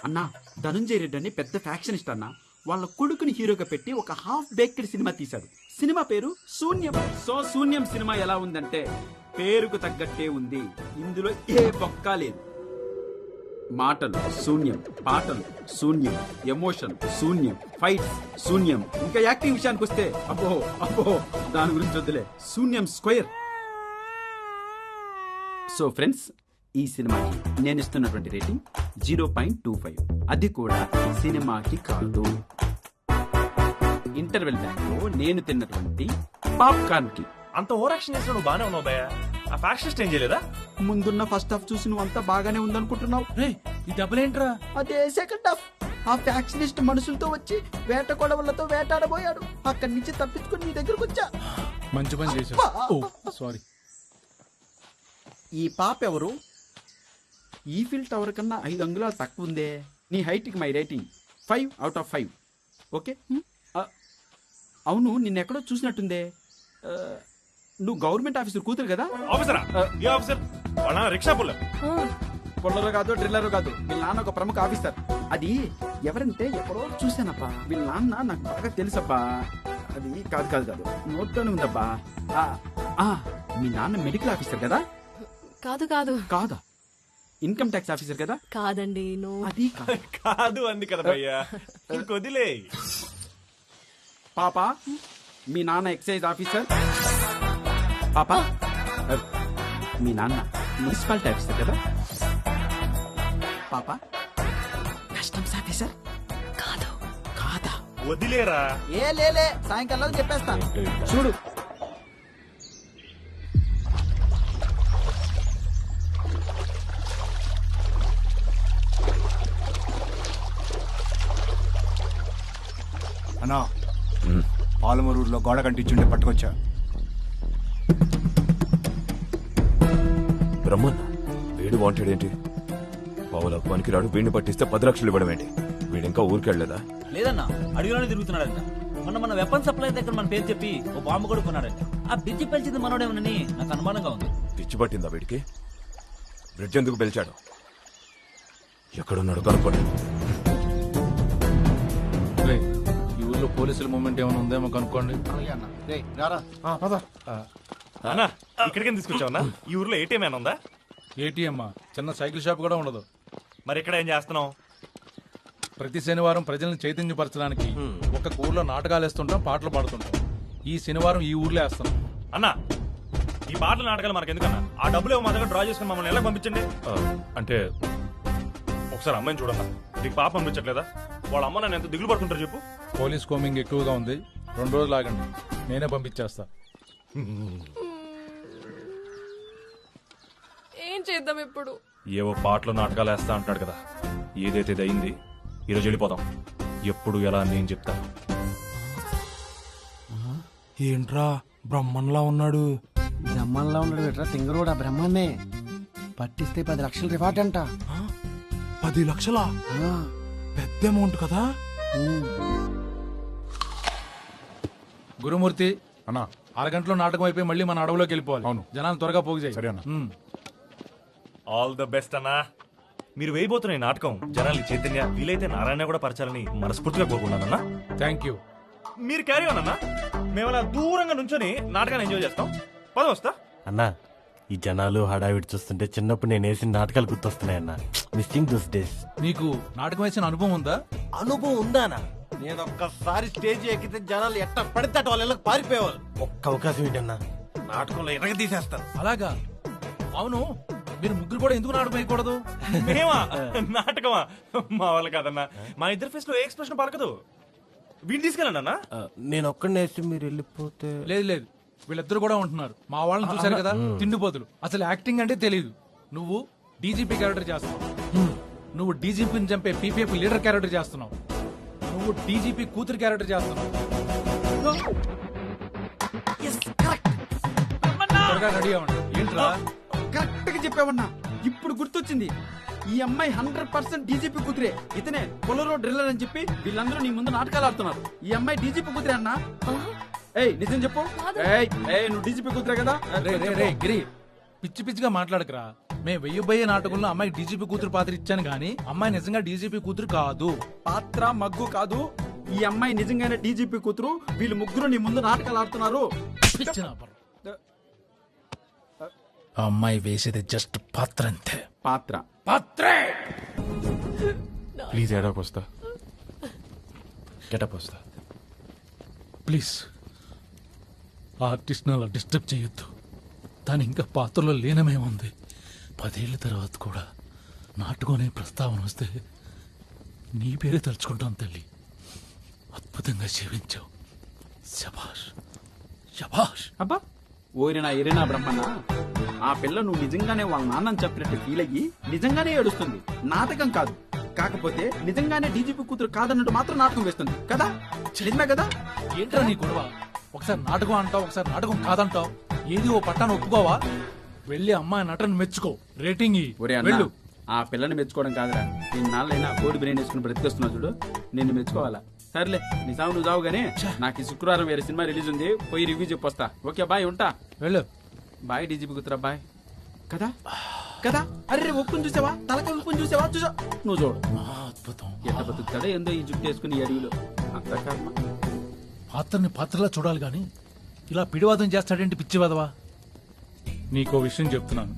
అన్నా? ధనుంజయ రెడ్డి అని పెద్ద ఫ్యాక్షనిస్ట్ అన్నా. వాళ్ళ కొడుకుని హీరోగా పెట్టి ఒక హాఫ్ బేక్డ్ సినిమా తీశాడు. సినిమా పేరు శూన్యం. సో శూన్యం సినిమా ఎలా ఉందంటే పేరుకు తగ్గట్టే ఉంది. ఇందులో ఏ బొక్క లేదు. మాటలు శూన్యం, పాటలు శూన్యం, ఎమోషన్ శూన్యం, ఫైట్స్ శూన్యం. ఇంకా యాక్టింగ్ విషయానికి వస్తే అబ్బో అబ్బో, దాని గురించి వద్దులే. శూన్యం స్క్వేర్. సో ఫ్రెండ్స్, ఈ సినిమాకి నేను ఇస్తున్నటువంటి రేటింగ్ 0.25. అది కూడా సినిమాకి కాదు, ఇంటర్వెల్ బ్యాంక్ లో నేను తిన్నటువంటి పాప్కార్న్ కి. అంత ఓవర్ యాక్షన్ చేసిన నువ్వు బానే ఉన్నావు భయ్యా. ఆ ఫ్యాక్షనిస్ట్ ఏం చేయలేదా? ముందున్న ఫస్ట్ హాఫ్ చూసి నువ్వు అంతా బాగానే ఉందనుకుంటున్నావు. ఈ డబ్బులేంట్రా? అదే సెకండ్ హాఫ్. ఆ ఫ్యాక్షనిస్ట్ మనుషులతో వచ్చి వేట కొడవలతో వేటాడబోయాడు. అక్కడి నుంచి తప్పించుకుని నీ దగ్గరకు వచ్చా. మంచి పని చేశావు. సారీ. ఈ పాప ఎవరు? ఈఫిల్ టవర్ కన్నా 5 అంగుళాలు తక్కువ ఉందే. నీ హైట్ కి my rating 5 out of 5. Okay. అవును, నిన్నెక్కడో చూసినట్టుందే. నువ్వు గవర్నమెంట్ ఆఫీసర్ కూతురు కదా? ఆఫీసరా? ఏ ఆఫీసర్? వాళ్ళ రిక్షా పుల్లర్. పుల్లరు కాదు, డ్రిల్లరు కాదు. వీళ్ళ నాన్న ఒక ప్రముఖ ఆఫీసర్. అది ఎవరంటే ఎక్కడో చూశానప్పా. వీళ్ళ నాన్న నాకు బాగా తెలుసబ్బా. అది కాదు కాదు కాదు, నోట్లోనే ఉందబ్బా. మీ నాన్న మెడికల్ ఆఫీసర్ కదా? కాదు కాదు. కాదా? ఇన్కమ్ ట్యాక్స్ ఆఫీసర్ కదా? కాదండి. అది కాదు అంది కదా భయ్యా. ఇంకొదిలే. పాప, మీ నాన్న ఎక్సైజ్ ఆఫీసర్. పాప, మీ నాన్న మున్సిపాలిటీ ఆఫీసర్ కదా? పాప, కస్టమ్స్ ఆఫీసర్ కాదు. కాదా? వదిలేరా. ఏ లేలే, సాయంకాలం చెప్పేస్తా. చూడు, అన్నా పాలమూరులో గోడ కంటించుండే పట్టుకొచ్చా. బ్రహ్మన్ వీడు వాంటెడ్ ఏంటి? పావులకు పనికిరాడు. వీడిని పట్టిస్తే 10 లక్షలు ఇవ్వడం ఏంటి? వీడింకా ఊరికెళ్ళలేదా? లేదన్నా, అడవిలోనే తిరుగుతున్నాడంట. మన వెపన్ సప్లై దగ్గర మన పేరు చెప్పి ఓ బాంబు కూడా కొన్నాడంట. ఆ బ్రిడ్జి పెంచింది మనోడేమోనని నాకు అనుమానంగా ఉంది. పిచ్చి పట్టిందా వీడికి? బ్రిడ్జ్ ఎందుకు పెంచాడు? ఎక్కడున్నాడు కనుక్కోండి. ఈ ఊర్లో పోలీసుల మూమెంట్ ఏమైనా ఉందేమో కనుక్కోండి. అలాగే అన్న. రేయ్, రారా. అన్నా ఇక్కడికి తీసుకొచ్చావన్నా? ఈ ఊర్లో ఏటీఎం ఏమైనా ఉందా? ఏటీఎం చిన్న సైకిల్ షాప్ కూడా ఉండదు. మరి ఇక్కడ ఏం చేస్తున్నావు? ప్రతి శనివారం ప్రజల్ని చైతన్యపరచడానికి ఒక ఊర్లో నాటకాలు వేస్తుంటాం, పాటలు పాడుతుంటాం. ఈ శనివారం ఈ ఊర్లో వేస్తాం. అన్నా ఈ పాటల నాటకాలు మనకు ఎందుకన్నా? ఆ డబ్బులు ఏమో మా దగ్గర డ్రా చేసుకుని మమ్మల్ని ఎలా పంపించండి. అంటే ఒకసారి అమ్మాయిని చూడన్నా. నీకు పాప పంపించట్లేదా? వాళ్ళ అమ్మ నన్ను ఎంత దిగులు పడుతుంటారు చెప్పు. పోలీస్ కోమింగ్ ఎక్కువగా ఉంది, 2 రోజులు ఆగండి, నేనే పంపించేస్తా. ఏం చేద్దాం ఇప్పుడు? ఏవో పాటలు నాటకాలు వేస్తా అంటాడు కదా. ఏదైతే ఇది అయింది, ఈరోజు వెళ్ళిపోదాం. ఎప్పుడు ఎలా నేను చెప్తా. ఏంట్రా బ్రహ్మన్లా ఉన్నాడు? బ్రహ్మంలో ఉన్నాడు బెట్రా తింగరోడా. బ్రహ్మాన్నే పట్టిస్తే 10 లక్షలు రివార్డ్ అంట. 10 లక్షలా? పెద్ద అమౌంట్ కదా. గురుమూర్తి అన్నా, 6 గంటలో నాటకం అయిపోయి మళ్ళీ మన అడవులోకి వెళ్ళిపోవాలి. అవును, జనాలు త్వరగా పోగు చేయి. సరే అన్న. ఆల్ ద బెస్ట్ అన్నా. మీరు వేయబోతున్న ఈ నాటకం జనాల్ని చైతన్య, వీలైతే నారాయణ కూడా పరచాలని మనస్ఫూర్తిగా కోరుకున్నానన్నా. Thank you. మీరు క్యారీ ఆన్ అన్నా. మేము అలా దూరంగా నుంచొని నాటకాన్ని ఎంజాయ్ చేస్తాం. పదం వస్తా అన్నా. ఈ జనాలు హడావిడి చూస్తుంటే చిన్నప్పుడు నేను వేసిన నాటకాలు గుర్తొస్తున్నాయన్నా. Missing this days. నీకు నాటకం వేసిన అనుభవం ఉందా? అనుభవం ఉందానా? నేను ఒక్కసారి స్టేజ్ ఎక్కితే జనాలు ఎట్ట పడితే వాళ్ళ ఇళ్ళకి పారిపోయేవాళ్ళు. ఒక్క అవకాశం ఏంటన్నా, నాటకంలో ఎరగ తీసేస్తాను. అలాగా? అవును, మీరు ముగ్గురు కూడా ఎందుకు నాటకం వేయకూడదు? మేమా? నాటకమా? మా వాళ్ళు కాదన్నా. మా ఇద్దరు ఫేస్ లో ఏ ఎక్స్ప్రెషన్ పలకదు. వీడిని తీసుకెళ్ళండి అన్నా. నేను ఒక్కడిని వేసి మీరు వెళ్ళిపోతే. లేదు లేదు, వీళ్ళిద్దరు కూడా ఉంటున్నారు. మా వాళ్ళని చూశారు కదా, తిండిపోతులు. అసలు యాక్టింగ్ అంటే తెలియదు. నువ్వు డీజీపీ క్యారెక్టర్ చేస్తున్నావు, నువ్వు డీజీపీని చంపే పీపీఎఫ్ లీడర్ క్యారెక్టర్ చేస్తున్నావు, నువ్వు డీజీపీ కూతురు క్యారెక్టర్ చేస్తున్నావు. త్వరగా రెడీ అవ్వండి. ఏంట్రా? కరెక్ట్ గా చెప్పావన్నా. ఇప్పుడు గుర్తొచ్చింది, ఈ అమ్మాయి 100% డీజీపీ కూతురే. ఇతనే పొలరో డ్రిల్లర్ అని చెప్పి వీళ్ళందరూ నీ ముందు నాటకాలు ఆడుతున్నారు. ఈ అమ్మాయి డీజీపీ కూతురే అన్నా. ఏయ్ నిజం చెప్పు. నువ్వు డీజీపీ కూతురే కదా? గిరి, పిచ్చి పిచ్చిగా మాట్లాడకరా. మేము వెయ్యబోయే నాటకంలో అమ్మాయి డీజీపీ కూతురు పాత్ర ఇచ్చాను గానీ అమ్మాయి నిజంగా డీజీపీ కూతురు కాదు. పాత్ర మగ్గు కాదు, ఈ అమ్మాయి నిజంగానే డీజీపీ కూతురు. వీళ్ళు ముగ్గురు నీ ముందు నాటకాలు ఆడుతున్నారు. ఆ అమ్మాయి వేసేది జస్ట్ పాత్ర అంతే. పాత్ర పాత్రే. ప్లీజ్ ఏడాకి వస్తా, గెటప్ వస్తా ప్లీజ్. ఆర్టిస్ట్ అలా డిస్టర్బ్ చేయొద్దు. తను ఇంకా పాత్రలో లీనమేముంది. 10 ఏళ్ల తర్వాత కూడా నాటుకునే ప్రస్తావన వస్తే నీ పేరే తలుచుకుంటాం తల్లి. అద్భుతంగా జీవించావు. శభాష్ శభాష్. అబ్బా ఓరినా ఎరినా బ్రహ్మన్న, ఆ పిల్ల నువ్వు నిజంగానే వాళ్ళ నాన్నని చెప్పినట్టు ఫీల్ అయ్యి నిజంగానే ఏడుస్తుంది. నాటకం కాదు. కాకపోతే నిజంగానే డీజీపీ కూతురు కాదన్నట్టు మాత్రం నాటకం వేస్తుంది కదా. నిజమే కదా? ఏంట్రా నీ గొడవ? ఒకసారి నాటకం అంటావు, ఒకసారి నాటకం కాదంటావు. ఏది ఓ పట్టాన్ని ఒప్పుకోవా? వెళ్ళి అమ్మాయి నటన మెచ్చుకో, రేటింగ్ వెళ్ళు. ఆ పిల్లని మెచ్చుకోవడం కాదురా, ఇన్నాళ్ళైనా కోడి బ్రెయిన్ వేసుకుని బ్రతికేస్తున్నా చూడు, నిన్ను మెచ్చుకోవాలా. సర్లే నీ సాగు నువ్వు చావు గానీ నాకు ఈ శుక్రవారం వేరే సినిమా రిలీజ్ ఉంది, పోయి రివ్యూ చెప్పొస్తా. ఓకే బాయ్, ఉంటా. వెళ్ళు. బాయ్ డీజీపీ కూతురా, బాయ్. కదా కదా? అరే ఉప్పుని చూసావా? తలకాయ ఉప్పుని చూసావా? చూసా. నువ్వు చూడు. అద్భుతం. ఎట్ట బతుకుతాడో ఏందో ఈ జుట్టు వేసుకుని ఈ అడవిలో. అంత కర్మ. పాత్రని పాత్రలా చూడాలి గాని ఇలా పిడివాదం చేస్తాడేంటి పిచ్చివాదవా? నీకో విషయం చెప్తున్నాను.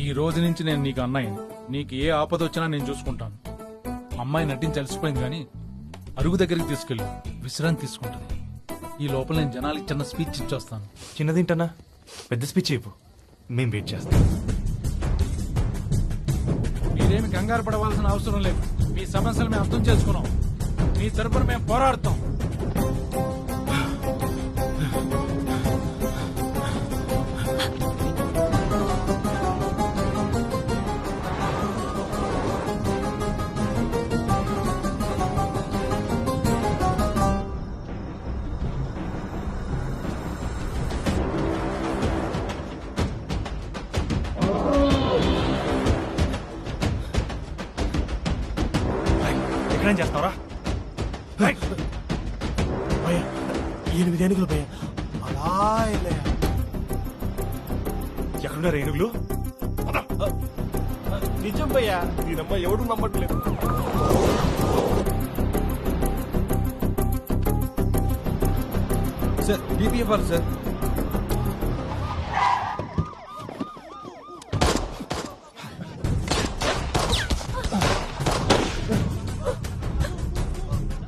ఈ రోజు నుంచి నేను నీకు అన్నయ్యని. నీకు ఏ ఆపద వచ్చినా నేను చూసుకుంటాను. అమ్మాయి నటించి అలసిపోయింది గాని అరుగు దగ్గరికి తీసుకెళ్ళి విశ్రాంతి తీసుకుంటుంది. ఈ లోపల నేను జనాలకి చిన్న స్పీచ్ ఇచ్చొస్తాను. చిన్నదింటనా? పెద్ద స్పీచ్ చెప్పు, మేం వెయిట్ చేస్తాం. మీరేమి కంగారు పడవలసిన అవసరం లేదు. మీ సమస్యలు మేము అర్థం చేసుకున్నాం. మీ తరపున మేము పోరాడతాం. ఎక్కడేం చేస్తావరా? 8 ఏనుగులు భయ్యా. అలా ఎక్కడున్నారు ఏనుగులు? నిజం భయ్యా, నేనమ్మా ఎవడు నమ్మట్లేదు. సార్ బీపీ ఇవ్వాలి సార్.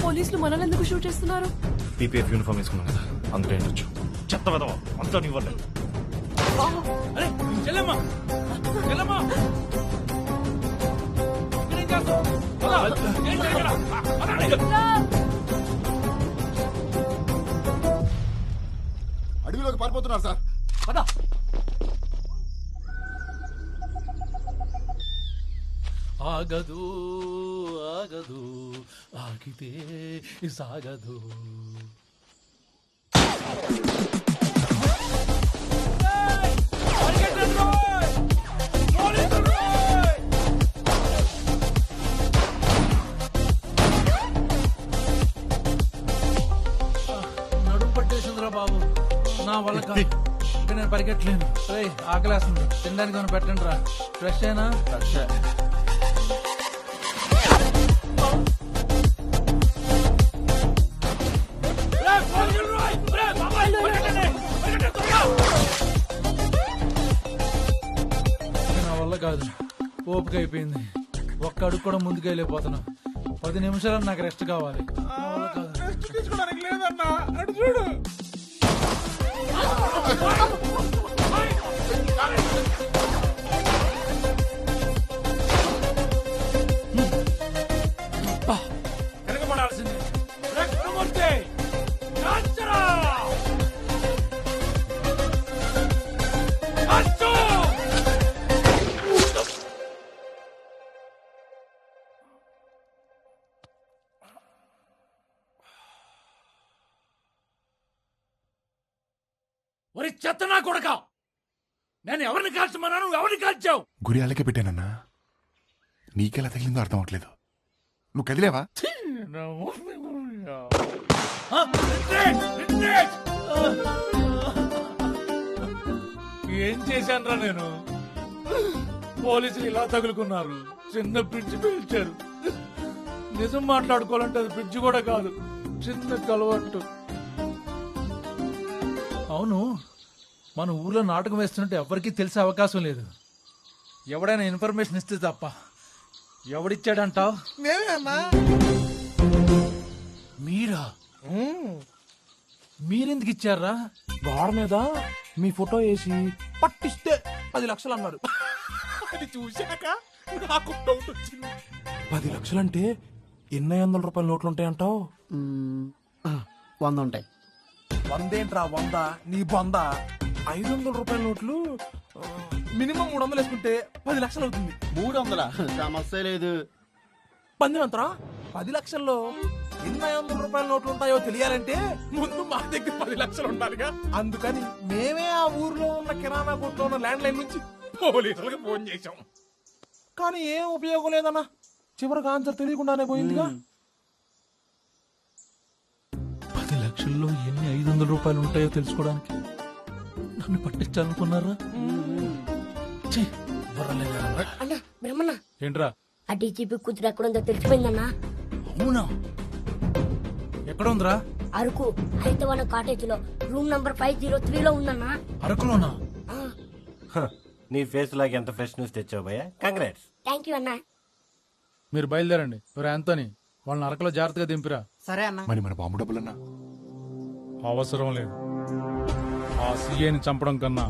పోలీసులు మనల్ని ఎందుకు షూట్ చేస్తున్నారు? పీపీఎఫ్ యూనిఫామ్ వేసుకున్నాం కదా, అందుకే ఉండొచ్చు. చెత్త వెదవ అంతా నీ వల్లే. అరే చెల్లెమ్మా చెల్లెమ్మా ఇక్కడేం చేస్తావు? పద, ఏం చేయగలరా? అడవిలోకి పారిపోతున్నారు సార్. పద. ఆగదు ఆగదు ఆగితే సాగదు. నడుము పట్టేసిందిరా బాబు, నా వల్ల కాదు. ఇంకా నేను పరిగెట్టలేను. ఆకలేస్తుంది, తినడానికి ఏమైనా పెట్టండి రా. ఫ్రెష్ అయినా నా వల్ల కాదు. ఓపిక అయిపోయింది. ఒక్క అడుగు కూడా ముందుకు వెళ్ళిపోతున్నా. 10 నిమిషాలు నాకు రెస్ట్ కావాలి. నా వల్ల కాదు. రెస్ట్ తీసుకోవడానికి లేదన్నా, అటు చూడు. వెనకబడాల్సిందే. రక్తమూర్తి, కాంచరా! అచ్చు! ఒరి చెత్తనా కొడక, నేను ఎవరిని కాల్చమన్నా, నువ్వు ఎవరిని కాల్చావు? గురి అలాగే పెట్టానన్నా, నీకెలా తగిలిందో అర్థం అవట్లేదు. నువ్వు కదిలేవా? ఏం చేశానురా నేను? పోలీసులు ఇలా తగులుకున్నారు, చిన్న బ్రిడ్జ్ పేల్చారు. నిజం మాట్లాడుకోవాలంటే అది బ్రిడ్జ్ కూడా కాదు, చిన్న కలవట్టు. అవును, మన ఊర్లో నాటకం వేస్తున్నట్టు ఎవరికీ తెలిసే అవకాశం లేదు. ఎవడైనా ఇన్ఫర్మేషన్ ఇస్తే తప్ప. ఎవడిచ్చాడంటావు? మేమే అన్నా. మీరా? మీరెందుకు ఇచ్చారా? గోడ మీద మీ ఫోటో వేసి పట్టిస్తే 10 లక్షలు అన్నారు. అది చూశాక నాకు డౌట్ వచ్చింది. 10 లక్షలంటే ఎన్ని 500 రూపాయల నోట్లు ఉంటాయంటావు? 100 ఉంటాయి. 100 ఏంట్రా 100? నీ 100. 500 రూపాయల నోట్లు మినిమం 300 వేసుకుంటే 10 లక్షలు అవుతుంది. 300 సమస్య లేదు. పందెం ఎంతరా? 10 లక్షల్లో ఎన్ని 500 రూపాయల నోట్లు ఉంటాయో తెలియాలంటే ముందు మా దగ్గర 10 లక్షలు ఉండాలిగా. అందుకని మేమే ఆ ఊర్లో ఉన్న కిరాణా కొట్లో ఉన్న ల్యాండ్ లైన్ నుంచి పోలీసులకు ఫోన్ చేశాం. కానీ ఏం ఉపయోగం లేదన్నా, చివరికి ఆన్సర్ తెలియకుండానే పోయిందిగా. 10 లక్షల్లో ఎన్ని 500 రూపాయలు ఉంటాయో తెలుసుకోవడానికి నన్ను పట్టించాలనుకున్నారా? అన్నా బ్రహ్మన్న, ఏంట్రా? ఆ డీజీపీ కూతురు ఎక్కడుందో తెలిసిపోయిందన్నా. అవునా? ఎక్కడ ఉందిరా? అరకు హైతవన కాటేజ్ లో రూమ్ నంబర్ 503లో ఉందన్నా. అరకులోనా? నీ ఫేస్ లాగా ఎంత ఫ్రెష్ న్యూస్ తెచ్చావు భయ్యా. కంగ్రాట్స్. థ్యాంక్ యూ అన్నా. మీరు బయలుదేరండి. యాంతోని వాళ్ళని అరకులో జాగ్రత్తగా దింపిరా. సరే అన్నా. మరి మన బాంబు డబ్బులన్నా? అవసరం లేదు. ఆ సీఏని చంపడం కన్నా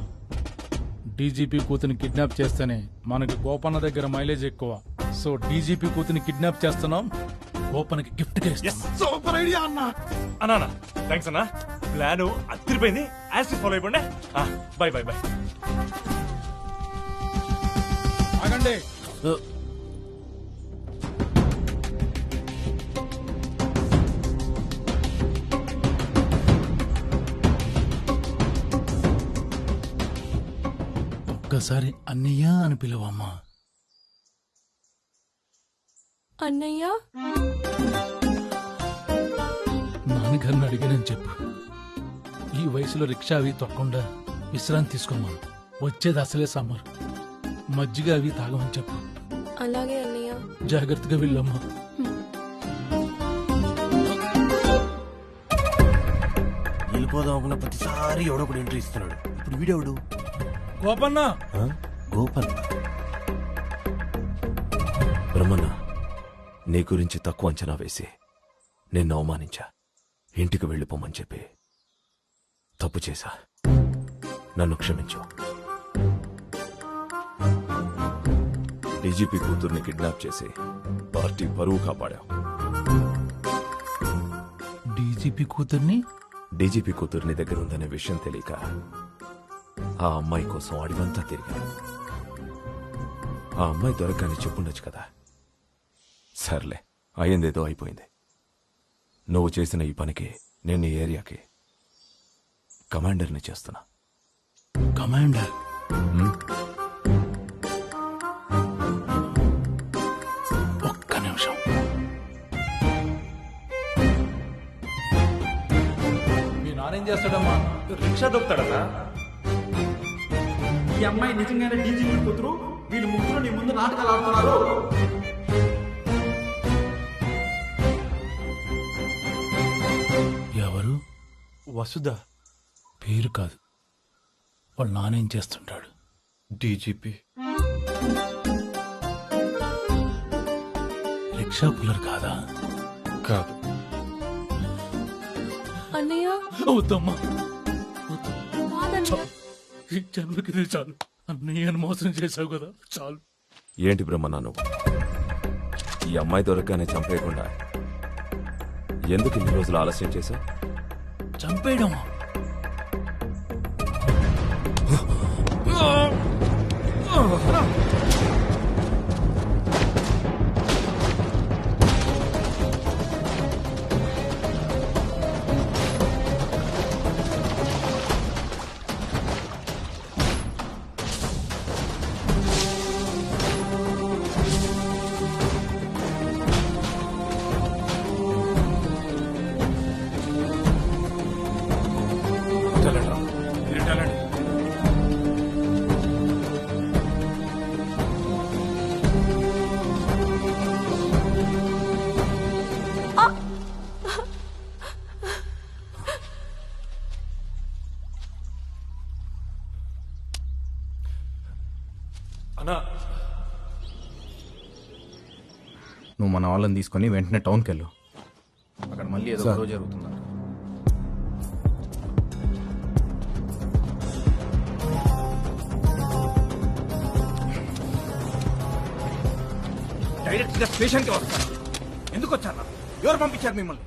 డీజీపీ కూతుని కిడ్నాప్ చేస్తేనే మనకి గోపన్న దగ్గర మైలేజ్ ఎక్కువ. సో డీజీపీ కూతుని కిడ్నాప్ చేస్తున్నాం, గోపన్నకి గిఫ్ట్ సూపర్ ఐడియా అన్నా. అన్నా థ్యాంక్స్ అన్నా. ప్లాన్ అదిరిపోయింది. యాసిడ్ ఫాలో అయిపోండి. By by by. ఆగండి. ఒక్కసారి అన్నయ్య అని పిలవమ్మా. అన్నయ్య? నాన్నగారిని అడిగానని చెప్పు. ఈ వయసులో రిక్షా అవి తొక్కకుండా విశ్రాంతి తీసుకోమా. వచ్చేది అసలే సమ్మర్. మజ్జిగ అవి తాగమని చెప్పు. అలాగే అన్నయ్య. జాగ్రత్తగా వెళ్ళమ్మా. వెళ్ళిపోదాం అనుకున్న ప్రతిసారి ఎవడో ఒకడు ఎంట్రీ ఇస్తున్నాడు. ఇప్పుడు వీడెవడు? గోపన్న గోపన్. బ్రహ్మన్న, నీ గురించి తక్కువ అంచనా వేసి నిన్ను అవమానించా. ఇంటికి వెళ్ళిపోమని చెప్పి తప్పు చేశా. నన్ను క్షమించు. డీజీపీ కూతుర్ని కిడ్నాప్ చేసి పార్టీ పరువు కాపాడావు. డీజీపీ కూతుర్ని డీజీపీ కూతుర్ని దగ్గర ఉందనే విషయం తెలియక ఆ అమ్మాయి కోసం అడివంతా తిరిగా. ఆ అమ్మాయి దొరకని చెప్పుండొచ్చు కదా. సర్లే, అయ్యిందేదో అయిపోయింది. నువ్వు చేసిన ఈ పనికి నేను ఈ ఏరియాకి కమాండర్ని చేస్తున్నా. కమాండర్? ఒక్క నిమిషం. మీ నానేం చేస్తాడమ్మా? రిక్షా దొక్కుతాడన్నా. ఈ అమ్మాయి నిజంగానే డీజీపీ కూతురు. వీళ్ళు ముగ్గురు నీ ముందు నాటకాలు ఆడుతున్నారు. ఎవరు? వసుధ. పేరు కాదు, వాళ్ళ నానేం చేస్తుంటాడు? డీజీపీ. రిక్షా పుల్లర్ కాదా? కాదు. అన్నయ్య వద్దమ్మా, కాదన్నయ్య. ఈ జన్మకి చాలు. అన్నయ్యను మోసం చేశావు కదా, చాలు. ఏంటి బ్రహ్మన్నా నువ్వు? ఈ అమ్మాయి దొరకగానే చంపేయకుండా ఎందుకు ఇన్ని రోజులు ఆలస్యం చేశావు? చంపేయడమా? నువ్వు మన వాళ్ళని తీసుకొని వెంటనే టౌన్కి వెళ్ళు. అక్కడ మళ్ళీ ఏదో గొడవ జరుగుతుంది. డైరెక్ట్ గా స్టేషన్కి వస్తాను. ఎందుకు వచ్చారా? ఎవరు పంపించారు మిమ్మల్ని?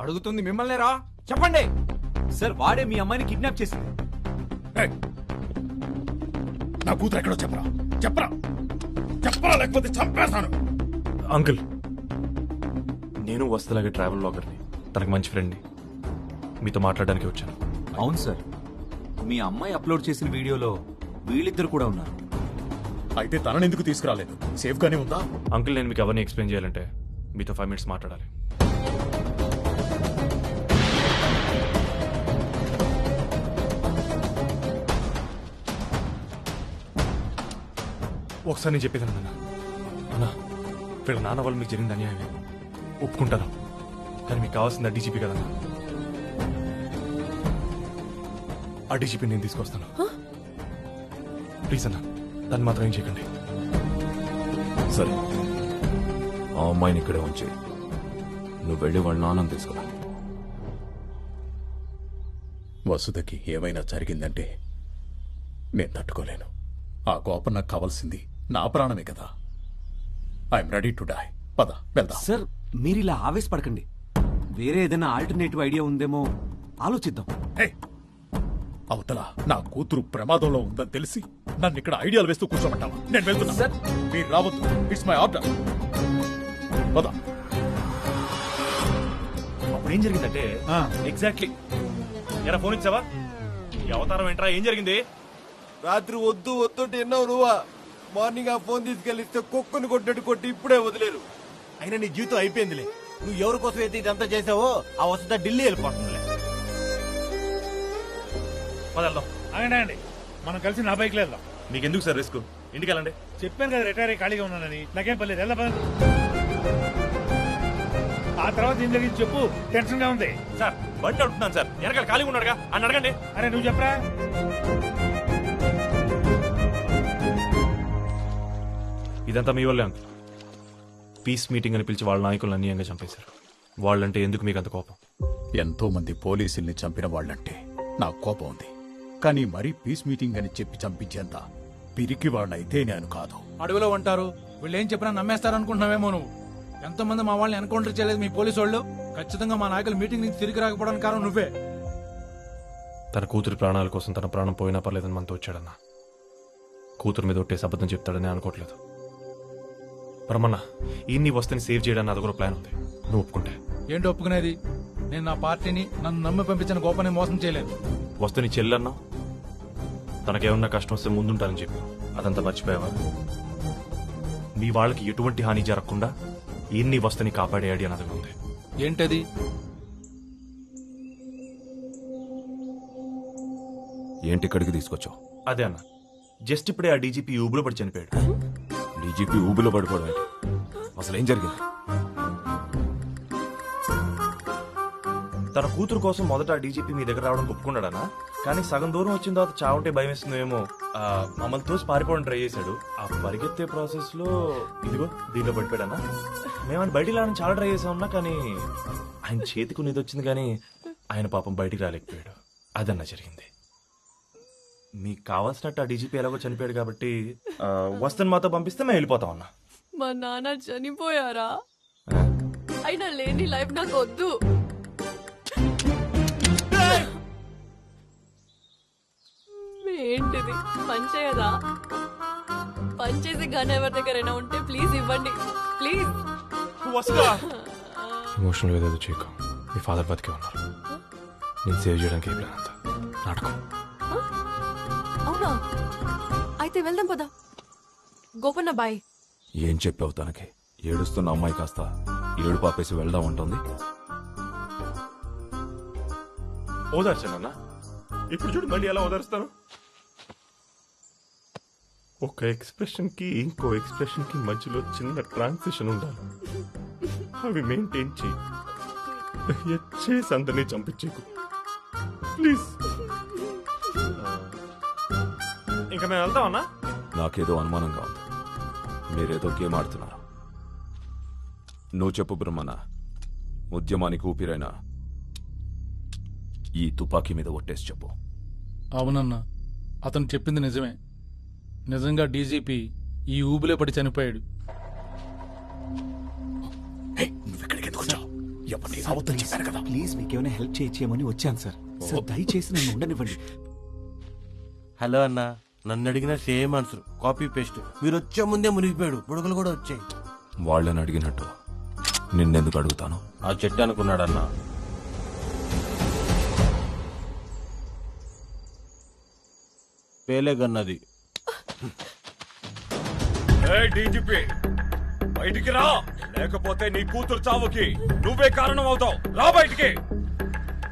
అడుగుతుంది మిమ్మల్ని రా, చెప్పండి. సార్, వాడే మీ అమ్మాయిని కిడ్నాప్ చేసింది. నా కూతురు ఎక్కడో చెప్పరా, చెప్పరా, చెప్పరా, లేకపోతే చంపేస్తాను. అంకుల్, నేను వస్తులాగే ట్రావెల్ బ్లాగర్ని, తనకు మంచి ఫ్రెండ్ని. మీతో మాట్లాడడానికి వచ్చాను. అవును సార్, మీ అమ్మాయి అప్లోడ్ చేసిన వీడియోలో వీళ్ళిద్దరు కూడా ఉన్నారు. అయితే తనని ఎందుకు తీసుకురాలేదు? సేఫ్ గానే ఉందా? అంకుల్, నేను మీకు అవన్నీ ఎక్స్ప్లెయిన్ చేయాలంటే మీతో 5 minutes మాట్లాడాలి. ఒకసారి నేను చెప్పేదాను అన్నా, వీళ్ళ నాన్న వాళ్ళు మీకు జరిగింది అన్యాయమే, ఒప్పుకుంటాను. కానీ మీకు కావాల్సింది ఆ డీజీపీ కదన్నా. ఆ డీజీపీ నేను తీసుకొస్తాను. ప్లీజ్ అన్నా, దాన్ని మాత్రం ఏం చేయకండి. సరే, ఆ అమ్మాయిని ఇక్కడే ఉంచి నువ్వు వెళ్ళి వాళ్ళ నాన్నని తీసుకురా. వసుధకి ఏమైనా జరిగిందంటే నేను తట్టుకోలేను. ఆ కోపం నాకు కావాల్సింది నా ప్రాణమే కదా. I'm ready to die. పద వెళ్దాం. సార్, మీరు ఇలా ఆవేశపడకండి. వేరే ఏదైనా ఆల్టర్నేటివ్ ఐడియా ఉందేమో ఆలోచిద్దాం. అవతల నా కూతురు ప్రమాదంలో ఉందని తెలిసి నన్ను ఇక్కడ ఐడియాలు వేస్తూ కూర్చోమంటావా? నేను వెళ్తున్నా సార్. మీరు రావద్దు. It's my order. పద. అప్పుడు ఏం జరిగిందంటే ఎగ్జాక్ట్లీ ఎరా ఫోన్ ఇచ్చావా? ఈ అవతారం ఏంట్రా? ఏం జరిగింది? రాత్రి వద్దు వద్దు ఎన్నావు నువ్వా? మార్నింగ్ ఆ ఫోన్ తీసుకెళ్ళిస్తే కుక్కను కొట్టినట్టు కొట్టి ఇప్పుడే వదిలేరు. అయినా నీ జీవితం అయిపోయిందిలే. నువ్వు ఎవరి కోసం అయితే ఇదంతా చేసావో ఆ వసత ఢిల్లీ వెళ్ళిపోతుందిలే. పదల్దాం. ఆగండి, మనం కలిసి నా బైక్ వెళ్దాం. మీకెందుకు సార్ రిస్క్? ఇంటికి వెళ్ళండి. చెప్పాను కదా రిటైర్ అయ్యి ఖాళీగా ఉన్నానని. నాకేం పర్లేదు, వెళ్దాం. ఆ తర్వాత ఏం జరిగింది చెప్పు, టెన్షన్ గా ఉంది. సార్ బండి అడుగుతున్నాను సార్, వెనకాల ఖాళీగా ఉన్నాడుగా అని అడగండి. అరే నువ్వు చెప్పరా. ఇదంతా మీ వల్లే అంకుల్. పీస్ మీటింగ్ అని పిలిచి వాళ్ళ నాయకులను అన్యాయంగా చంపేశారు. వాళ్ళంటే ఎందుకు మీకు అంత కోపం? ఎంతో మంది పోలీసుల్ని చంపిన వాళ్ళంటే నాకు కోపం ఉంది, కానీ మరీ పీస్ మీటింగ్ అని చెప్పి చంపించేంత పిరికి వాళ్ళైతే నేను కాదు. అడవిలో ఉంటారు, వీళ్ళు ఏం చెప్పినా నమ్మేస్తారు అనుకుంటున్నావేమో నువ్వు. ఎంతమంది మా వాళ్ళని ఎన్కౌంటర్ చేయలేదు మీ పోలీసు వాళ్ళు. ఖచ్చితంగా మా నాయకులు మీటింగ్ నుంచి తిరిగి రాకపోవడానికి కారణం నువ్వే. తన కూతురి ప్రాణాల కోసం తన ప్రాణం పోయినా పర్లేదని మనతో వచ్చాడన్నా. కూతురు మీద ఒట్టేసి అబద్ధం చెప్తాడని అనుకోవట్లేదు. పరమన్న ఇన్ని వస్తని సేవ్ చేయడానికి అది కూడా ప్లాన్ ఉంది. నువ్వు ఒప్పుకుంటే. ఏంటి ఒప్పుకునేది? నేను నా పార్టీని నన్ను నమ్మి పంపించిన గోపని మోసం చేయలేదు. వస్తని చెల్లన్నా, తనకేమన్నా కష్టం వస్తే ముందుంటానని చెప్పి అదంతా మర్చిపోయావా? మీ వాళ్ళకి ఎటువంటి హాని జరగకుండా ఎన్ని వస్తని కాపాడేయాడి అన్నది ఉంది. ఏంటది? ఏంటి ఇక్కడికి తీసుకొచ్చావు? అదే అన్న, జస్ట్ ఇప్పుడే ఆ డీజీపీ ఊబులో పడి చనిపోయాడు. డీజీపీ ఊబిలో పడిపోవడం ఏంటి? అసలు ఏం జరిగింది? తన కూతురు కోసం మొదట డీజీపీ మీ దగ్గర రావడం ఒప్పుకున్నాడనా, కానీ సగం దూరం వచ్చిన తర్వాత చావుంటే భయం వేస్తుందేమో మమ్మల్ని తోసి పారిపోవడం ట్రై చేశాడు. ఆ పరిగెత్తే ప్రాసెస్ లో ఇదిగో దీంట్లో పడిపోయాడన్నా. మేమని బయటికి రావడం చాలా ట్రై చేసామన్నా, కానీ ఆయన చేతికి నిధి వచ్చింది, కానీ ఆయన పాపం బయటికి రాలేకపోయాడు. అదన్నా జరిగింది. మీకు కావాల్సినట్టు ఆ డీజీపీ ఎలాగో చనిపోయాడు కాబట్టి వస్తని మాతో పంపిస్తే మేము వెళ్ళిపోతాం అన్నా. మా నాన్న చనిపోయారా? అయినా లేని లైఫ్ నాకు వద్దు. ఏంటిది పనిచేయదా? పనిచేసే గన్ ఎవరి దగ్గరైనా ఉంటే ప్లీజ్ ఇవ్వండి, ప్లీజ్. ఎమోషనల్ ఏదో చేయకు. మీ ఫాదర్ బతికే ఉన్నారు. నేను సేవ్ చేయడానికి ఏం లేనంత నాటకం. అవునా? అయితే వెళ్దాం పదా. గోపన్న బాయ్. ఏం చెప్పావు తనకి? ఏడుస్తున్న అమ్మాయి కాస్త ఏడు పాపేసి వెళ్దాం ఉంటుంది. ఓదార్చానన్నా, ఇప్పుడు చూడు మళ్ళీ ఎలా ఓదారుస్తాను. ఒక ఎక్స్ప్రెషన్ కి ఇంకో ఎక్స్ప్రెషన్ కి మధ్యలో చిన్న ట్రాన్సిషన్ ఉండాలి. అవి మెయింటైన్ చేసి అందరినీ చంపించేకు ప్లీజ్. ఇంకా మేము వెళ్తామన్నా. నాకేదో అనుమానంగా ఉంది. మీరేదో గేమ్ ఆడుతున్నారు. నువ్వు చెప్పు బ్రహ్మణ, ఉద్యమానికి ఊపిరైనా ఈ తుపాకీ మీద ఒట్టేసి చెప్పు. అవునన్నా, అతను చెప్పింది నిజమే. నిజంగా డీజీపీ ఈ ఊబిలో పడి చనిపోయాడు. ప్లీజ్ మీకేమైనా హెల్ప్ చేయమని వచ్చాను సార్. సార్ దయచేసి నన్ను ఉండనివ్వండి. హలో అన్న, నన్ను అడిగిన సేమ్ ఆన్సర్, కాపీ పేస్ట్. మీరు వచ్చే ముందే మునిగిపోయాడు, బుడగలు కూడా వచ్చాయి. వాళ్ళని అడిగినట్టు నిన్నెందుకు అడుగుతాను? ఆ చెట్టు అనుకున్నాడన్నా. పేలేగన్నది. డీజీపీ బయటికి రా, లేకపోతే నీ కూతురు చావుకి నువ్వే కారణం అవుతావు. రా బయటికి.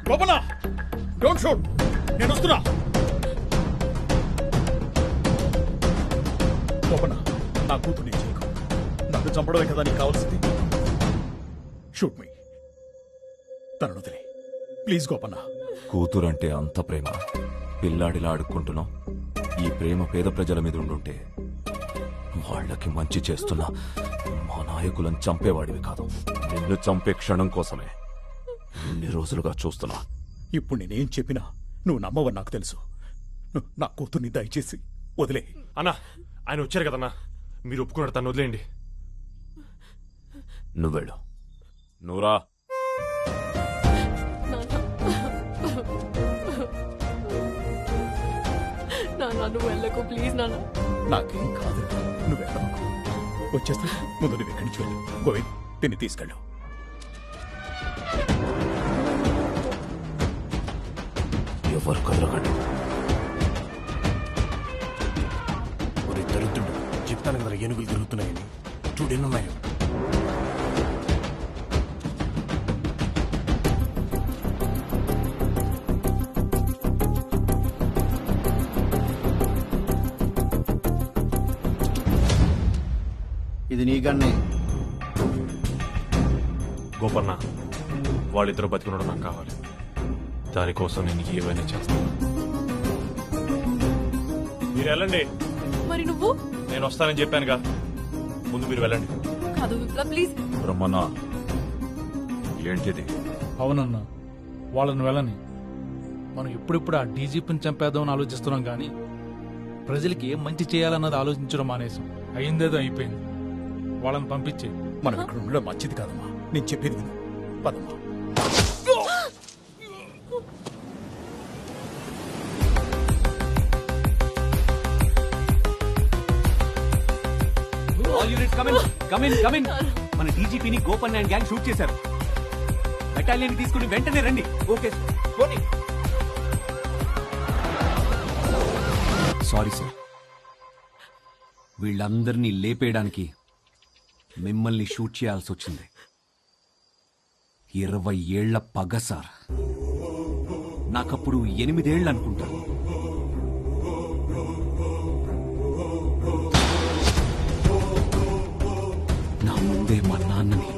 గోపన్న, డోంట్ షూట్, నేను వస్తున్నా. గోపన్న, నా కూతుర్ని చేయకు. నన్ను చంపడమే కదా నీకు కావాల్సింది. షూట్ మీ. తనను వదిలే ప్లీజ్. గోపన్న, కూతురంటే అంత ప్రేమ, పిల్లాడిలా అడుక్కుంటున్నావు. ఈ ప్రేమ పేద ప్రజల మీద ఉండుంటే వాళ్ళకి మంచి చేస్తున్నా మా నాయకులను చంపేవాడివి కాదు. నిన్ను చంపే క్షణం కోసమే ఇన్ని రోజులుగా చూస్తున్నా. ఇప్పుడు నేనేం చెప్పినా నువ్వు నమ్మవని నాకు తెలుసు. నా కూతుర్ని దయచేసి వదిలే. అన్నా, ఆయన వచ్చారు కదన్నా, మీరు ఒప్పుకున్నాడు, తను వదిలేయండి. నువ్వెళ్ళు. నువ్వురా. నాన్న నువ్వు వెళ్ళకు ప్లీజ్. నాన్న నాకేం కాదు, నువ్వు వెళ్ళకు. వచ్చేస్తా. ముందు నువ్వు ఎక్కడి నుంచి వెళ్ళు. గోవింద్, దీన్ని తీసుకెళ్ళు. ఎవరు కదలకండి. ఒరే దరిద్రుడు, చెప్తాను కదా ఏనుగులు తిరుగుతున్నాయని. చూడెన్నున్నాయో. ఇది నీ గన్నే. గోపన్న వాళ్ళిద్దరూ బతికునడం నాకు కావాలి. దానికోసం నేను ఏవైనా చేస్తాను. మీరు వెళ్ళండి. మరి నువ్వు? నేను వస్తానని చెప్పానుగా, ముందు మీరు వెళ్ళండి. కాదు విప్లవ్ ప్లీజ్. బ్రహ్మన్న ఏంటిది? అవునన్నా, వాళ్ళని వెళ్ళని. మనం ఎప్పుడిప్పుడు ఆ డీజీపీని చంపేద్దామని ఆలోచిస్తున్నాం కానీ ప్రజలకి ఏం మంచి చేయాలన్నది ఆలోచించడం మానేసాం. అయిందేదో అయిపోయింది, వాళ్ళని పంపించే. మనం ఇక్కడ ఉండడం మంచిది కాదమ్మా. నేను చెప్పేది విను, పదమ్మా. All units come in. మన డీజీపీని గోపన్ అండ్ గ్యాంగ్ షూట్ చేశారు. బెటాలియన్ తీసుకుని వెంటనే రండి. ఓకే సారీ సార్, వీళ్ళందరినీ లేపేయడానికి మిమ్మల్ని షూట్ చేయాల్సి వచ్చింది. 20 ఏళ్ల పగ సార్. నాకప్పుడు 8 ఏళ్ళు అనుకుంటా. నా ముందే మా నాన్నని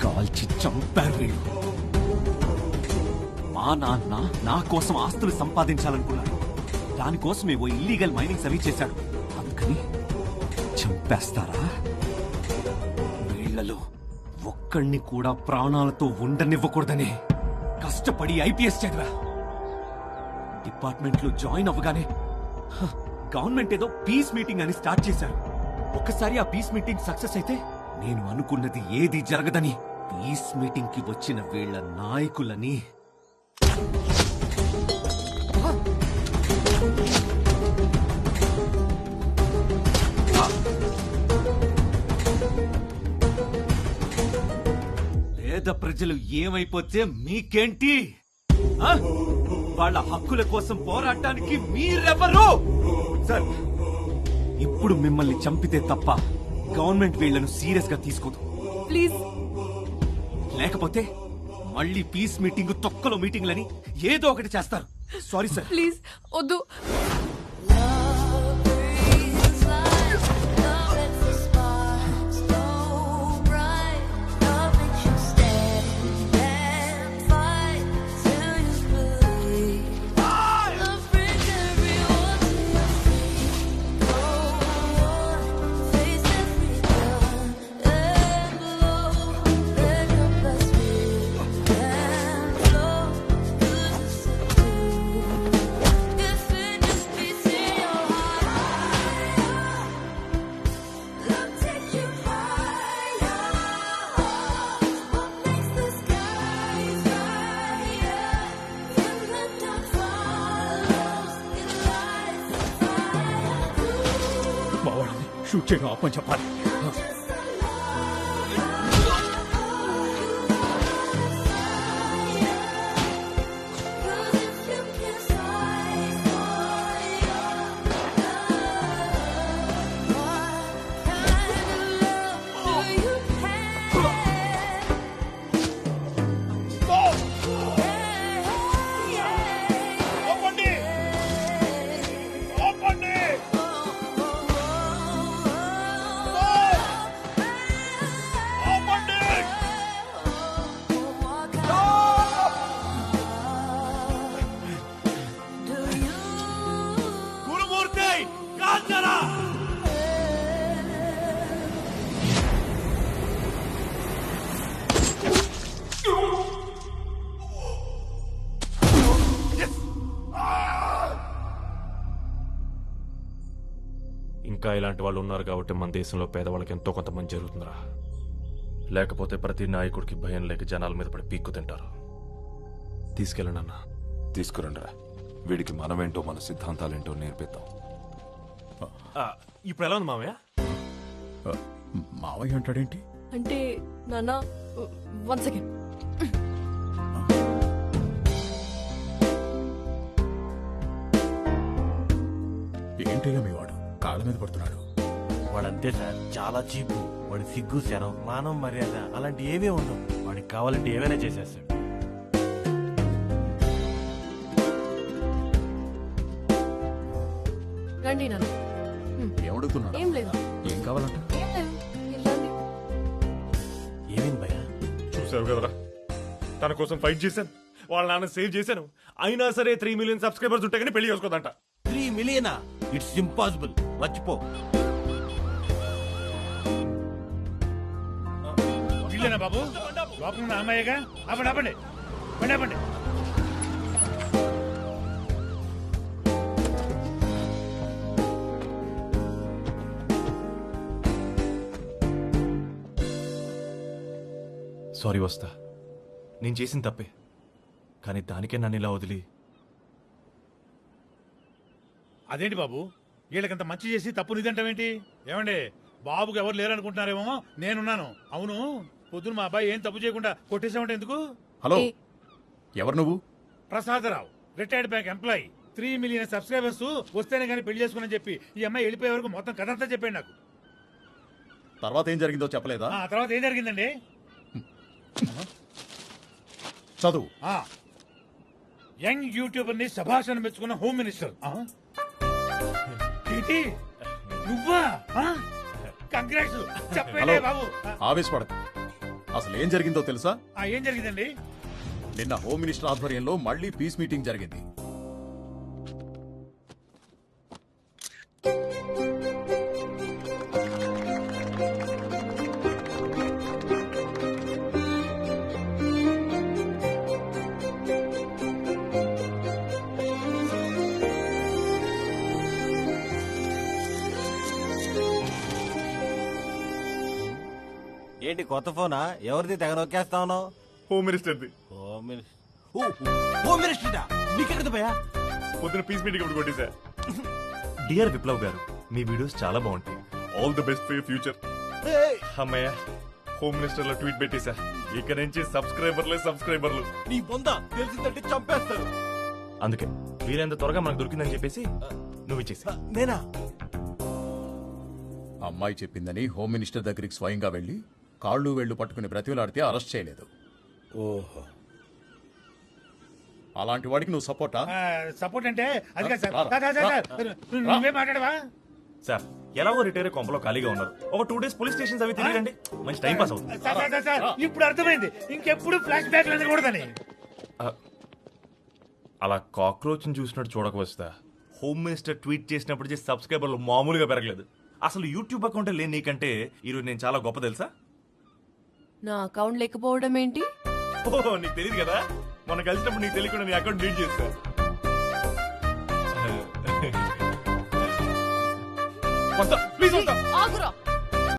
కాల్చి చంపారు వీళ్ళు. మా నాన్న నా కోసం ఆస్తులు సంపాదించాలనుకున్నాడు. దానికోసం ఏవో ఇల్లీగల్ మైనింగ్స్ అవి చేశాడు. అందుకని చంపేస్తారా? వీళ్లలో ఒక్కడిని కూడా ప్రాణాలతో ఉండనివ్వకూడదని కష్టపడి ఐపీఎస్ చదివా. డిపార్ట్మెంట్ లో జాయిన్ అవ్వగానే గవర్నమెంట్ ఏదో పీస్ మీటింగ్ అని స్టార్ట్ చేశారు. ఒక్కసారి ఆ పీస్ మీటింగ్ సక్సెస్ అయితే నేను అనుకున్నది ఏది జరగదని పీస్ మీటింగ్ కి వచ్చిన వీళ్ల నాయకులని పేద ప్రజలు ఏమైపోతే మీకేంటి? వాళ్ళ హక్కుల కోసం పోరాటానికి మీరెవరు? సార్, ఇప్పుడు మిమ్మల్ని చంపితే తప్ప గవర్నమెంట్ వీళ్లను సీరియస్ గా తీసుకోదు. ప్లీజ్. లేకపోతే మళ్ళీ పీస్ మీటింగ్, తొక్కలో మీటింగ్లని ఏదో ఒకటి చేస్తారు. Sorry sir. ప్లీజ్ వద్దు. మా వాళ్ళని షూట్ చేయడం ఆపని చెప్పాలి. ఇంకా ఇలాంటి వాళ్ళు ఉన్నారు కాబట్టి మన దేశంలో పేదవాళ్ళకి ఎంతో కొంత మంచి జరుగుతుందిరా. లేకపోతే ప్రతి నాయకుడికి భయం లేక జనాల మీద పడి పీక్కు తింటారు. తీసుకెళ్ళండి అన్న. తీసుకురండిరా. వీడికి మనమేంటో మన సిద్ధాంతాలేంటో నేర్పిద్దాం. ఇప్పుడు ఎలా ఉంది మామయ్య? మావయ్య అంటాడేంటి? అంటే నాన్న 1 సెకండ్. ఏంటయ్యా మీ వాడు కాళ్ళ మీద పడుతున్నాడు? వాడంతే సార్, చాలా చీపు. వాడి సిగ్గు, శరం, మానం, మర్యాద అలాంటి ఏవే ఉండవు. వాడికి కావాలంటే ఏమైనా చేసేస్తాడు. రండి నాన్న. ఏమడుగుతున్నాడు? ఏం లేదు. ఏం కావాలంట? ఏం లేదు. మీరు రండి. చూసావు కదరా, తన కోసం ఫైట్ చేశాను, వాళ్ళ నాన్న సేవ్ చేశాను. అయినా సరే 3 మిలియన్ సబ్స్క్రైబర్స్ ఉంటే కానీ పెళ్లి చేసుకోదంట. 3 మిలియనా? ఇట్స్ ఇంపాసిబుల్, మర్చిపో. వీళ్ళేనా బాబు? లోపల ఉన్న అమ్మాయిగా? ఆపండి ఆపండి బండి ఆపండి. సారీ వస్తా, నేను చేసిన తప్పే, కానీ దానికే నన్ను ఇలా వదిలి. అదేంటి బాబు, వీళ్ళకంత మంచి చేసి తప్పు నిదంటావేంటి? ఏమండి, బాబుకి ఎవరు లేరనుకుంటున్నారేమో, నేనున్నాను. అవును, పొద్దున మా అబ్బాయి ఏం తప్పు చేయకుండా కొట్టేసామంటే ఎందుకు? హలో, ఎవరు నువ్వు? Prasadarao, retired bank employee. 3 million subscribers వస్తేనే కానీ పెళ్లి చేసుకుని చెప్పి ఈ అమ్మాయి వెళ్ళిపోయే వరకు మొత్తం కథ అంతా చెప్పాడు నాకు. తర్వాత ఏం జరిగిందో చెప్పలేదా? ఆ తర్వాత ఏం జరిగిందండి? చదువు. యంగ్ యూట్యూబర్ ని శభాషణ మెచ్చుకున్న హోమ్ మినిస్టర్. ఏంటి నువ్వా? కంగ్రాట్స్ చెప్పండి బాబు. ఆవేశపడకు. అసలు ఏం జరిగిందో తెలుసా? ఏం జరిగిందండి? నిన్న హోమ్ మినిస్టర్ ఆధ్వర్యంలో మళ్ళీ పీస్ మీటింగ్ జరిగింది. ఏంటి కొత్త ఫోనా? ఎవరిది తెగ నొక్కేస్తా ఉన్నావు? హోమ్ మినిస్టర్ది. హోమ్ మినిస్టర్ నీకెక్కడ పోయా? పొద్దున పీస్ మీటింగ్ ఇప్పుడు కొట్టేశా. డియర్ విప్లవ్ గారు, మీ వీడియోస్ చాలా బాగుంటాయి. All the best for future. అమ్మయ్య, హోమ్ మినిస్టర్ లో ట్వీట్ పెట్టేశా. ఇక నుంచి సబ్స్క్రైబర్లు. నీ బొంద తెలిసిందంటే చంపేస్తారు. అందుకే వీలైనంత త్వరగా మనకు దొరికిందని చెప్పేసి నువ్వు ఇచ్చేసి. నేనా? అమ్మాయి చెప్పిందని హోమ్ మినిస్టర్ దగ్గరికి స్వయంగా వెళ్లి కాళ్ళు వేళ్లు పట్టుకుని బ్రతిలాడితే అరెస్ట్ చేయలేదు. ఓహో, అలాంటి వాడికి నువ్వు సపోర్టా? సపోర్ట్ అంటే అది కాదు సార్. నువ్వే మాట్లాడవా సార్? ఎలాగో రిటైర్ కొంపలో ఖాళీగా ఉన్నారు, ఒక 2 డేస్ పోలీస్ స్టేషన్స్ అవి తిరగండి, మంచి టైం పాస్ అవుతుంది. సార్ ఇప్పుడు అర్థమైంది, ఇంకెప్పుడు ఫ్లాష్ బ్యాక్ అనకూడదని. అలా కాక్రోచ్ చూసినట్టు చూడకపోతే హోమ్ మినిస్టర్ ట్వీట్ చేసినప్పుడు చేసి సబ్స్క్రైబర్లు మామూలుగా పెరగలేదు. అసలు యూట్యూబ్ అకౌంట్ లేని నీకంటే ఈరోజు నేను చాలా గొప్ప తెలుసా? నా అకౌంట్ లేకపోవడం ఏంటి? ఓహో, నీకు తెలియదు కదా, మొన్న కలిసినప్పుడు నీకు తెలియకుండా నీ అకౌంట్ డిలీట్ చేస్తా. ఆగురా.